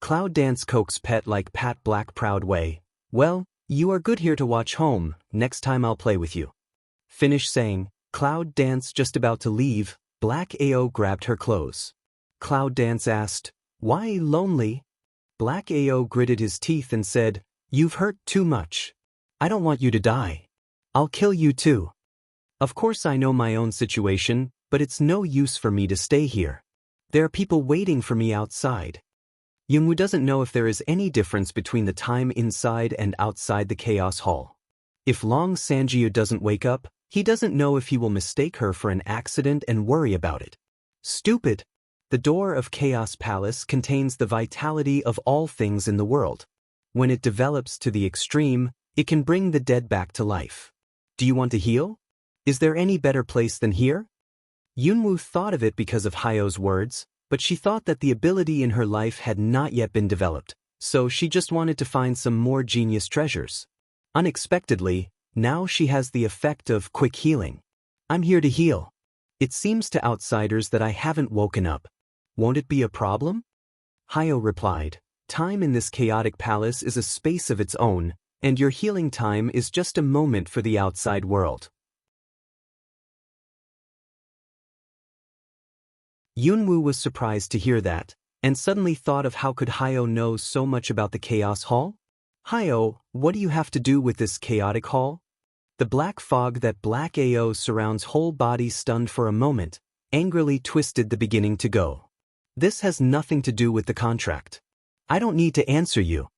Cloud Dance coax pet like Pat Black proud way. Well, you are good here to watch home, next time I'll play with you. Finish saying, Cloud Dance just about to leave, Black Ao grabbed her clothes. Cloud Dance asked, why lonely? Black Ao gritted his teeth and said, you've hurt too much. I don't want you to die. I'll kill you too. Of course I know my own situation, but it's no use for me to stay here. There are people waiting for me outside. Yunwoo doesn't know if there is any difference between the time inside and outside the Chaos Hall. If Long Sanjiu doesn't wake up, he doesn't know if he will mistake her for an accident and worry about it. Stupid! The door of Chaos Palace contains the vitality of all things in the world. When it develops to the extreme, it can bring the dead back to life. Do you want to heal? Is there any better place than here? Yunwoo thought of it because of Hyo's words, but she thought that the ability in her life had not yet been developed, so she just wanted to find some more genius treasures. Unexpectedly, now she has the effect of quick healing. I'm here to heal. It seems to outsiders that I haven't woken up. Won't it be a problem? Hyo replied, time in this chaotic palace is a space of its own, and your healing time is just a moment for the outside world. Yunwoo was surprised to hear that, and suddenly thought of how could Hyo know so much about the Chaos Hall? Hyo, what do you have to do with this chaotic hall? The black fog that Black Ao surrounds whole body stunned for a moment, angrily twisted the beginning to go. This has nothing to do with the contract. I don't need to answer you.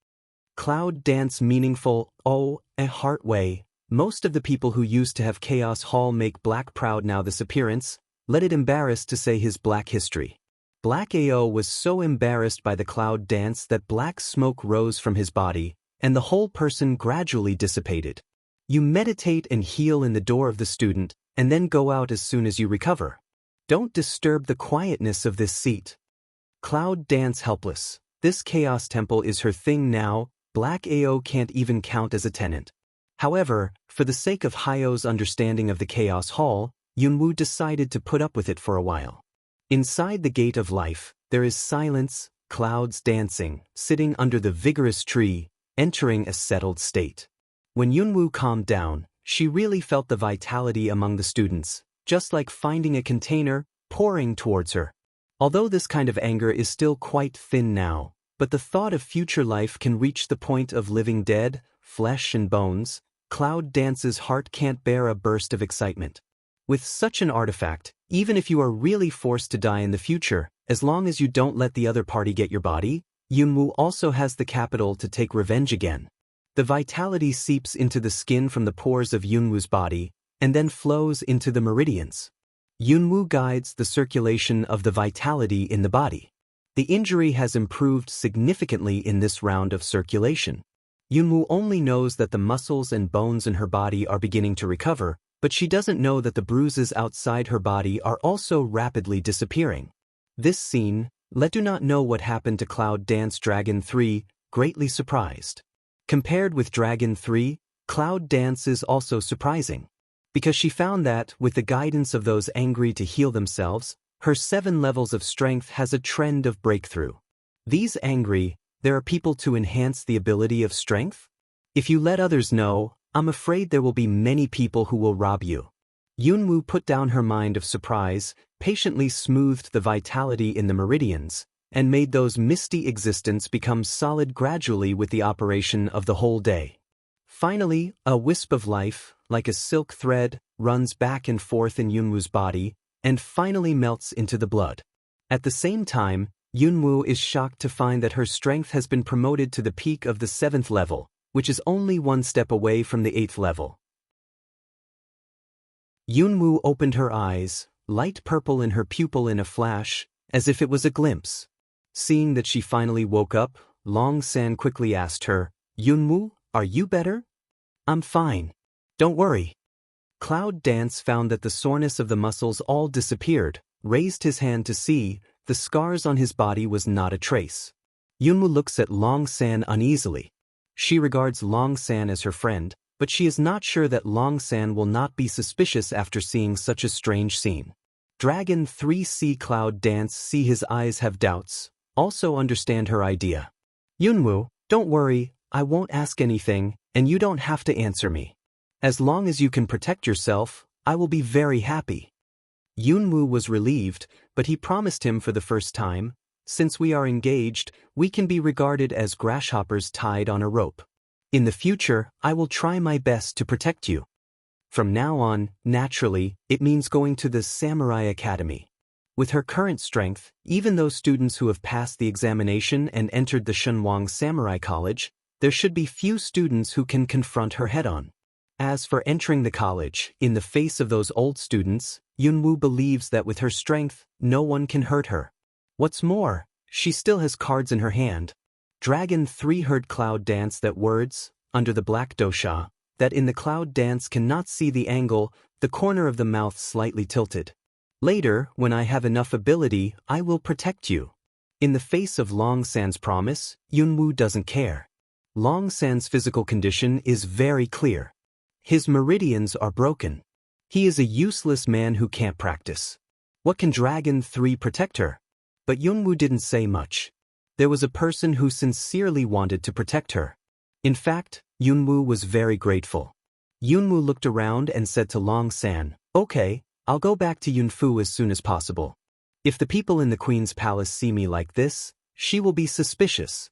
Cloud Dance meaningful, a heart way. Most of the people who used to have Chaos Hall make Black proud now this appearance, let it embarrass to say his black history. Black Ao was so embarrassed by the Cloud Dance that black smoke rose from his body, and the whole person gradually dissipated. You meditate and heal in the door of the student, and then go out as soon as you recover. Don't disturb the quietness of this seat. Cloud Dance helpless. This Chaos Temple is her thing now, Black Ao can't even count as a tenant. However, for the sake of Hyo's understanding of the Chaos Hall, Yunwoo decided to put up with it for a while. Inside the gate of life, there is silence, clouds dancing, sitting under the vigorous tree, entering a settled state. When Yunwoo calmed down, she really felt the vitality among the students, just like finding a container, pouring towards her. Although this kind of anger is still quite thin now, but the thought of future life can reach the point of living dead, flesh and bones, Cloud Dance's heart can't bear a burst of excitement. With such an artifact, even if you are really forced to die in the future, as long as you don't let the other party get your body, Yunwoo also has the capital to take revenge again. The vitality seeps into the skin from the pores of Yunwoo's body, and then flows into the meridians. Yunwoo guides the circulation of the vitality in the body. The injury has improved significantly in this round of circulation. Yunwoo only knows that the muscles and bones in her body are beginning to recover, but she doesn't know that the bruises outside her body are also rapidly disappearing. This scene, let do not know what happened to Cloud Dance Dragon 3, greatly surprised. Compared with Dragon 3, Cloud Dance is also surprising. Because she found that, with the guidance of those angry to heal themselves, her 7 levels of strength has a trend of breakthrough. These angry, there are people to enhance the ability of strength? If you let others know, I'm afraid there will be many people who will rob you. Yunwoo put down her mind of surprise, patiently smoothed the vitality in the meridians, and made those misty existence become solid gradually with the operation of the whole day. Finally, a wisp of life, like a silk thread, runs back and forth in Yunwoo's body, and finally melts into the blood. At the same time, Yunwoo is shocked to find that her strength has been promoted to the peak of the 7th level, which is only 1 step away from the 8th level. Yunwoo opened her eyes, light purple in her pupil in a flash, as if it was a glimpse. Seeing that she finally woke up, Long San quickly asked her, "Yunwoo, are you better?" "I'm fine. Don't worry." Cloud Dance found that the soreness of the muscles all disappeared, raised his hand to see, the scars on his body was not a trace. Yunwoo looks at Long San uneasily. She regards Long San as her friend, but she is not sure that Long San will not be suspicious after seeing such a strange scene. Dragon 3C Cloud Dance see his eyes have doubts, also understand her idea. "Yunwoo, don't worry, I won't ask anything, and you don't have to answer me. As long as you can protect yourself, I will be very happy." Yunwoo was relieved, but he promised him for the first time, "Since we are engaged, we can be regarded as grasshoppers tied on a rope. In the future, I will try my best to protect you." From now on, naturally, it means going to the Samurai Academy. With her current strength, even those students who have passed the examination and entered the Shunwang Samurai College, there should be few students who can confront her head-on. As for entering the college, in the face of those old students, Yunwoo believes that with her strength, no one can hurt her. What's more, she still has cards in her hand. Dragon 3 heard Cloud Dance that words, under the black dosha, that in the Cloud Dance cannot see the angle, the corner of the mouth slightly tilted. "Later, when I have enough ability, I will protect you." In the face of Long San's promise, Yunwoo doesn't care. Long San's physical condition is very clear. His meridians are broken. He is a useless man who can't practice. What can Dragon 3 protect her? But Yunwoo didn't say much. There was a person who sincerely wanted to protect her. In fact, Yunwoo was very grateful. Yunwoo looked around and said to Long San, "Okay, I'll go back to Yunfu as soon as possible. If the people in the Queen's palace see me like this, she will be suspicious."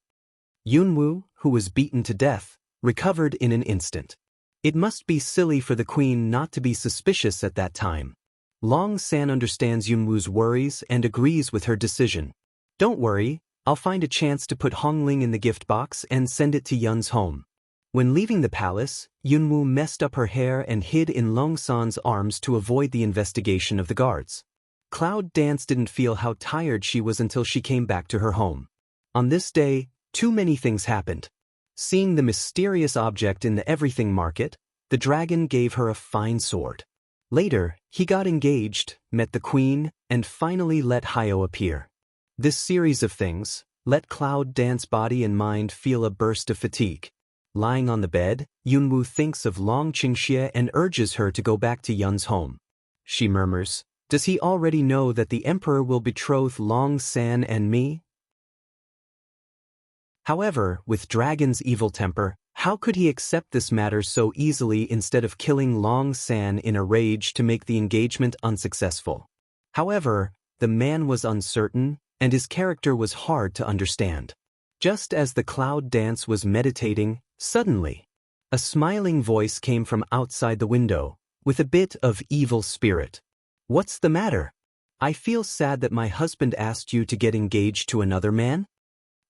Yunwoo, who was beaten to death, recovered in an instant. It must be silly for the Queen not to be suspicious at that time. Long San understands Yunwoo's worries and agrees with her decision. "Don't worry, I'll find a chance to put Hongling in the gift box and send it to Yun's home." When leaving the palace, Yunwoo messed up her hair and hid in Long San's arms to avoid the investigation of the guards. Cloud Dance didn't feel how tired she was until she came back to her home. On this day, too many things happened. Seeing the mysterious object in the everything market, the dragon gave her a fine sword. Later, he got engaged, met the Queen, and finally let Hyo appear. This series of things let Cloud Dance body and mind feel a burst of fatigue. Lying on the bed, Yunwoo thinks of Long Qingxie and urges her to go back to Yun's home. She murmurs, "Does he already know that the Emperor will betroth Long San and me?" However, with Dragon's evil temper, how could he accept this matter so easily instead of killing Long San in a rage to make the engagement unsuccessful? However, the man was uncertain, and his character was hard to understand. Just as the Cloud Dance was meditating, suddenly, a smiling voice came from outside the window, with a bit of evil spirit. "What's the matter? I feel sad that my husband asked you to get engaged to another man?"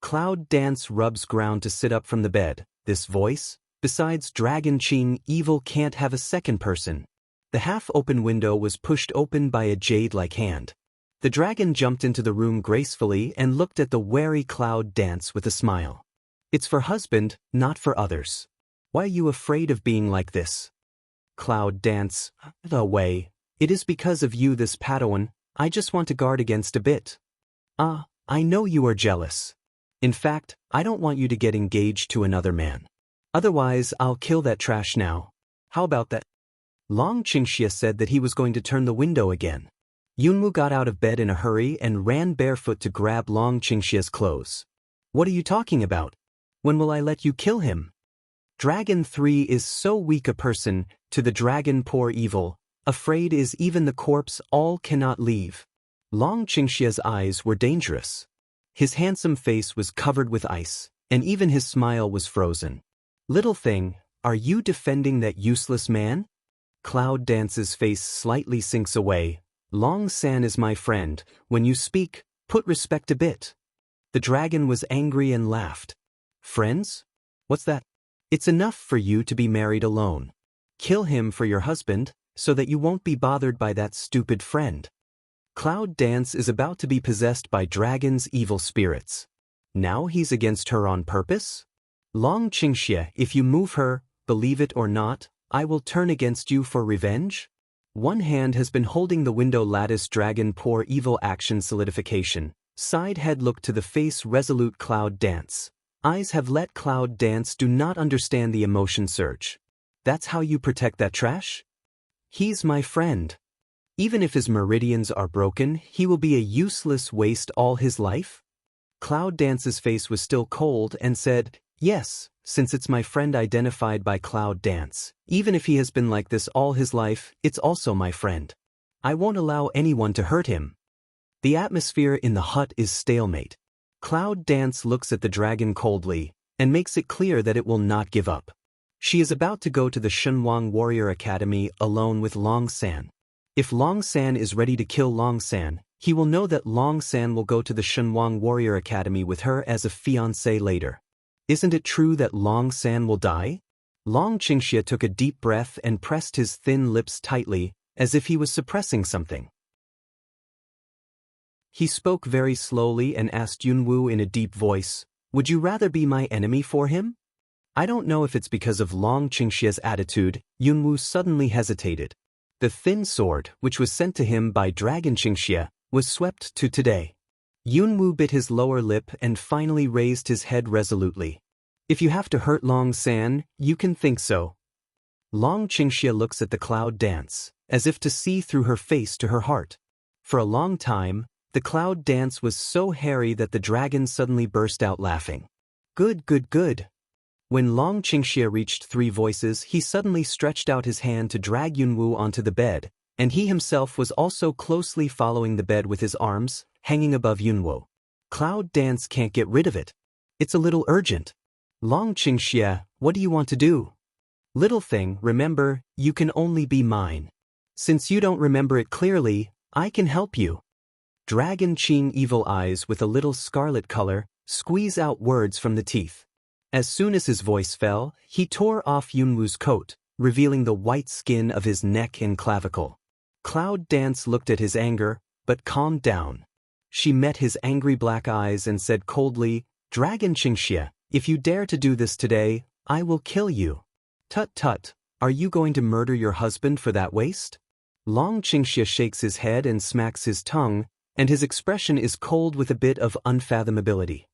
Cloud Dance rubs ground to sit up from the bed. This voice, besides Dragon Qing evil can't have a second person. The half-open window was pushed open by a jade-like hand. The dragon jumped into the room gracefully and looked at the wary Cloud Dance with a smile. It's for husband, not for others. Why are you afraid of being like this? Cloud dance away. It is because of you, this Padawan. I just want to guard against a bit. I know you are jealous. In fact, I don't want you to get engaged to another man. Otherwise, I'll kill that trash now. How about that? Long Qingxia said that he was going to turn the window again. Yunwu got out of bed in a hurry and ran barefoot to grab Long Qingxia's clothes. What are you talking about? When will I let you kill him? Dragon 3 is so weak a person, to the dragon poor evil, afraid is even the corpse all cannot leave. Long Qingxia's eyes were dangerous. His handsome face was covered with ice, and even his smile was frozen. Little thing, are you defending that useless man? Cloud Dance's face slightly sinks away. Long San is my friend. When you speak, put respect a bit. The dragon was angry and laughed. Friends? What's that? It's enough for you to be married alone. Kill him for your husband, so that you won't be bothered by that stupid friend. Cloud Dance is about to be possessed by dragon's evil spirits. Now he's against her on purpose? Long Qingxia, if you move her, believe it or not, I will turn against you for revenge? One hand has been holding the window lattice dragon poor evil action solidification. Side head look to the face resolute Cloud Dance. Eyes have let Cloud Dance do not understand the emotion surge. That's how you protect that trash? He's my friend. Even if his meridians are broken, he will be a useless waste all his life? Cloud Dance's face was still cold and said, yes, since it's my friend identified by Cloud Dance. Even if he has been like this all his life, it's also my friend. I won't allow anyone to hurt him. The atmosphere in the hut is stalemate. Cloud Dance looks at the dragon coldly, and makes it clear that it will not give up. She is about to go to the Shenwang Warrior Academy alone with Long San. If Long San is ready to kill Long San, he will know that Long San will go to the Shenwang Warrior Academy with her as a fiancé later. Isn't it true that Long San will die? Long Qingxia took a deep breath and pressed his thin lips tightly, as if he was suppressing something. He spoke very slowly and asked Yunwu in a deep voice, would you rather be my enemy for him? I don't know if it's because of Long Qingxia's attitude, Yunwu suddenly hesitated. The thin sword, which was sent to him by Dragon Qingxia, was swept to today. Yunwu bit his lower lip and finally raised his head resolutely. If you have to hurt Long San, you can think so. Long Qingxia looks at the Cloud Dance, as if to see through her face to her heart. For a long time, the Cloud Dance was so hairy that the dragon suddenly burst out laughing. Good, good, good. When Long Qingxia reached 3 voices, he suddenly stretched out his hand to drag Yunwu onto the bed, and he himself was also closely following the bed with his arms, hanging above Yunwu. Cloud Dance can't get rid of it. It's a little urgent. Long Qingxia, what do you want to do? Little thing, remember, you can only be mine. Since you don't remember it clearly, I can help you. Dragon Qing evil eyes with a little scarlet color, squeeze out words from the teeth. As soon as his voice fell, he tore off Yunwu's coat, revealing the white skin of his neck and clavicle. Cloud Dance looked at his anger, but calmed down. She met his angry black eyes and said coldly, Dragon Qingxia, if you dare to do this today, I will kill you. Tut tut, are you going to murder your husband for that waste? Long Qingxia shakes his head and smacks his tongue, and his expression is cold with a bit of unfathomability.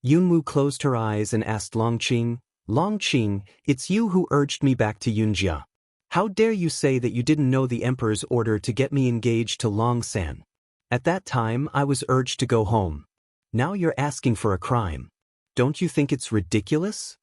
Yunwu closed her eyes and asked Longqing, Longqing, it's you who urged me back to Yunjia. How dare you say that you didn't know the emperor's order to get me engaged to Long San? At that time, I was urged to go home. Now you're asking for a crime. Don't you think it's ridiculous?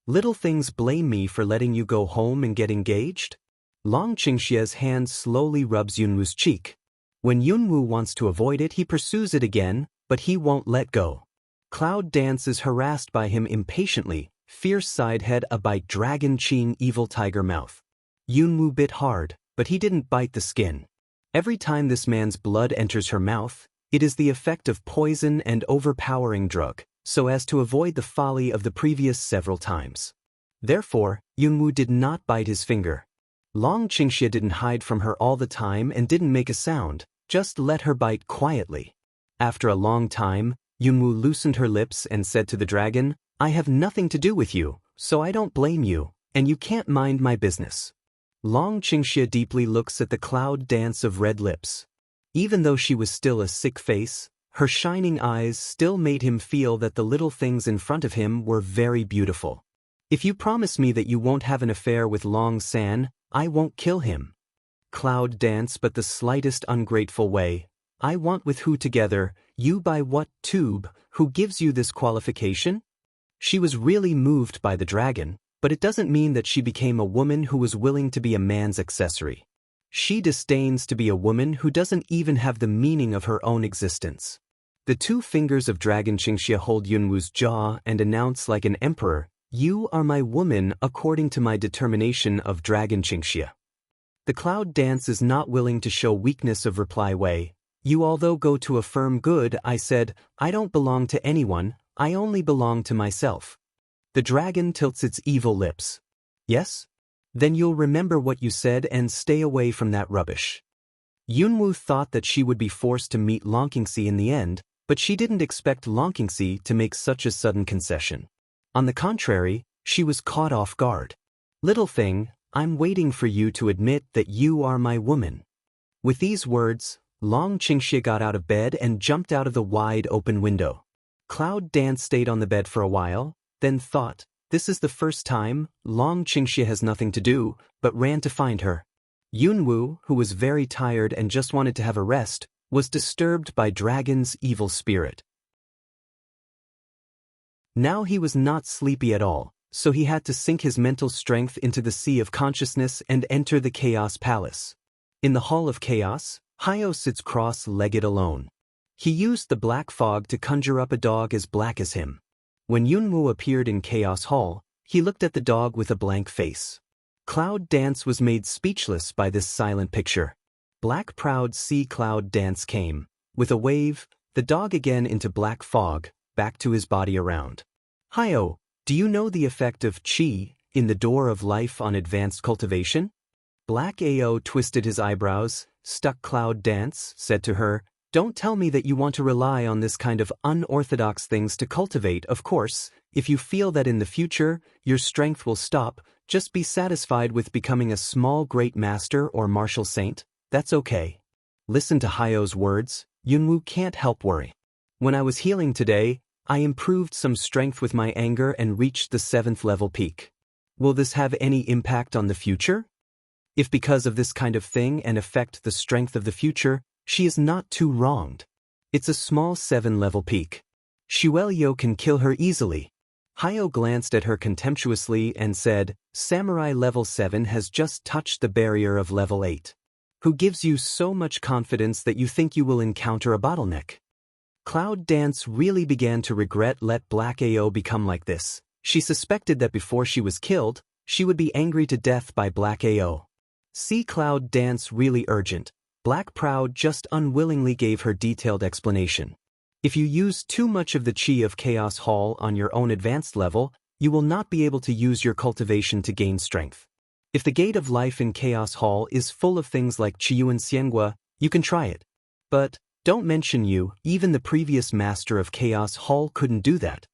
Little things blame me for letting you go home and get engaged? Long Qingxia's hand slowly rubs Yunwu's cheek. When Yunwu wants to avoid it, he pursues it again, but he won't let go. Cloud Dance is harassed by him impatiently, fierce side head a bite Dragon Qing evil tiger mouth. Yunwu bit hard, but he didn't bite the skin. Every time this man's blood enters her mouth, it is the effect of poison and overpowering drug, so as to avoid the folly of the previous several times. Therefore, Yunwu did not bite his finger. Long Qingxia didn't hide from her all the time and didn't make a sound, just let her bite quietly. After a long time, Yunwoo loosened her lips and said to the dragon, I have nothing to do with you, so I don't blame you, and you can't mind my business. Long Qingxia deeply looks at the cloud dance of red lips. Even though she was still a sick face, her shining eyes still made him feel that the little things in front of him were very beautiful. If you promise me that you won't have an affair with Long San, I won't kill him. Cloud dance but the slightest ungrateful way. I want with who together, you by what tube, who gives you this qualification? She was really moved by the dragon, but it doesn't mean that she became a woman who was willing to be a man's accessory. She disdains to be a woman who doesn't even have the meaning of her own existence. The two fingers of Dragon Qingxia hold Yunwoo's jaw and announce like an emperor, you are my woman according to my determination of Dragon Qingxia. The cloud dance is not willing to show weakness of reply way. You although go to affirm good, I said, I don't belong to anyone, I only belong to myself. The dragon tilts its evil lips. Yes? Then you'll remember what you said and stay away from that rubbish. Yunwoo thought that she would be forced to meet Long Qingxi in the end, but she didn't expect Long Qingxi to make such a sudden concession. On the contrary, she was caught off guard. Little thing, I'm waiting for you to admit that you are my woman. With these words, Long Qingxia got out of bed and jumped out of the wide open window. Cloud Dance stayed on the bed for a while, then thought, this is the first time Long Qingxia has nothing to do, but ran to find her. Yunwoo, who was very tired and just wanted to have a rest, was disturbed by Dragon's evil spirit. Now he was not sleepy at all, so he had to sink his mental strength into the sea of consciousness and enter the Chaos Palace. In the Hall of Chaos, Hyo sits cross-legged alone. He used the black fog to conjure up a dog as black as him. When Yunwoo appeared in Chaos Hall, he looked at the dog with a blank face. Cloud Dance was made speechless by this silent picture. Black proud sea Cloud Dance came. With a wave, the dog again into black fog, back to his body around. Hyo, do you know the effect of Qi in the door of life on advanced cultivation? Black Ao twisted his eyebrows, stuck Cloud Dance, said to her, don't tell me that you want to rely on this kind of unorthodox things to cultivate. Of course, if you feel that in the future, your strength will stop, just be satisfied with becoming a small great master or martial saint. That's okay. Listen to Hyo's words, Yunwoo can't help worry. When I was healing today, I improved some strength with my anger and reached the 7th level peak. Will this have any impact on the future? If because of this kind of thing and affect the strength of the future, she is not too wronged. It's a small 7-level peak. Xuelyo can kill her easily. Hyo glanced at her contemptuously and said, Samurai level 7 has just touched the barrier of level 8. Who gives you so much confidence that you think you will encounter a bottleneck? Cloud Dance really began to regret let Black Ao become like this. She suspected that before she was killed, she would be angry to death by Black Ao. See Cloud Dance really urgent. Black Proud just unwillingly gave her detailed explanation. If you use too much of the Qi of Chaos Hall on your own advanced level, you will not be able to use your cultivation to gain strength. If the gate of life in Chaos Hall is full of things like Qiyuan Xiangua, you can try it. But, don't mention you, even the previous master of Chaos Hall couldn't do that.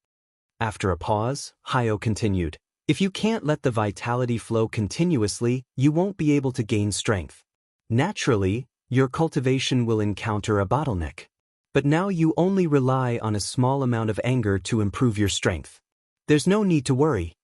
After a pause, Hyo continued, if you can't let the vitality flow continuously, you won't be able to gain strength. Naturally, your cultivation will encounter a bottleneck. But now you only rely on a small amount of anger to improve your strength. There's no need to worry.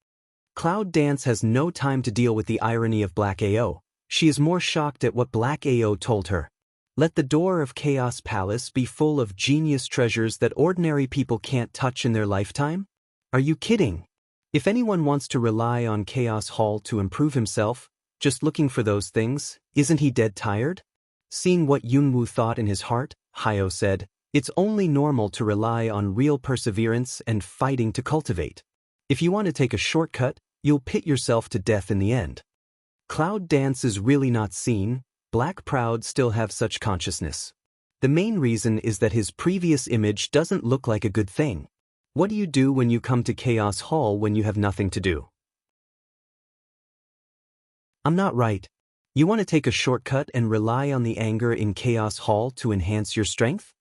Cloud Dance has no time to deal with the irony of Black Ao. She is more shocked at what Black Ao told her. Let the door of Chaos Palace be full of genius treasures that ordinary people can't touch in their lifetime? Are you kidding? If anyone wants to rely on Chaos Hall to improve himself, just looking for those things, isn't he dead tired? Seeing what Yunwoo thought in his heart, Hyo said, it's only normal to rely on real perseverance and fighting to cultivate. If you want to take a shortcut, you'll pit yourself to death in the end. Cloud Dance is really not seen. Black Proud still have such consciousness. The main reason is that his previous image doesn't look like a good thing. What do you do when you come to Chaos Hall when you have nothing to do? I'm not right. You want to take a shortcut and rely on the anger in Chaos Hall to enhance your strength?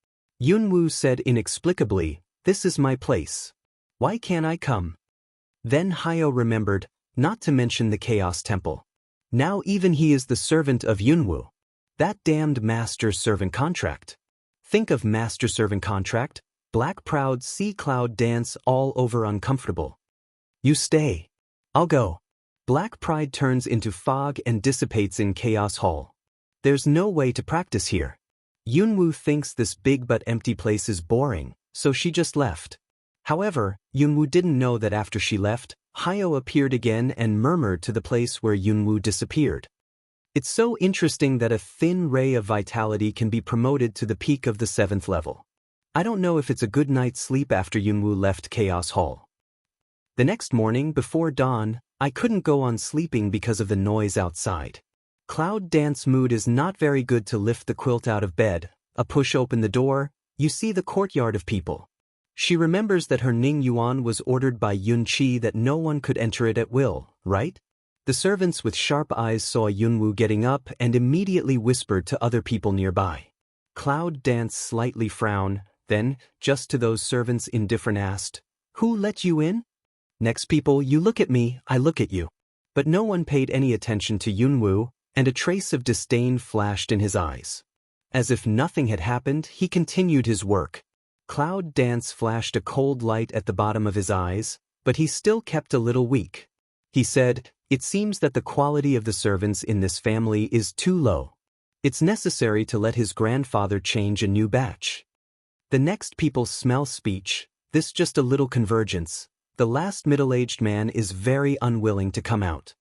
Yunwoo said inexplicably, "This is my place. Why can't I come?" Then Hyo remembered, not to mention the Chaos Temple. Now even he is the servant of Yunwoo. That damned master-servant contract. Think of master-servant contract, black proud see Cloud dance all over uncomfortable. You stay. I'll go. Black pride turns into fog and dissipates in Chaos Hall. There's no way to practice here. Yunwoo thinks this big but empty place is boring, so she just left. However, Yunwoo didn't know that after she left, Hyo appeared again and murmured to the place where Yunwoo disappeared. It's so interesting that a thin ray of vitality can be promoted to the peak of the 7th level. I don't know if it's a good night's sleep after Yunwoo left Chaos Hall. The next morning, before dawn, I couldn't go on sleeping because of the noise outside. Cloud dance mood is not very good to lift the quilt out of bed. A push open the door, you see the courtyard of people. She remembers that her Ning Yuan was ordered by Yun Chi that no one could enter it at will, right? The servants with sharp eyes saw Yunwoo getting up and immediately whispered to other people nearby. Cloud dance slightly frowned, then, just to those servants indifferent asked, "Who let you in?" Next people, you look at me, I look at you. But no one paid any attention to Yunwoo, and a trace of disdain flashed in his eyes. As if nothing had happened, he continued his work. Cloud dance flashed a cold light at the bottom of his eyes, but he still kept a little weak. He said, "It seems that the quality of the servants in this family is too low. It's necessary to let his grandfather change a new batch." The next people smell speech, this just a little convergence. The last middle-aged man is very unwilling to come out.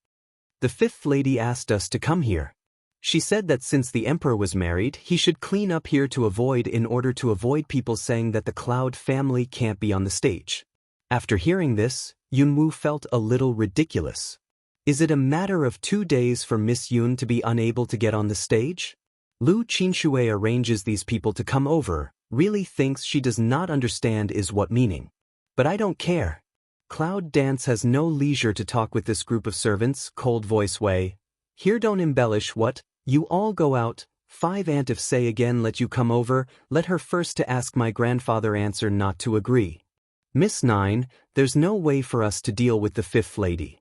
The 5th lady asked us to come here. She said that since the emperor was married, he should clean up here in order to avoid people saying that the Cloud family can't be on the stage. After hearing this, Yunwoo felt a little ridiculous. Is it a matter of 2 days for Miss Yun to be unable to get on the stage? Lu Qinshui arranges these people to come over, really thinks she does not understand is what meaning. But I don't care. Cloud dance has no leisure to talk with this group of servants, cold voice way. Here don't embellish what, you all go out, 5 aunt if say again let you come over, let her first to ask my grandfather answer not to agree. Miss 9, there's no way for us to deal with the 5th lady.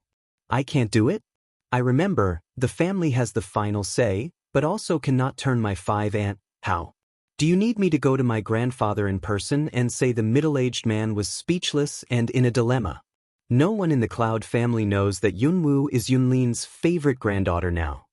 I can't do it? I remember, the family has the final say, but also cannot turn my 5 aunt, how? Do you need me to go to my grandfather in person and say the middle-aged man was speechless and in a dilemma? No one in the Cloud family knows that Yunwoo is Yunlin's favorite granddaughter now.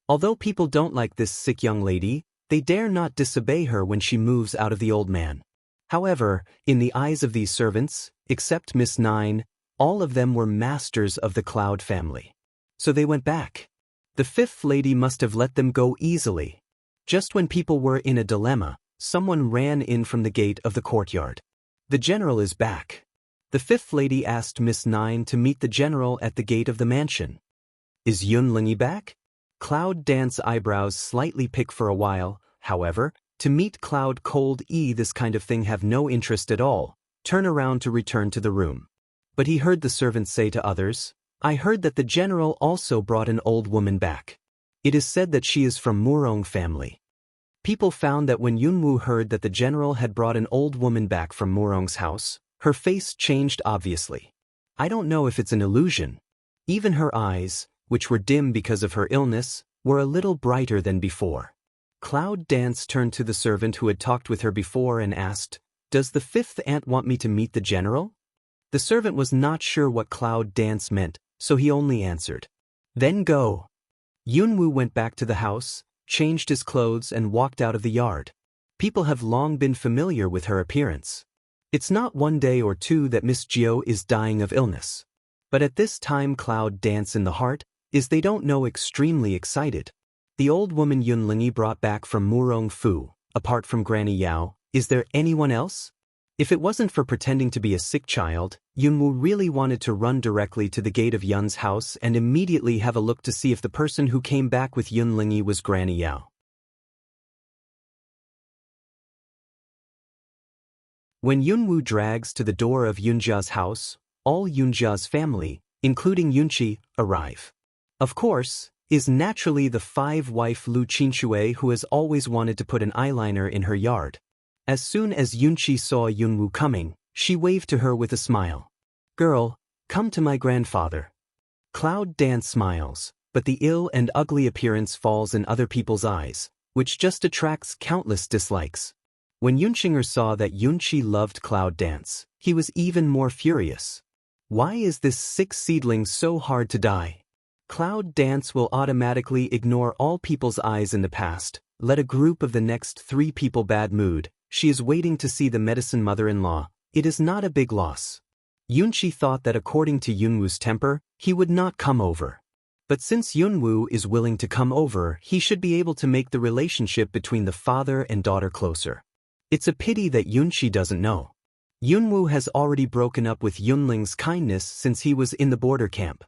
Although people don't like this sick young lady, they dare not disobey her when she moves out of the old man. However, in the eyes of these servants, except Miss 9, all of them were masters of the Cloud family. So they went back. The 5th lady must have let them go easily. Just when people were in a dilemma, someone ran in from the gate of the courtyard. The general is back. The 5th lady asked Miss 9 to meet the general at the gate of the mansion. Is Yunlingi back? Cloud dance eyebrows slightly pick for a while, however, to meet Cloud cold this kind of thing have no interest at all, turn around to return to the room. But he heard the servants say to others, I heard that the general also brought an old woman back. It is said that she is from Murong family. People found that when Yunwoo heard that the general had brought an old woman back from Murong's house, her face changed obviously. I don't know if it's an illusion. Even her eyes, which were dim because of her illness, were a little brighter than before. Cloud Dance turned to the servant who had talked with her before and asked, Does the 5th aunt want me to meet the general? The servant was not sure what Cloud Dance meant, so he only answered, Then go. Yunwoo went back to the house, changed his clothes and walked out of the yard. People have long been familiar with her appearance. It's not 1 day or 2 that Miss Jiao is dying of illness. But at this time Cloud Dance in the heart is they don't know extremely excited. The old woman Yunlingi brought back from Murong Fu, apart from Granny Yao, is there anyone else? If it wasn't for pretending to be a sick child, Yunwoo really wanted to run directly to the gate of Yun's house and immediately have a look to see if the person who came back with Yunlingi was Granny Yao. When Yunwoo drags to the door of Yunjia's house, all Yunjia's family, including Yunqi, arrive. Of course, is naturally the five-wife Lu Qinshui who has always wanted to put an eyeliner in her yard. As soon as Yunqi saw Yunwu coming, she waved to her with a smile. "Girl, come to my grandfather." Cloud Dance smiles, but the ill and ugly appearance falls in other people's eyes, which just attracts countless dislikes. When Yunqinger saw that Yunqi loved Cloud Dance, he was even more furious. Why is this sick seedling so hard to die? Cloud Dance will automatically ignore all people's eyes in the past, let a group of the next 3 people bad mood. She is waiting to see the medicine mother-in-law. It is not a big loss. Yunqi thought that according to Yunwu's temper, he would not come over. But since Yunwu is willing to come over, he should be able to make the relationship between the father and daughter closer. It's a pity that Yunqi doesn't know. Yunwu has already broken up with Yunling's kindness since he was in the border camp.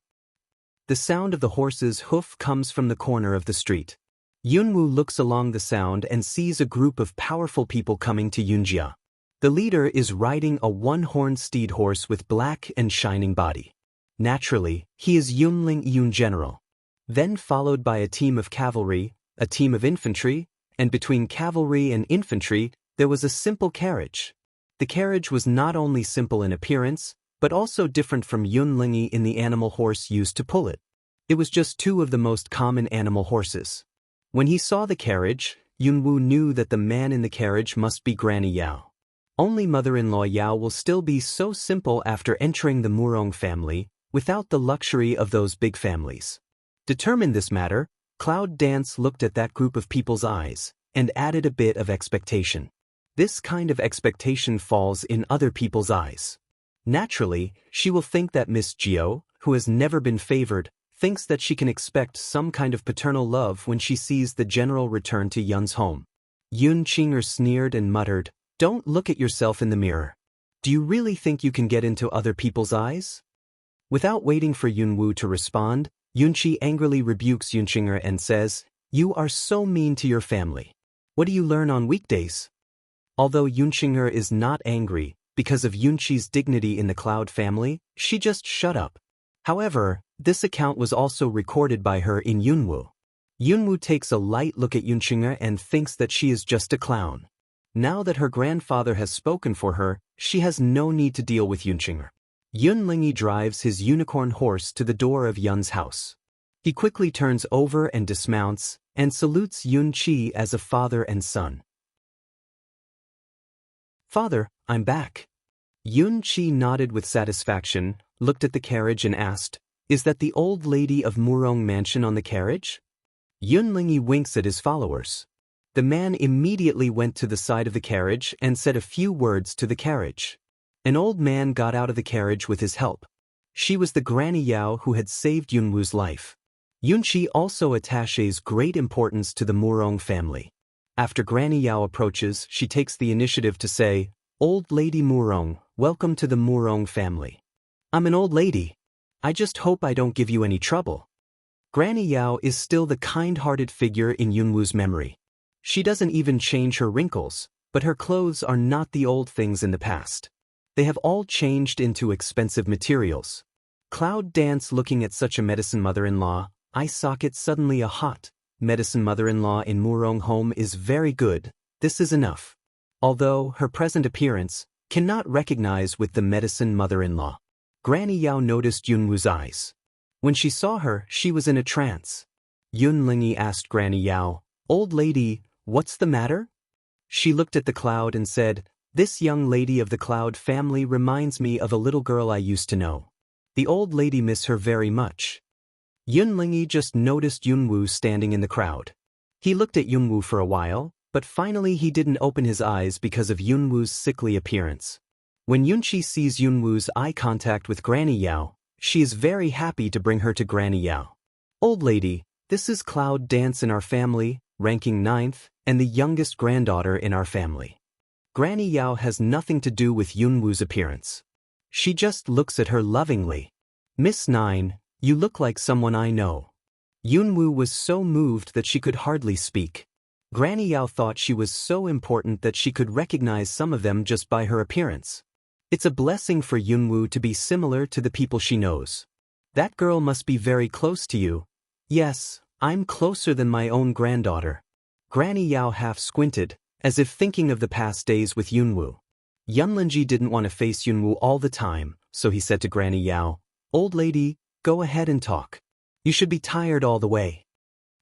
The sound of the horse's hoof comes from the corner of the street. Yunwu looks along the sound and sees a group of powerful people coming to Yunjia. The leader is riding a one-horned steed horse with black and shining body. Naturally, he is Yunling Yun General. Then followed by a team of cavalry, a team of infantry, and between cavalry and infantry, there was a simple carriage. The carriage was not only simple in appearance, but also different from Yunlingi in the animal horse used to pull it. It was just 2 of the most common animal horses. When he saw the carriage, Yunwu knew that the man in the carriage must be Granny Yao. Only mother-in-law Yao will still be so simple after entering the Murong family, without the luxury of those big families. Determined this matter, Cloud Dance looked at that group of people's eyes, and added a bit of expectation. This kind of expectation falls in other people's eyes. Naturally, she will think that Miss Jiao, who has never been favored, thinks that she can expect some kind of paternal love when she sees the general return to Yun's home. Yun Qinger sneered and muttered, "Don't look at yourself in the mirror. Do you really think you can get into other people's eyes?" Without waiting for Yunwu to respond, Yunqi angrily rebukes Yunqinger and says, "You are so mean to your family. What do you learn on weekdays?" Although Yunqinger is not angry, because of Yunqi's dignity in the Cloud family, she just shut up. However, this account was also recorded by her in Yunwu. Yunwu takes a light look at Yunqinger and thinks that she is just a clown. Now that her grandfather has spoken for her, she has no need to deal with Yunqinger. Yunlingi drives his unicorn horse to the door of Yun's house. He quickly turns over and dismounts, and salutes Yunqi as a father and son. "Father, I'm back." Yunqi nodded with satisfaction, looked at the carriage and asked, "Is that the old lady of Murong Mansion on the carriage?" Yunlingi winks at his followers. The man immediately went to the side of the carriage and said a few words to the carriage. An old man got out of the carriage with his help. She was the Granny Yao who had saved Yunwu's life. Yunqi also attaches great importance to the Murong family. After Granny Yao approaches, she takes the initiative to say, "Old Lady Murong, welcome to the Murong family." "I'm an old lady. I just hope I don't give you any trouble." Granny Yao is still the kind-hearted figure in Yunwu's memory. She doesn't even change her wrinkles, but her clothes are not the old things in the past. They have all changed into expensive materials. Cloud Dance looking at such a medicine mother-in-law, eye socket suddenly a hot. Medicine mother-in-law in Murong home is very good, this is enough. Although her present appearance cannot recognize with the medicine mother-in-law. Granny Yao noticed Yunwu's eyes. When she saw her, she was in a trance. Yunlingi asked Granny Yao, "Old lady, what's the matter?" She looked at the cloud and said, "This young lady of the Cloud family reminds me of a little girl I used to know. The old lady miss her very much." Yunlingi just noticed Yunwu standing in the crowd. He looked at Yunwu for a while, but finally he didn't open his eyes because of Yunwu's sickly appearance. When Yunqi sees Yunwu's eye contact with Granny Yao, she is very happy to bring her to Granny Yao. "Old lady, this is Cloud Dance in our family, ranking 9th, and the youngest granddaughter in our family." Granny Yao has nothing to do with Yunwu's appearance. She just looks at her lovingly. "Miss 9, you look like someone I know." Yunwu was so moved that she could hardly speak. Granny Yao thought she was so important that she could recognize some of them just by her appearance. It's a blessing for Yunwu to be similar to the people she knows. "That girl must be very close to you." "Yes, I'm closer than my own granddaughter. Granny Yao half squinted, as if thinking of the past days with Yunwu. Yunlingji didn't want to face Yunwu all the time, so he said to Granny Yao, "Old lady, go ahead and talk. You should be tired all the way."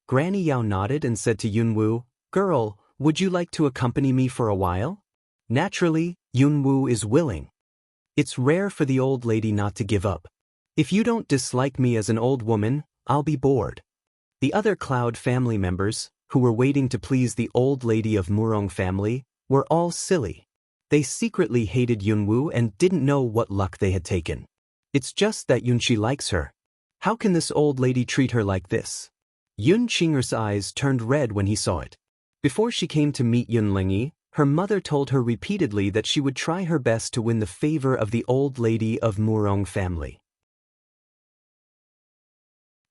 Granny Yao nodded and said to Yunwu, "Girl, would you like to accompany me for a while?" Naturally, Yunwu is willing. It's rare for the old lady not to give up. "If you don't dislike me as an old woman, I'll be bored." The other Cloud family members, who were waiting to please the old lady of Murong family, were all silly. They secretly hated Yunwu and didn't know what luck they had taken. It's just that Yunqi likes her. How can this old lady treat her like this? Yun Qing'er's eyes turned red when he saw it. Before she came to meet Yunlingyi, her mother told her repeatedly that she would try her best to win the favor of the old lady of Murong family.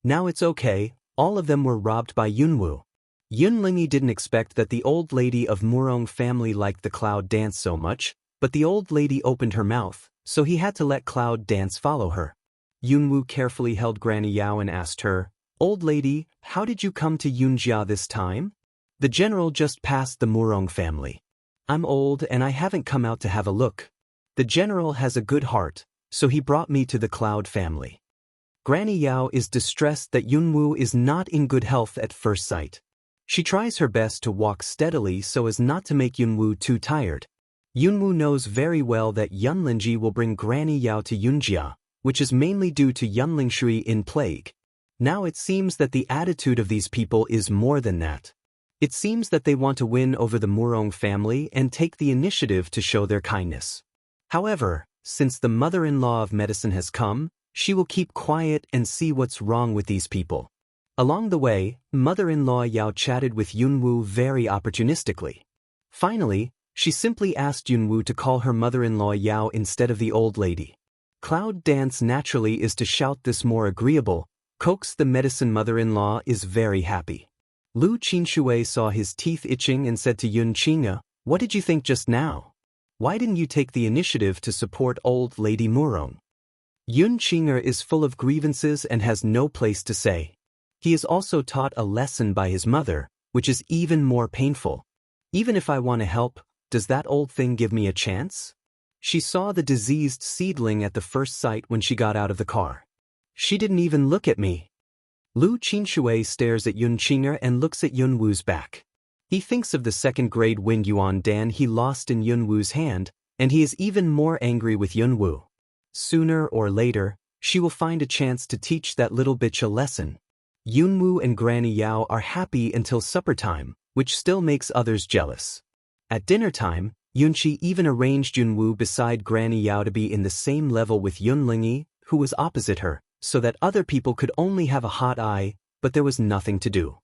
Now it's okay, all of them were robbed by Yunwu. Yunlingyi didn't expect that the old lady of Murong family liked the Cloud dance so much, but the old lady opened her mouth, so he had to let Cloud dance follow her. Yunwu carefully held Granny Yao and asked her, "Old lady, how did you come to Yunjia this time?" "The general just passed the Murong family. I'm old and I haven't come out to have a look. The general has a good heart, so he brought me to the Cloud family." Granny Yao is distressed that Yunwu is not in good health at first sight. She tries her best to walk steadily so as not to make Yunwu too tired. Yunwu knows very well that Yunlingji will bring Granny Yao to Yunjia, which is mainly due to Yunlingshui in plague. Now it seems that the attitude of these people is more than that. It seems that they want to win over the Murong family and take the initiative to show their kindness. However, since the mother-in-law of medicine has come, she will keep quiet and see what's wrong with these people. Along the way, mother-in-law Yao chatted with Yunwu very opportunistically. Finally, she simply asked Yunwu to call her mother-in-law Yao instead of the old lady. Cloud dance naturally is to shout this more agreeable. Coax the medicine mother-in-law is very happy. Lu Qinshui saw his teeth itching and said to Yun Qing'e, "What did you think just now? Why didn't you take the initiative to support old lady Murong?" Yun Qing'e is full of grievances and has no place to say. He is also taught a lesson by his mother, which is even more painful. "Even if I want to help, does that old thing give me a chance?" She saw the diseased seedling at the first sight when she got out of the car. "She didn't even look at me." Lu Qinshui stares at Yun Qing'e and looks at Yunwu's back. He thinks of the second-grade Wind Yuan Dan he lost in Yunwu's hand, and he is even more angry with Yunwu. Sooner or later, she will find a chance to teach that little bitch a lesson. Yunwu and Granny Yao are happy until supper time, which still makes others jealous. At dinner time, Yunqi even arranged Yunwu beside Granny Yao to be in the same level with Yunlingyi, who was opposite her, so that other people could only have a hot eye, but there was nothing to do.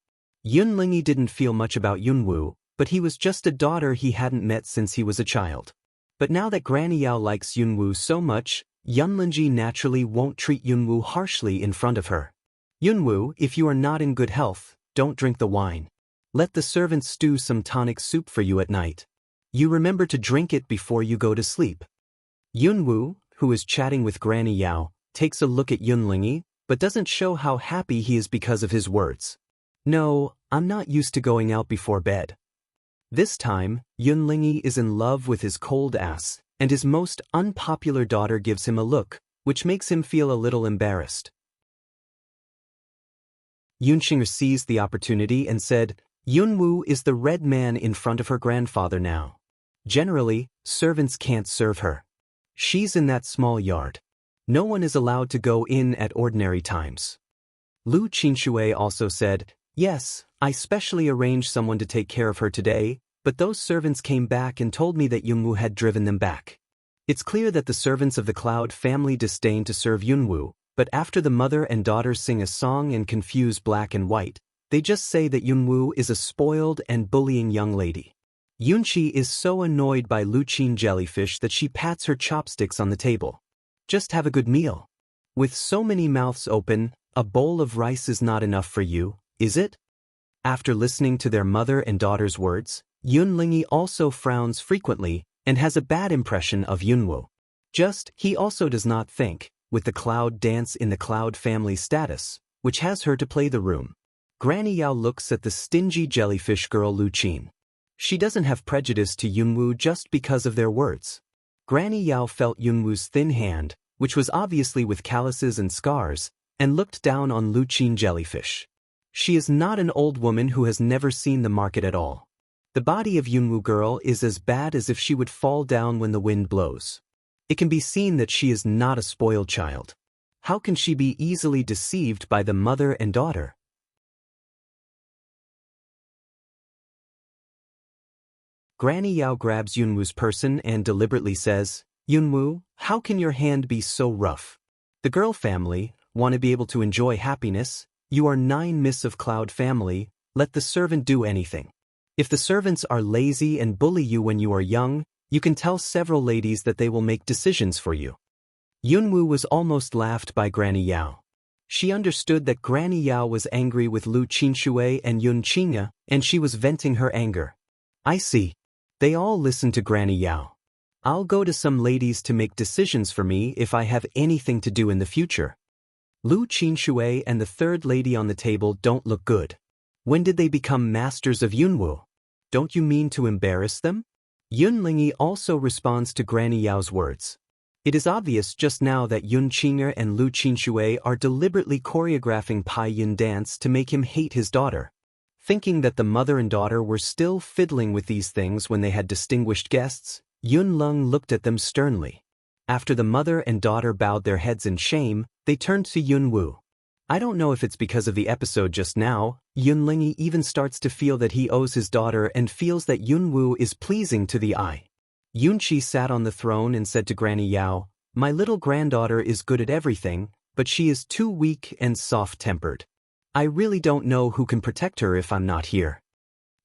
Yunlingyi didn't feel much about Yunwu, but he was just a daughter he hadn't met since he was a child. But now that Granny Yao likes Yunwu so much, Yunlingyi naturally won't treat Yunwu harshly in front of her. "Yunwu, if you are not in good health, don't drink the wine. Let the servants stew some tonic soup for you at night. You remember to drink it before you go to sleep." Yunwu, who is chatting with Granny Yao, takes a look at Yunlingyi, but doesn't show how happy he is because of his words. "No, I'm not used to going out before bed." This time, Yunlingyi is in love with his cold ass, and his most unpopular daughter gives him a look, which makes him feel a little embarrassed. Yunqing'e seized the opportunity and said, "Yunwu is the red man in front of her grandfather now. Generally, servants can't serve her. She's in that small yard. No one is allowed to go in at ordinary times." Lu Qinshui also said, "Yes, I specially arranged someone to take care of her today, but those servants came back and told me that Yunwu had driven them back. It's clear that the servants of the Cloud family disdain to serve Yunwu, but after the mother and daughter sing a song and confuse black and white, they just say that Yunwu is a spoiled and bullying young lady." Yunqi is so annoyed by Lu Qin jellyfish that she pats her chopsticks on the table. "Just have a good meal. With so many mouths open, a bowl of rice is not enough for you, is it?" After listening to their mother and daughter's words, Yunlingyi also frowns frequently and has a bad impression of Yunwu. He also does not think, with the Cloud dance in the Cloud family status, which has her to play the room. Granny Yao looks at the stingy jellyfish girl Lu Qin. She doesn't have prejudice to Yunwu just because of their words. Granny Yao felt Yunwu's thin hand, which was obviously with calluses and scars, and looked down on Lu Qin jellyfish. She is not an old woman who has never seen the market at all. The body of Yunwu girl is as bad as if she would fall down when the wind blows. It can be seen that she is not a spoiled child. How can she be easily deceived by the mother and daughter? Granny Yao grabs Yunwu's person and deliberately says, "Yunwu, how can your hand be so rough? The girl family want to be able to enjoy happiness. You are 9 Miss of Cloud family, let the servant do anything. If the servants are lazy and bully you when you are young, you can tell several ladies that they will make decisions for you." Yunwu was almost laughed by Granny Yao. She understood that Granny Yao was angry with Lu Qinshui and Yun Qingya, and she was venting her anger. I see. They all listen to Granny Yao. I'll go to some ladies to make decisions for me if I have anything to do in the future. Lu Qinshui and the third lady on the table don't look good. When did they become masters of Yunwu? Don't you mean to embarrass them? Yun Lingyi also responds to Granny Yao's words. It is obvious just now that Yun Qing'er and Lu Qinshui are deliberately choreographing Pai Yun dance to make him hate his daughter. Thinking that the mother and daughter were still fiddling with these things when they had distinguished guests, Yun Lung looked at them sternly. After the mother and daughter bowed their heads in shame, they turned to Yun Wu. I don't know if it's because of the episode just now, Yun Lingyi even starts to feel that he owes his daughter and feels that Yun Wu is pleasing to the eye. Yun Qi sat on the throne and said to Granny Yao, "My little granddaughter is good at everything, but she is too weak and soft-tempered. I really don't know who can protect her if I'm not here."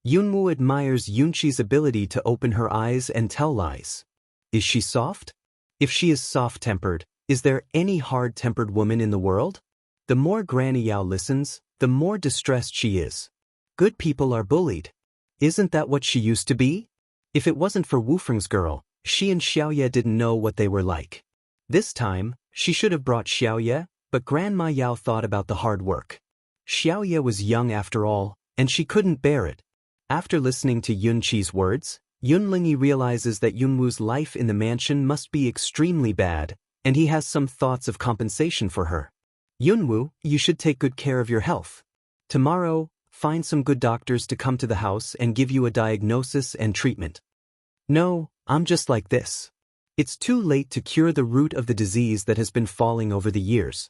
Yun Wu admires Yun Qi's ability to open her eyes and tell lies. Is she soft? If she is soft-tempered, is there any hard-tempered woman in the world? The more Granny Yao listens, the more distressed she is. Good people are bullied. Isn't that what she used to be? If it wasn't for Wu Feng's girl, she and Xiaoye didn't know what they were like. This time, she should have brought Xiaoye, but Grandma Yao thought about the hard work. Xiaoye was young after all, and she couldn't bear it. After listening to Yun Qi's words, Yun Lingyi realizes that Yunwu's life in the mansion must be extremely bad, and he has some thoughts of compensation for her. Yunwu, you should take good care of your health. Tomorrow, find some good doctors to come to the house and give you a diagnosis and treatment. No, I'm just like this. It's too late to cure the root of the disease that has been falling over the years.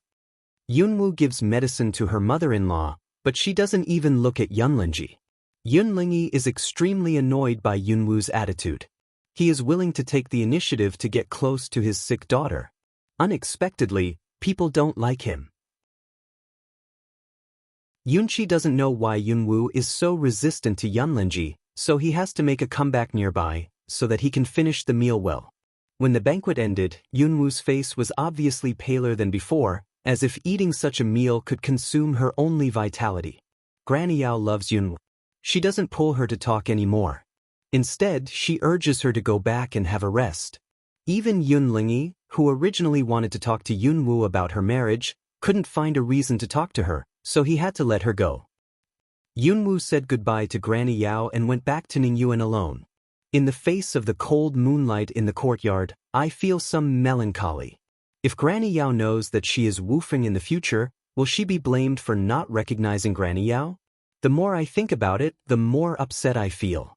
Yunwu gives medicine to her mother-in-law, but she doesn't even look at Yun Lingyi. Yun Lingyi is extremely annoyed by Yunwu's attitude. He is willing to take the initiative to get close to his sick daughter. Unexpectedly, people don't like him. Yunqi doesn't know why Yunwu is so resistant to Yun Lingyi, so he has to make a comeback nearby, so that he can finish the meal well. When the banquet ended, Yunwu's face was obviously paler than before, as if eating such a meal could consume her only vitality. Granny Yao loves Yunwu. She doesn't pull her to talk anymore. Instead, she urges her to go back and have a rest. Even Yun Lingyi, who originally wanted to talk to Yunwu about her marriage, couldn't find a reason to talk to her, so he had to let her go. Yunwu said goodbye to Granny Yao and went back to Ningyuan alone. In the face of the cold moonlight in the courtyard, I feel some melancholy. If Granny Yao knows that she is Wu Feng in the future, will she be blamed for not recognizing Granny Yao? The more I think about it, the more upset I feel.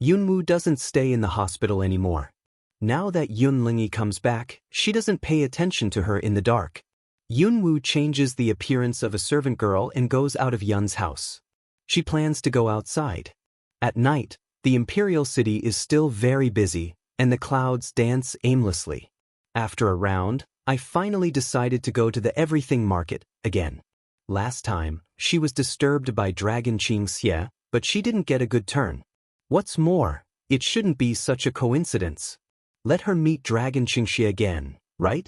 Yunwu doesn't stay in the hospital anymore. Now that Yun Lingyi comes back, she doesn't pay attention to her in the dark. Yunwu changes the appearance of a servant girl and goes out of Yun's house. She plans to go outside. At night, the imperial city is still very busy, and the clouds dance aimlessly. After a round, I finally decided to go to the everything market again. Last time, she was disturbed by Dragon Qingxie, but she didn't get a good turn. What's more, it shouldn't be such a coincidence. Let her meet Dragon Qingxie again, right?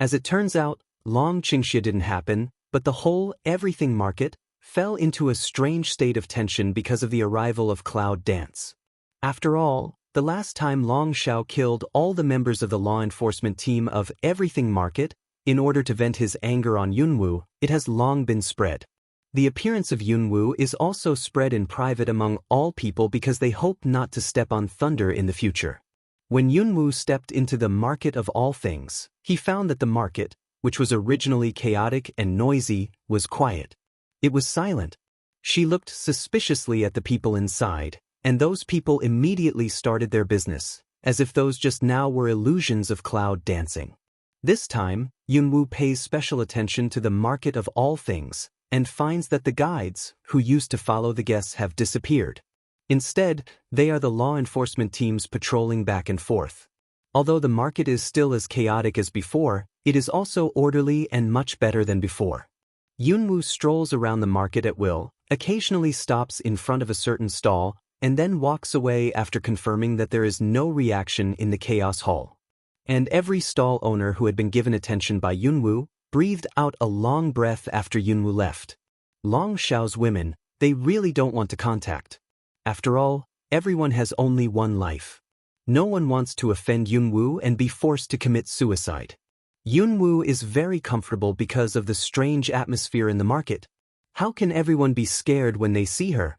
As it turns out, Long Qingxie didn't happen, but the whole everything market fell into a strange state of tension because of the arrival of Cloud Dance. After all, the last time Long Xiao killed all the members of the law enforcement team of Everything Market, in order to vent his anger on Yunwu, it has long been spread. The appearance of Yunwoo is also spread in private among all people because they hope not to step on thunder in the future. When Yunwoo stepped into the market of all things, he found that the market, which was originally chaotic and noisy, was quiet. It was silent. She looked suspiciously at the people inside, and those people immediately started their business, as if those just now were illusions of cloud dancing. This time, Yunwoo pays special attention to the market of all things, and finds that the guides, who used to follow the guests, have disappeared. Instead, they are the law enforcement teams patrolling back and forth. Although the market is still as chaotic as before, it is also orderly and much better than before. Yunwoo strolls around the market at will, occasionally stops in front of a certain stall, and then walks away after confirming that there is no reaction in the chaos hall. And every stall owner who had been given attention by Yunwoo breathed out a long breath after Yunwoo left. Long Xiao's women, they really don't want to contact. After all, everyone has only one life. No one wants to offend Yunwoo and be forced to commit suicide. Yunwoo is very comfortable because of the strange atmosphere in the market. How can everyone be scared when they see her?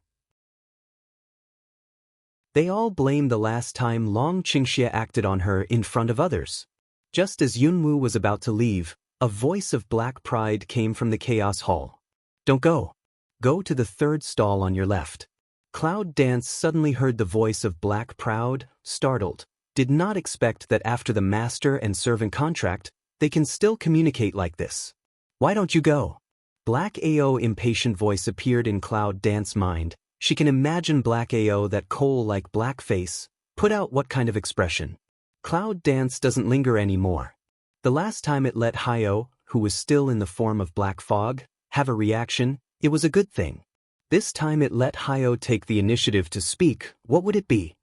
They all blame the last time Long Qingxia acted on her in front of others. Just as Yunwoo was about to leave, a voice of black pride came from the chaos hall. Don't go. Go to the third stall on your left. Cloud Dance suddenly heard the voice of black proud, startled, did not expect that after the master and servant contract, they can still communicate like this. Why don't you go? Black AO impatient voice appeared in Cloud Dance's mind. She can imagine Black AO, that coal-like black face, put out what kind of expression. Cloud Dance doesn't linger anymore. The last time it let Hyo, who was still in the form of black fog, have a reaction, it was a good thing. This time it let Hyo take the initiative to speak. What would it be?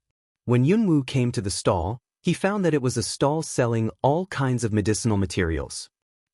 When Yunwoo came to the stall, he found that it was a stall selling all kinds of medicinal materials.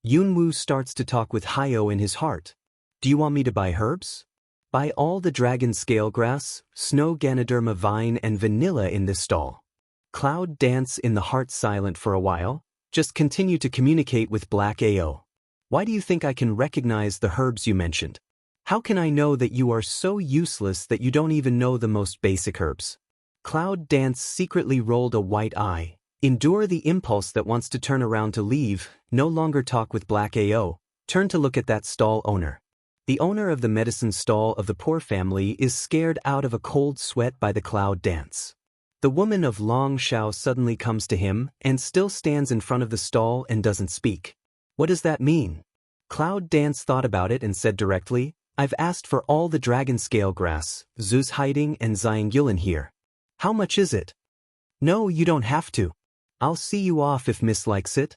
Yunwoo starts to talk with Hyo in his heart. Do you want me to buy herbs? Buy all the dragon scale grass, snow ganoderma vine and vanilla in this stall. Cloud Dance in the heart silent for a while, just continue to communicate with Black AO. Why do you think I can recognize the herbs you mentioned? How can I know that you are so useless that you don't even know the most basic herbs? Cloud Dance secretly rolled a white eye. Endure the impulse that wants to turn around to leave, no longer talk with Black AO, turn to look at that stall owner. The owner of the medicine stall of the poor family is scared out of a cold sweat by the Cloud Dance. The woman of Long Xiao suddenly comes to him and still stands in front of the stall and doesn't speak. What does that mean? Cloud Dance thought about it and said directly, I've asked for all the dragon scale grass, Zhu's hiding and Xiangyulan here. How much is it? No, you don't have to. I'll see you off if Miss likes it.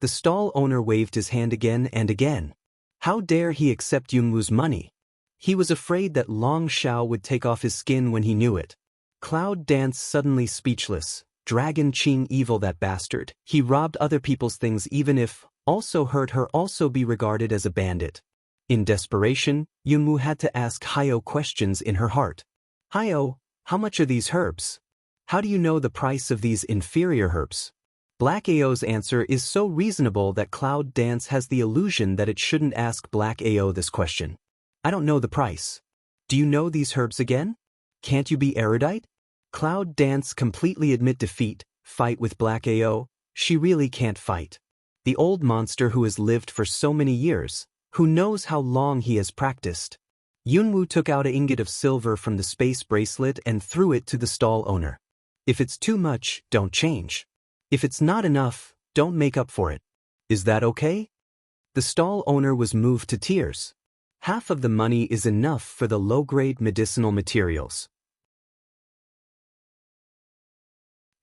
The stall owner waved his hand again and again. How dare he accept Yunwoo's money? He was afraid that Long Xiao would take off his skin when he knew it. Cloud Dance suddenly speechless. Dragon Qing evil, that bastard. He robbed other people's things, even if also hurt her, also be regarded as a bandit. In desperation, Yunwoo had to ask Hyo questions in her heart. Hyo, how much are these herbs? How do you know the price of these inferior herbs? Black AO's answer is so reasonable that Cloud Dance has the illusion that it shouldn't ask Black AO this question. I don't know the price. Do you know these herbs again? Can't you be erudite? Cloud Dance completely admit defeat, fight with Black AO. She really can't fight. The old monster who has lived for so many years, who knows how long he has practiced. Yunwoo took out an ingot of silver from the space bracelet and threw it to the stall owner. If it's too much, don't change. If it's not enough, don't make up for it. Is that okay? The stall owner was moved to tears. Half of the money is enough for the low-grade medicinal materials.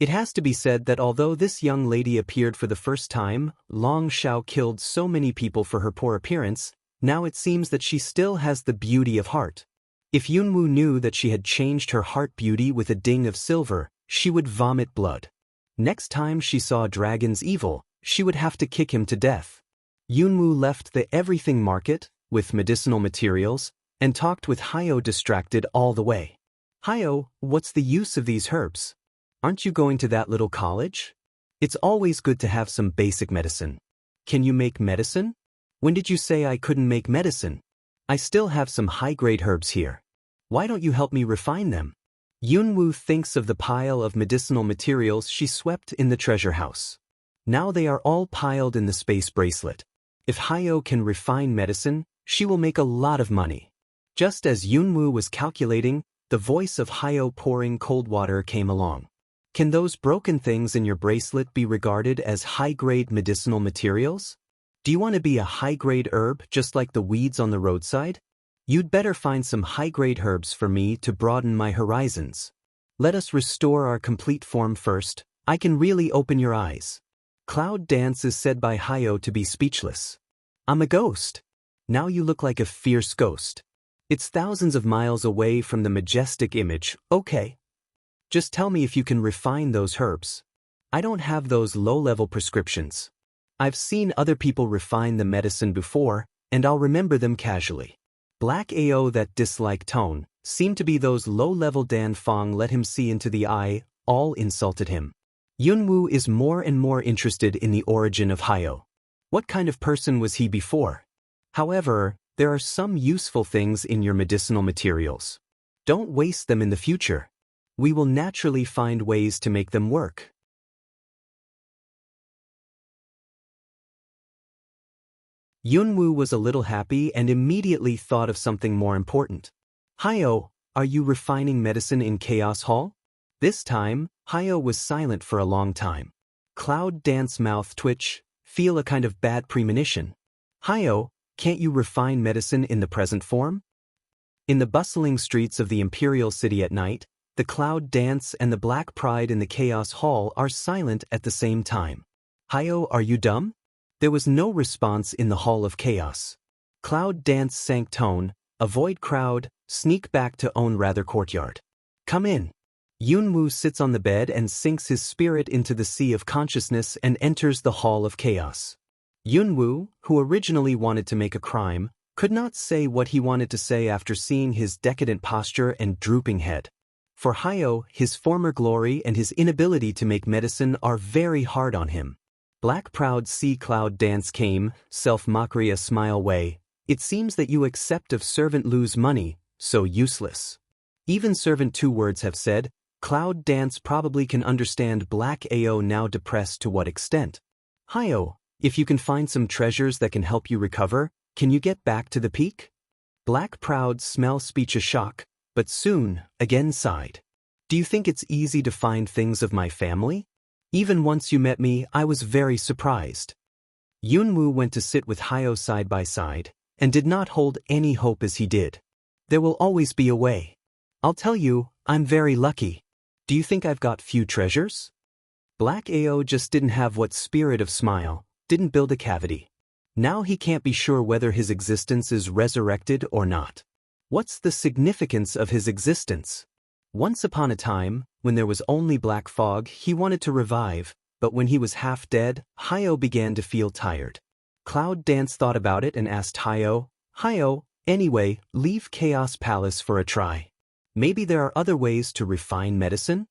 It has to be said that although this young lady appeared for the first time, Long Xiao killed so many people for her poor appearance, now it seems that she still has the beauty of heart. If Yunwoo knew that she had changed her heart beauty with a ding of silver, she would vomit blood. Next time she saw Dragon's evil, she would have to kick him to death. Yunwoo left the everything market, with medicinal materials, and talked with Hyo distracted all the way. Hyo, what's the use of these herbs? Aren't you going to that little college? It's always good to have some basic medicine. Can you make medicine? When did you say I couldn't make medicine? I still have some high-grade herbs here. Why don't you help me refine them? Yunwoo thinks of the pile of medicinal materials she swept in the treasure house. Now they are all piled in the space bracelet. If Hayo can refine medicine, she will make a lot of money. Just as Yunwoo was calculating, the voice of Hayo pouring cold water came along. Can those broken things in your bracelet be regarded as high-grade medicinal materials? Do you want to be a high-grade herb just like the weeds on the roadside? You'd better find some high-grade herbs for me to broaden my horizons. Let us restore our complete form first. I can really open your eyes. Cloud dance is said by Hayo to be speechless. I'm a ghost. Now you look like a fierce ghost. It's thousands of miles away from the majestic image, okay? Just tell me if you can refine those herbs. I don't have those low-level prescriptions. I've seen other people refine the medicine before, and I'll remember them casually. Black AO that dislike tone seemed to be those low-level Dan Fong let him see into the eye, all insulted him. Yunwoo is more and more interested in the origin of Hayo. What kind of person was he before? However, there are some useful things in your medicinal materials. Don't waste them in the future. We will naturally find ways to make them work. Yunwoo was a little happy and immediately thought of something more important. Hayo, are you refining medicine in Chaos Hall? This time, Hayo was silent for a long time. Cloud dance mouth twitch, feel a kind of bad premonition. Hayo, can't you refine medicine in the present form? In the bustling streets of the Imperial City at night, the Cloud Dance and the Black Pride in the Chaos Hall are silent at the same time. Hayo, are you dumb? There was no response in the Hall of Chaos. Cloud Dance sank tone, avoid crowd, sneak back to own rather courtyard. Come in. Yunwoo sits on the bed and sinks his spirit into the sea of consciousness and enters the Hall of Chaos. Yunwoo, who originally wanted to make a crime, could not say what he wanted to say after seeing his decadent posture and drooping head. For Hayo, his former glory and his inability to make medicine are very hard on him. Black proud sea cloud dance came, self-mockery a smile way. It seems that you accept of servant lose money, so useless. Even servant 2 words have said, Cloud dance probably can understand Black AO now depressed to what extent. Hayo, if you can find some treasures that can help you recover, can you get back to the peak? Black proud smell speech a shock, but soon, again sighed. Do you think it's easy to find things of my family? Even once you met me, I was very surprised. Yunwoo went to sit with Hayo side by side, and did not hold any hope as he did. There will always be a way. I'll tell you, I'm very lucky. Do you think I've got few treasures? Black AO just didn't have what spirit of smile, didn't build a cavity. Now he can't be sure whether his existence is resurrected or not. What's the significance of his existence? Once upon a time, when there was only black fog, he wanted to revive, but when he was half dead, Hayo began to feel tired. Cloud Dance thought about it and asked Hayo, anyway, leave Chaos Palace for a try. Maybe there are other ways to refine medicine?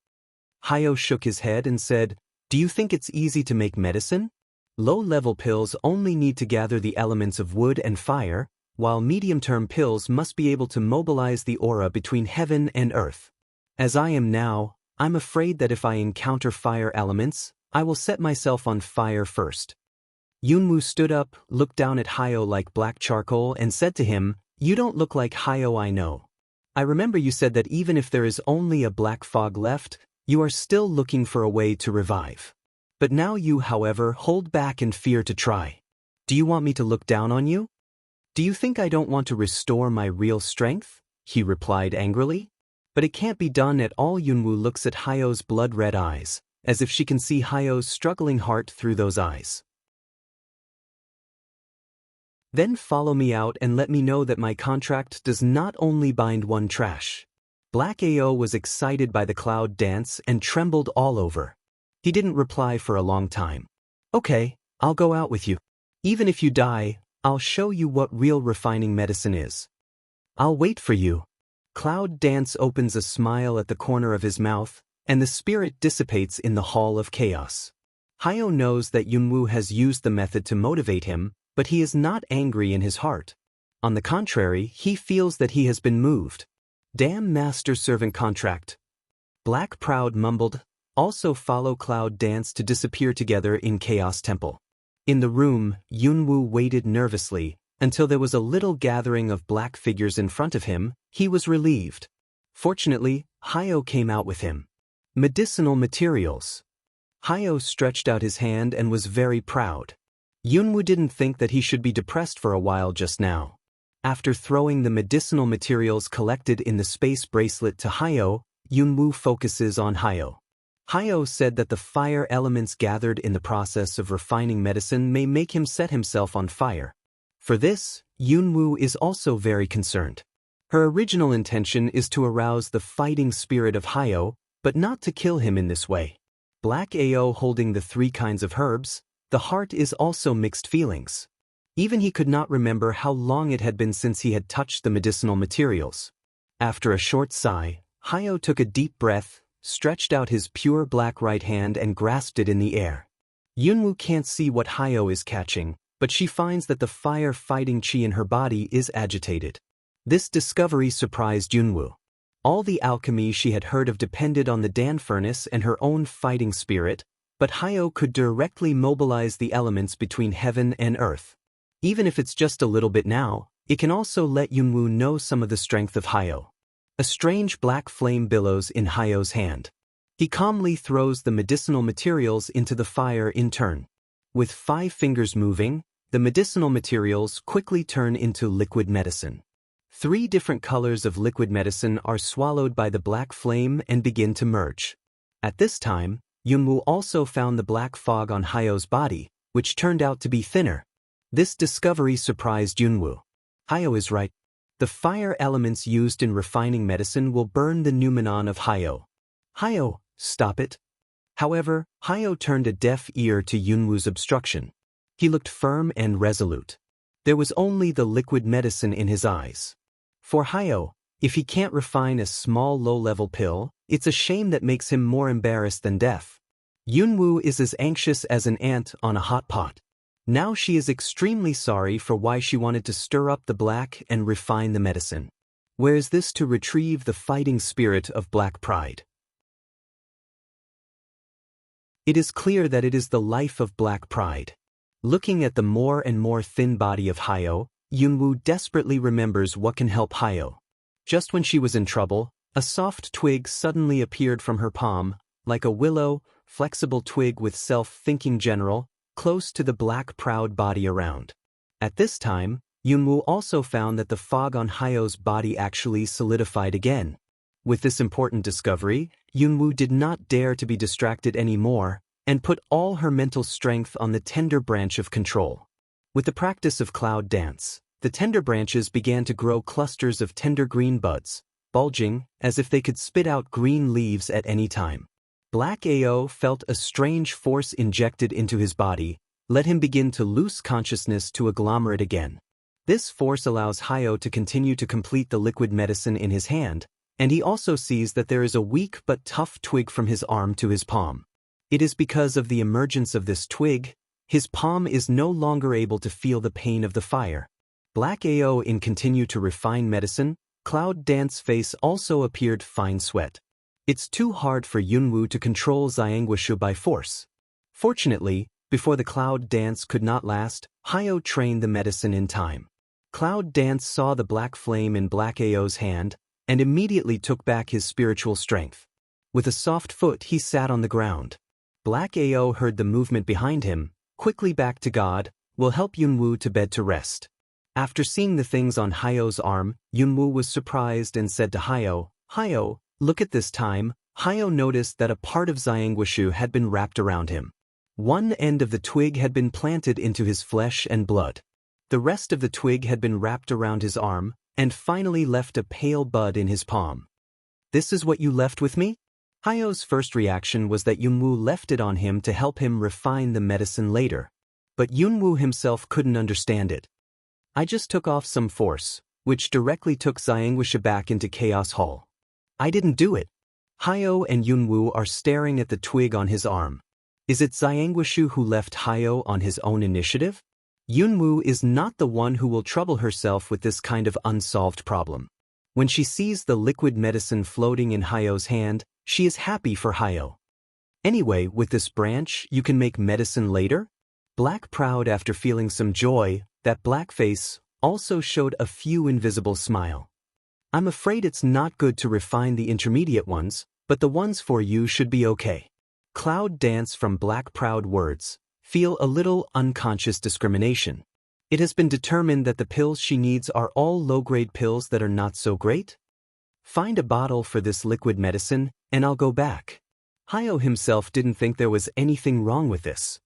Hayo shook his head and said, do you think it's easy to make medicine? Low-level pills only need to gather the elements of wood and fire, while medium-term pills must be able to mobilize the aura between heaven and earth. As I am now, I'm afraid that if I encounter fire elements, I will set myself on fire first. Yunwoo stood up, looked down at Hayo like black charcoal and said to him, you don't look like Hayo I know. I remember you said that even if there is only a black fog left, you are still looking for a way to revive. But now you, however, hold back and fear to try. Do you want me to look down on you? Do you think I don't want to restore my real strength? He replied angrily. But it can't be done at all. Yunwoo looks at Hayo's blood-red eyes, as if she can see Hayo's struggling heart through those eyes. Then follow me out and let me know that my contract does not only bind one trash. Black AO was excited by the Cloud Dance and trembled all over. He didn't reply for a long time. Okay, I'll go out with you. Even if you die, I'll show you what real refining medicine is. I'll wait for you. Cloud Dance opens a smile at the corner of his mouth, and the spirit dissipates in the Hall of Chaos. Hayo knows that Yunwoo has used the method to motivate him, but he is not angry in his heart. On the contrary, he feels that he has been moved. Damn master-servant contract. Black Proud mumbled, also follow Cloud Dance to disappear together in Chaos Temple. In the room, Yunwoo waited nervously, until there was a little gathering of black figures in front of him. He was relieved. Fortunately, Hayo came out with him. Medicinal materials. Hayo stretched out his hand and was very proud. Yunwoo didn't think that he should be depressed for a while just now. After throwing the medicinal materials collected in the space bracelet to Hayo, Yunwoo focuses on Hayo. Hayo said that the fire elements gathered in the process of refining medicine may make him set himself on fire. For this, Yunwoo is also very concerned. Her original intention is to arouse the fighting spirit of Hayo, but not to kill him in this way. Black Ao holding the 3 kinds of herbs, the heart is also mixed feelings. Even he could not remember how long it had been since he had touched the medicinal materials. After a short sigh, Hayo took a deep breath, stretched out his pure black right hand and grasped it in the air. Yunwoo can't see what Hayo is catching, but she finds that the fire-fighting chi in her body is agitated. This discovery surprised Yunwoo. All the alchemy she had heard of depended on the Dan furnace and her own fighting spirit, but Hayo could directly mobilize the elements between heaven and earth. Even if it's just a little bit now, it can also let Yunwoo know some of the strength of Hayo. A strange black flame billows in Hayo's hand. He calmly throws the medicinal materials into the fire in turn. With 5 fingers moving, the medicinal materials quickly turn into liquid medicine. 3 different colors of liquid medicine are swallowed by the black flame and begin to merge. At this time, Yunwoo also found the black fog on Hayo's body, which turned out to be thinner. This discovery surprised Yunwoo. Hayo is right. The fire elements used in refining medicine will burn the noumenon of Hayo. Hayo, stop it. However, Hayo turned a deaf ear to Yunwoo's obstruction. He looked firm and resolute. There was only the liquid medicine in his eyes. For Hayo, if he can't refine a small low-level pill, it's a shame that makes him more embarrassed than deaf. Yunwoo is as anxious as an ant on a hot pot. Now she is extremely sorry for why she wanted to stir up the black and refine the medicine. Where is this to retrieve the fighting spirit of Black Pride? It is clear that it is the life of Black Pride. Looking at the more and more thin body of Hayo, Yunwoo desperately remembers what can help Hayo. Just when she was in trouble, a soft twig suddenly appeared from her palm, like a willow, flexible twig with self-thinking general, close to the Black Proud body around. At this time, Yunwoo also found that the fog on Hayo's body actually solidified again. With this important discovery, Yunwoo did not dare to be distracted anymore, and put all her mental strength on the tender branch of control. With the practice of Cloud Dance, the tender branches began to grow clusters of tender green buds, bulging as if they could spit out green leaves at any time. Black Ao felt a strange force injected into his body, let him begin to lose consciousness to agglomerate again. This force allows Hayo to continue to complete the liquid medicine in his hand, and he also sees that there is a weak but tough twig from his arm to his palm. It is because of the emergence of this twig, his palm is no longer able to feel the pain of the fire. Black Ao in continue to refine medicine, Cloud Dance face also appeared fine sweat. It's too hard for Yunwoo to control Zhangguoshu by force. Fortunately, before the Cloud Dance could not last, Hayo trained the medicine in time. Cloud Dance saw the black flame in Black Ao's hand, and immediately took back his spiritual strength. With a soft foot he sat on the ground. Black Ao heard the movement behind him, quickly back to God, will help Yunwoo to bed to rest. After seeing the things on Hayo's arm, Yunwoo was surprised and said to Hayo, "Hayo, look at this time." Hayo noticed that a part of Zhangguoshu had been wrapped around him. One end of the twig had been planted into his flesh and blood. The rest of the twig had been wrapped around his arm, and finally left a pale bud in his palm. "This is what you left with me?" Hayo's first reaction was that Yunwoo left it on him to help him refine the medicine later. But Yunwoo himself couldn't understand it. "I just took off some force, which directly took Zhangguoshu back into Chaos Hall. I didn't do it." Hayo and Yunwoo are staring at the twig on his arm. Is it Zhangguoshu who left Hayo on his own initiative? Yunwoo is not the one who will trouble herself with this kind of unsolved problem. When she sees the liquid medicine floating in Hayo's hand, she is happy for Hayo. Anyway, with this branch, you can make medicine later? Black proud after feeling some joy, that black face also showed a few invisible smile. I'm afraid it's not good to refine the intermediate ones, but the ones for you should be okay. Cloud dance from black proud words. Feel a little unconscious discrimination. It has been determined that the pills she needs are all low-grade pills that are not so great. Find a bottle for this liquid medicine, and I'll go back. Hayo himself didn't think there was anything wrong with this.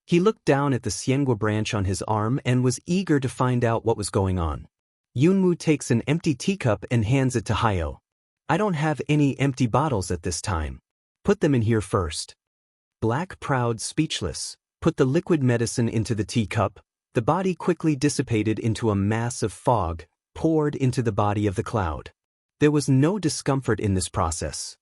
He looked down at the xiangua branch on his arm and was eager to find out what was going on. Yunwoo takes an empty teacup and hands it to Hayo. I don't have any empty bottles at this time. Put them in here first. Black proud speechless, put the liquid medicine into the teacup. The body quickly dissipated into a mass of fog, poured into the body of the cloud. There was no discomfort in this process.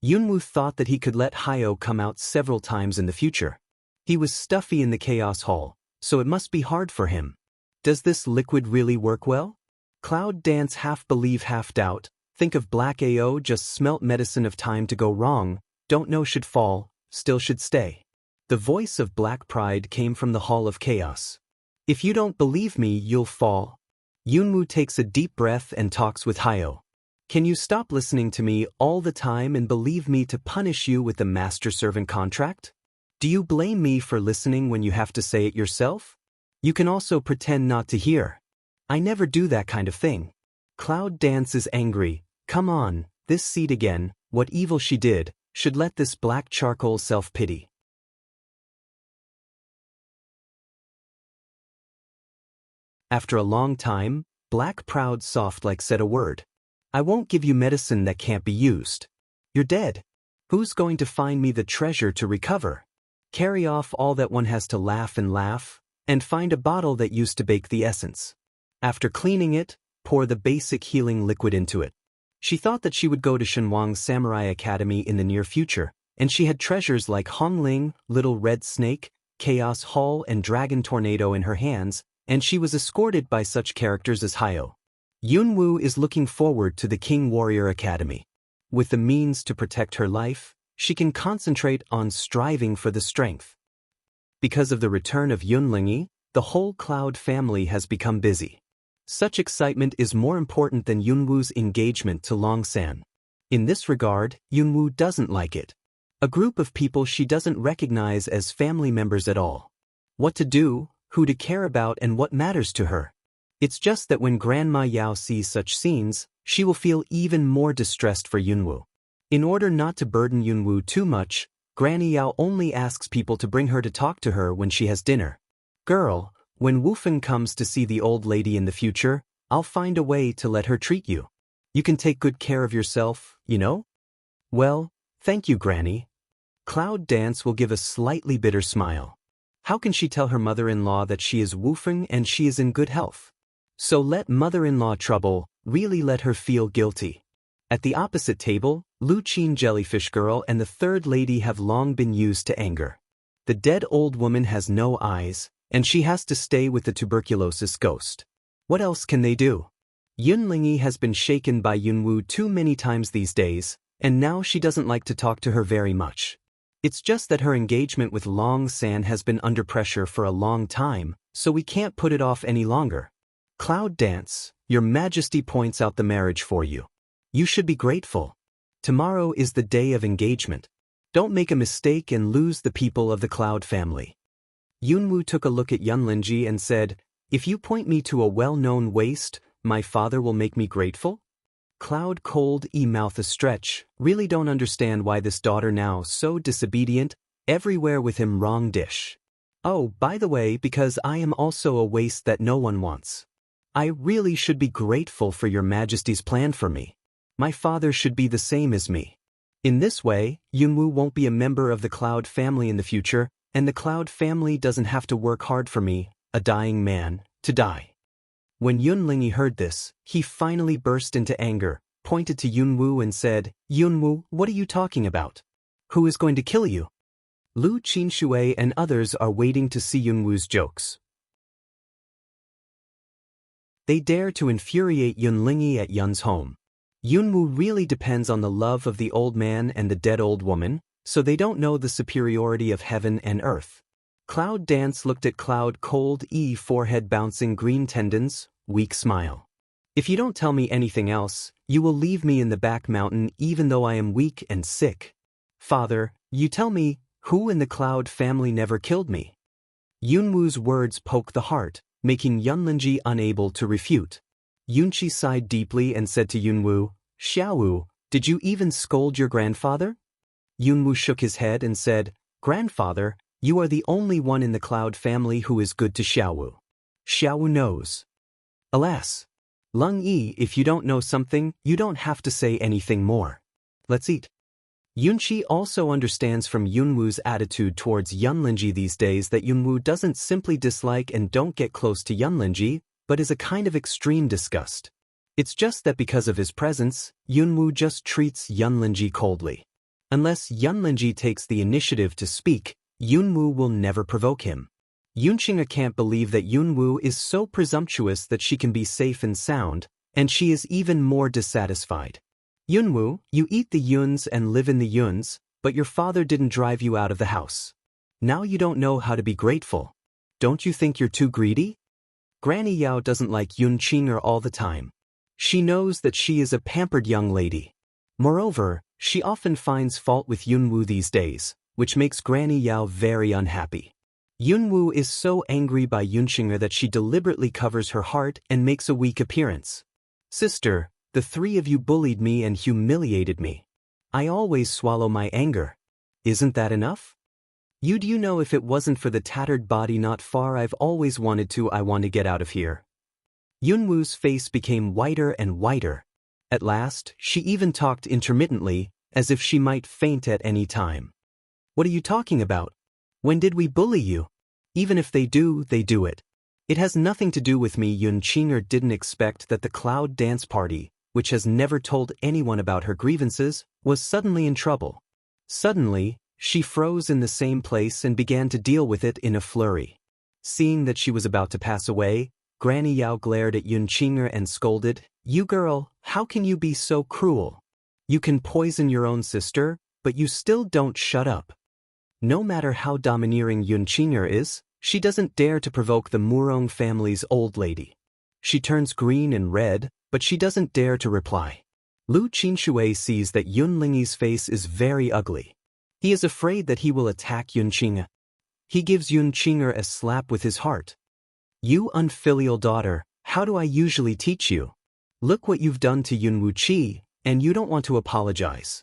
Yunwoo thought that he could let Hayo come out several times in the future. He was stuffy in the chaos hall, so it must be hard for him. Does this liquid really work well? Cloud dance half believe half doubt. Think of Black AO just smelt medicine of time to go wrong. Don't know should fall, still should stay. The voice of Black Pride came from the Hall of Chaos. If you don't believe me, you'll fall. Yunwoo takes a deep breath and talks with Hayo. Can you stop listening to me all the time and believe me to punish you with the master-servant contract? Do you blame me for listening when you have to say it yourself? You can also pretend not to hear. I never do that kind of thing. Cloud Dance is angry. Come on, this seed again, what evil she did, should let this black charcoal self-pity. After a long time, Black Proud Soft like said a word. I won't give you medicine that can't be used. You're dead. Who's going to find me the treasure to recover? Carry off all that one has to laugh, and find a bottle that used to bake the essence. After cleaning it, pour the basic healing liquid into it. She thought that she would go to Shenwang's Samurai Academy in the near future, and she had treasures like Hongling, Little Red Snake, Chaos Hall and Dragon Tornado in her hands, and she was escorted by such characters as Hayo. Yunwoo is looking forward to the King Warrior Academy. With the means to protect her life, she can concentrate on striving for the strength. Because of the return of Yunlingi, the whole Cloud family has become busy. Such excitement is more important than Yunwoo's engagement to Longsan. In this regard, Yunwoo doesn't like it. A group of people she doesn't recognize as family members at all. What to do, who to care about and what matters to her. It's just that when Grandma Yao sees such scenes, she will feel even more distressed for Yunwoo. In order not to burden Yunwoo too much, Granny Yao only asks people to bring her to talk to her when she has dinner. Girl, when Wufeng comes to see the old lady in the future, I'll find a way to let her treat you. You can take good care of yourself, you know? Well, thank you, Granny. Cloud Dance will give a slightly bitter smile. How can she tell her mother-in-law that she is Wufeng and she is in good health? So let mother-in-law trouble, really let her feel guilty. At the opposite table, Lu Qin Jellyfish Girl and the third lady have long been used to anger. The dead old woman has no eyes, and she has to stay with the tuberculosis ghost. What else can they do? Yunlingi has been shaken by Yunwoo too many times these days, and now she doesn't like to talk to her very much. It's just that her engagement with Long San has been under pressure for a long time, so we can't put it off any longer. Cloud Dance, Your Majesty points out the marriage for you. You should be grateful. Tomorrow is the day of engagement. Don't make a mistake and lose the people of the Cloud family. Yunwoo took a look at Yunlingi and said, If you point me to a well-known waist, my father will make me grateful? Cloud cold mouth a stretch, really don't understand why this daughter now so disobedient, everywhere with him wrong dish. Oh, by the way, because I am also a waist that no one wants. I really should be grateful for your Majesty's plan for me. My father should be the same as me. In this way, Yunwoo won't be a member of the Cloud family in the future, and the Cloud family doesn't have to work hard for me, a dying man, to die. When Yunlingi heard this, he finally burst into anger, pointed to Yunwoo and said, Yunwoo, what are you talking about? Who is going to kill you? Lu Qinshui and others are waiting to see Yunwu's jokes. They dare to infuriate Yunlingyi at Yun's home. Yunwu really depends on the love of the old man and the dead old woman, so they don't know the superiority of heaven and earth. Cloud Dance looked at Cloud Cold, forehead bouncing green tendons, weak smile. If you don't tell me anything else, you will leave me in the back mountain even though I am weak and sick. Father, you tell me, who in the Cloud family never killed me? Yunwu's words poke the heart, making Yunlingyi unable to refute. Yunqi sighed deeply and said to Yunwu, Xiaowu, did you even scold your grandfather? Yunwu shook his head and said, Grandfather, you are the only one in the Cloud family who is good to Xiaowu. Xiaowu knows. Alas. Lung Yi, if you don't know something, you don't have to say anything more. Let's eat. Yunqi also understands from Yunwu's attitude towards Yunlingyi these days that Yunwu doesn't simply dislike and don't get close to Yunlingyi, but is a kind of extreme disgust. It's just that because of his presence, Yunwu just treats Yunlingyi coldly. Unless Yunlingyi takes the initiative to speak, Yunwu will never provoke him. Yunqing can't believe that Yunwu is so presumptuous that she can be safe and sound, and she is even more dissatisfied. Yunwu, you eat the yuns and live in the yuns, but your father didn't drive you out of the house. Now you don't know how to be grateful. Don't you think you're too greedy? Granny Yao doesn't like Yun Qing'er all the time. She knows that she is a pampered young lady. Moreover, she often finds fault with Yunwu these days, which makes Granny Yao very unhappy. Yunwu is so angry by Yunqing'er that she deliberately covers her heart and makes a weak appearance. Sister, the three of you bullied me and humiliated me. I always swallow my anger. Isn't that enough? Do you know if it wasn't for the tattered body not far I want to get out of here. Yunwu's face became whiter and whiter. At last, she even talked intermittently, as if she might faint at any time. What are you talking about? When did we bully you? Even if they do it. It has nothing to do with me. Yun Qing'er didn't expect that the Cloud Dance Party, which has never told anyone about her grievances, was suddenly in trouble. Suddenly, she froze in the same place and began to deal with it in a flurry. Seeing that she was about to pass away, Granny Yao glared at Yun Qing'er and scolded, You girl, how can you be so cruel? You can poison your own sister, but you still don't shut up. No matter how domineering Yun Qing'er is, she doesn't dare to provoke the Murong family's old lady. She turns green and red, but she doesn't dare to reply. Lu Qinshui sees that Yunlingyi's face is very ugly. He is afraid that he will attack Yun Qing'er. He gives Yun Qing'er a slap with his heart. You unfilial daughter, how do I usually teach you? Look what you've done to Yunwu Qi, and you don't want to apologize.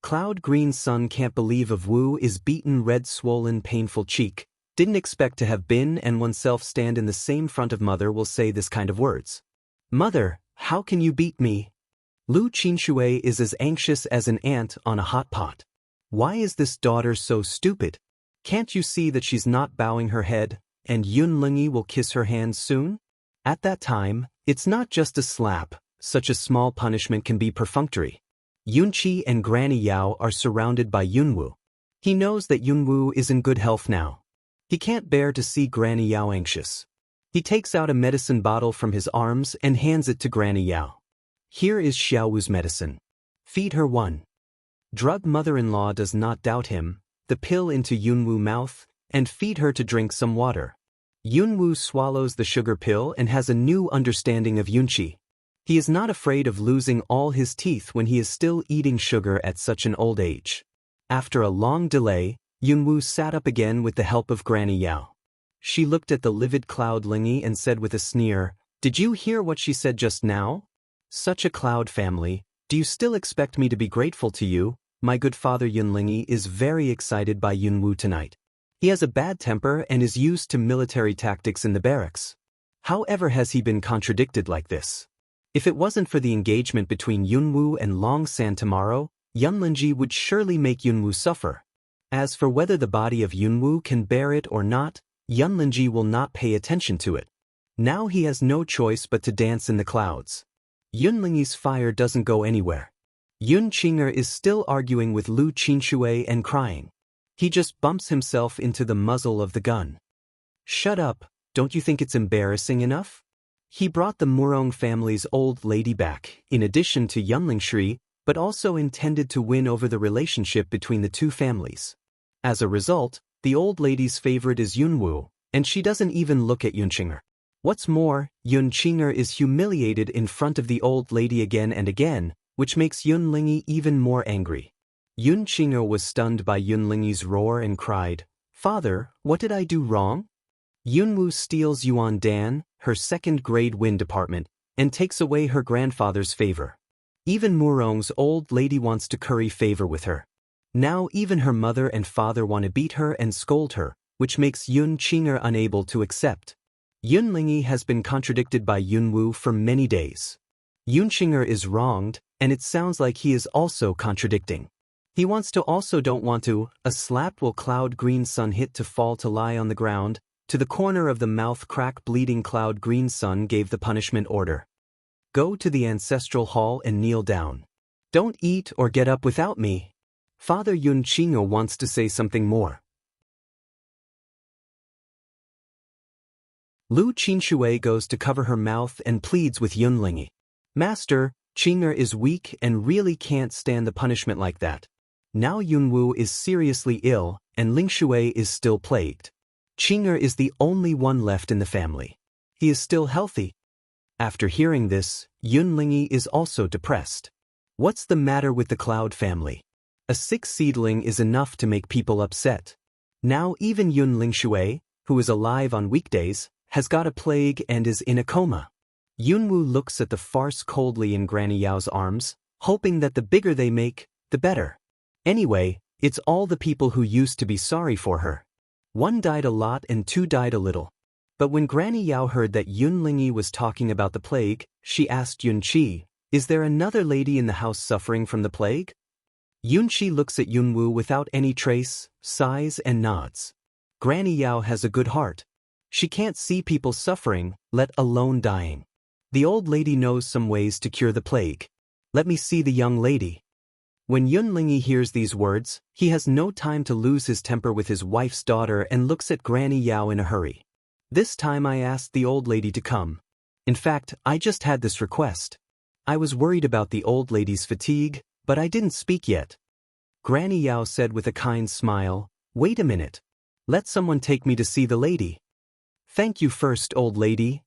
Cloud Green Sun can't believe of Wu is beaten red swollen painful cheek, didn't expect to have been and oneself stand in the same front of mother will say this kind of words. Mother, how can you beat me? Lu Qinshui is as anxious as an ant on a hot pot. Why is this daughter so stupid? Can't you see that she's not bowing her head, and Yunlingyi will kiss her hand soon? At that time, it's not just a slap, such a small punishment can be perfunctory. Yunqi and Granny Yao are surrounded by Yunwu. He knows that Yunwu is in good health now. He can't bear to see Granny Yao anxious. He takes out a medicine bottle from his arms and hands it to Granny Yao. Here is Xiaowu's medicine. Feed her one. Drug mother-in-law does not doubt him, the pill into Yunwu mouth, and feed her to drink some water. Yunwu swallows the sugar pill and has a new understanding of Yunqi. He is not afraid of losing all his teeth when he is still eating sugar at such an old age. After a long delay, Yunwu sat up again with the help of Granny Yao. She looked at the livid Cloud Lingyi and said with a sneer, Did you hear what she said just now? Such a Cloud family, do you still expect me to be grateful to you? My good father Yunlingyi is very excited by Yunwu tonight. He has a bad temper and is used to military tactics in the barracks. However has he been contradicted like this? If it wasn't for the engagement between Yunwu and Long San tomorrow, Yunlingyi would surely make Yunwu suffer. As for whether the body of Yunwu can bear it or not, Yunlingyi will not pay attention to it. Now he has no choice but to dance in the clouds. Yunlingyi's fire doesn't go anywhere. Yun Qinger is still arguing with Lu Qinshui and crying. He just bumps himself into the muzzle of the gun. Shut up, don't you think it's embarrassing enough? He brought the Murong family's old lady back, in addition to Yunlingshi, but also intended to win over the relationship between the two families. As a result, the old lady's favorite is Yunwu, and she doesn't even look at Yun Qinger. What's more, Yun Qinger is humiliated in front of the old lady again and again, which makes Yun Lingi even more angry. Yun Qinger was stunned by Yun Lingi's roar and cried, "Father, what did I do wrong?" Yunwu steals Yuan Dan, her second-grade wind department, and takes away her grandfather's favor. Even Murong's old lady wants to curry favor with her. Now even her mother and father want to beat her and scold her, which makes Yun Qinger unable to accept. Yun Lingi has been contradicted by Yunwu for many days. Yun Qinger is wronged, and it sounds like he is also contradicting. He wants to also don't want to, a slap will cloud green sun hit to fall to lie on the ground, to the corner of the mouth crack bleeding cloud green sun gave the punishment order. Go to the ancestral hall and kneel down. Don't eat or get up without me. Father Yun Qinger wants to say something more. Lu Qinshui goes to cover her mouth and pleads with Yun Lingi. Master, Qinger is weak and really can't stand the punishment like that. Now Yunwu is seriously ill, and Lingshui is still plagued. Qinger is the only one left in the family. He is still healthy. After hearing this, Yun Lingi is also depressed. What's the matter with the Cloud family? A sick seedling is enough to make people upset. Now even Yun Lingshui, who is alive on weekdays, has got a plague and is in a coma. Yunwu looks at the farce coldly in Granny Yao's arms, hoping that the bigger they make, the better. Anyway, it's all the people who used to be sorry for her. One died a lot and two died a little. But when Granny Yao heard that Yun Lingi was talking about the plague, she asked Yun Qi, "Is there another lady in the house suffering from the plague?" Yun Qi looks at Yunwu without any trace, sighs and nods. Granny Yao has a good heart. She can't see people suffering, let alone dying. The old lady knows some ways to cure the plague. Let me see the young lady. When Yun Lingi hears these words, he has no time to lose his temper with his wife's daughter and looks at Granny Yao in a hurry. This time I asked the old lady to come. In fact, I just had this request. I was worried about the old lady's fatigue, but I didn't speak yet. Granny Yao said with a kind smile, "Wait a minute. Let someone take me to see the lady." "Thank you first, old lady."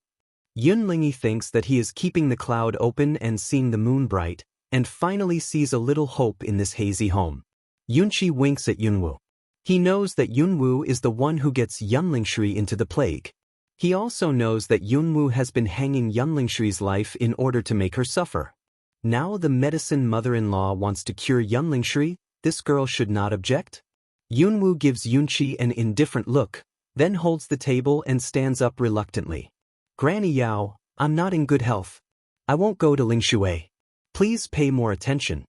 Yun Lingi thinks that he is keeping the cloud open and seeing the moon bright, and finally sees a little hope in this hazy home. Yunqi winks at Yunwu. He knows that Yunwu is the one who gets Yunlingshi into the plague. He also knows that Yunwu has been hanging Yunlingshi's life in order to make her suffer. Now the medicine mother-in-law wants to cure Yunlingshi, this girl should not object? Yunwu gives Yunqi an indifferent look, then holds the table and stands up reluctantly. "Granny Yao, I'm not in good health. I won't go to Lingshui. Please pay more attention."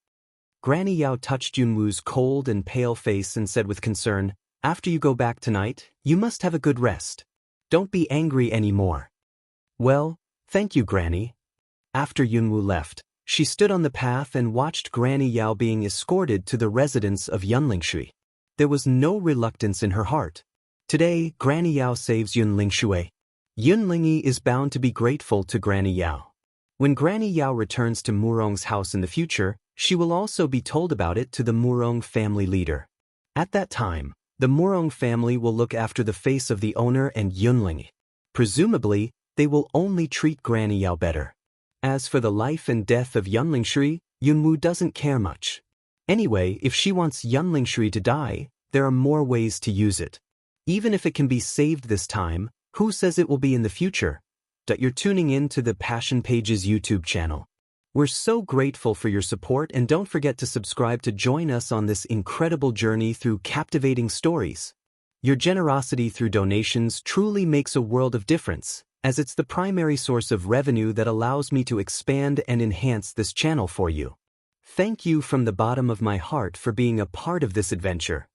Granny Yao touched Yunwu's cold and pale face and said with concern, "After you go back tonight, you must have a good rest. Don't be angry anymore." "Well, thank you, Granny." After Yunwu left, she stood on the path and watched Granny Yao being escorted to the residence of Yunlingshi. There was no reluctance in her heart. Today, Granny Yao saves Yunlingshui. Yun Lingi is bound to be grateful to Granny Yao. When Granny Yao returns to Murong's house in the future, she will also be told about it to the Murong family leader. At that time, the Murong family will look after the face of the owner and Yun Lingi. Presumably, they will only treat Granny Yao better. As for the life and death of Yunlingshi, Yunwu doesn't care much. Anyway, if she wants Yunlingshi to die, there are more ways to use it. Even if it can be saved this time, who says it will be in the future? You're tuning in to the Passion Pages YouTube channel. We're so grateful for your support, and don't forget to subscribe to join us on this incredible journey through captivating stories. Your generosity through donations truly makes a world of difference, as it's the primary source of revenue that allows me to expand and enhance this channel for you. Thank you from the bottom of my heart for being a part of this adventure.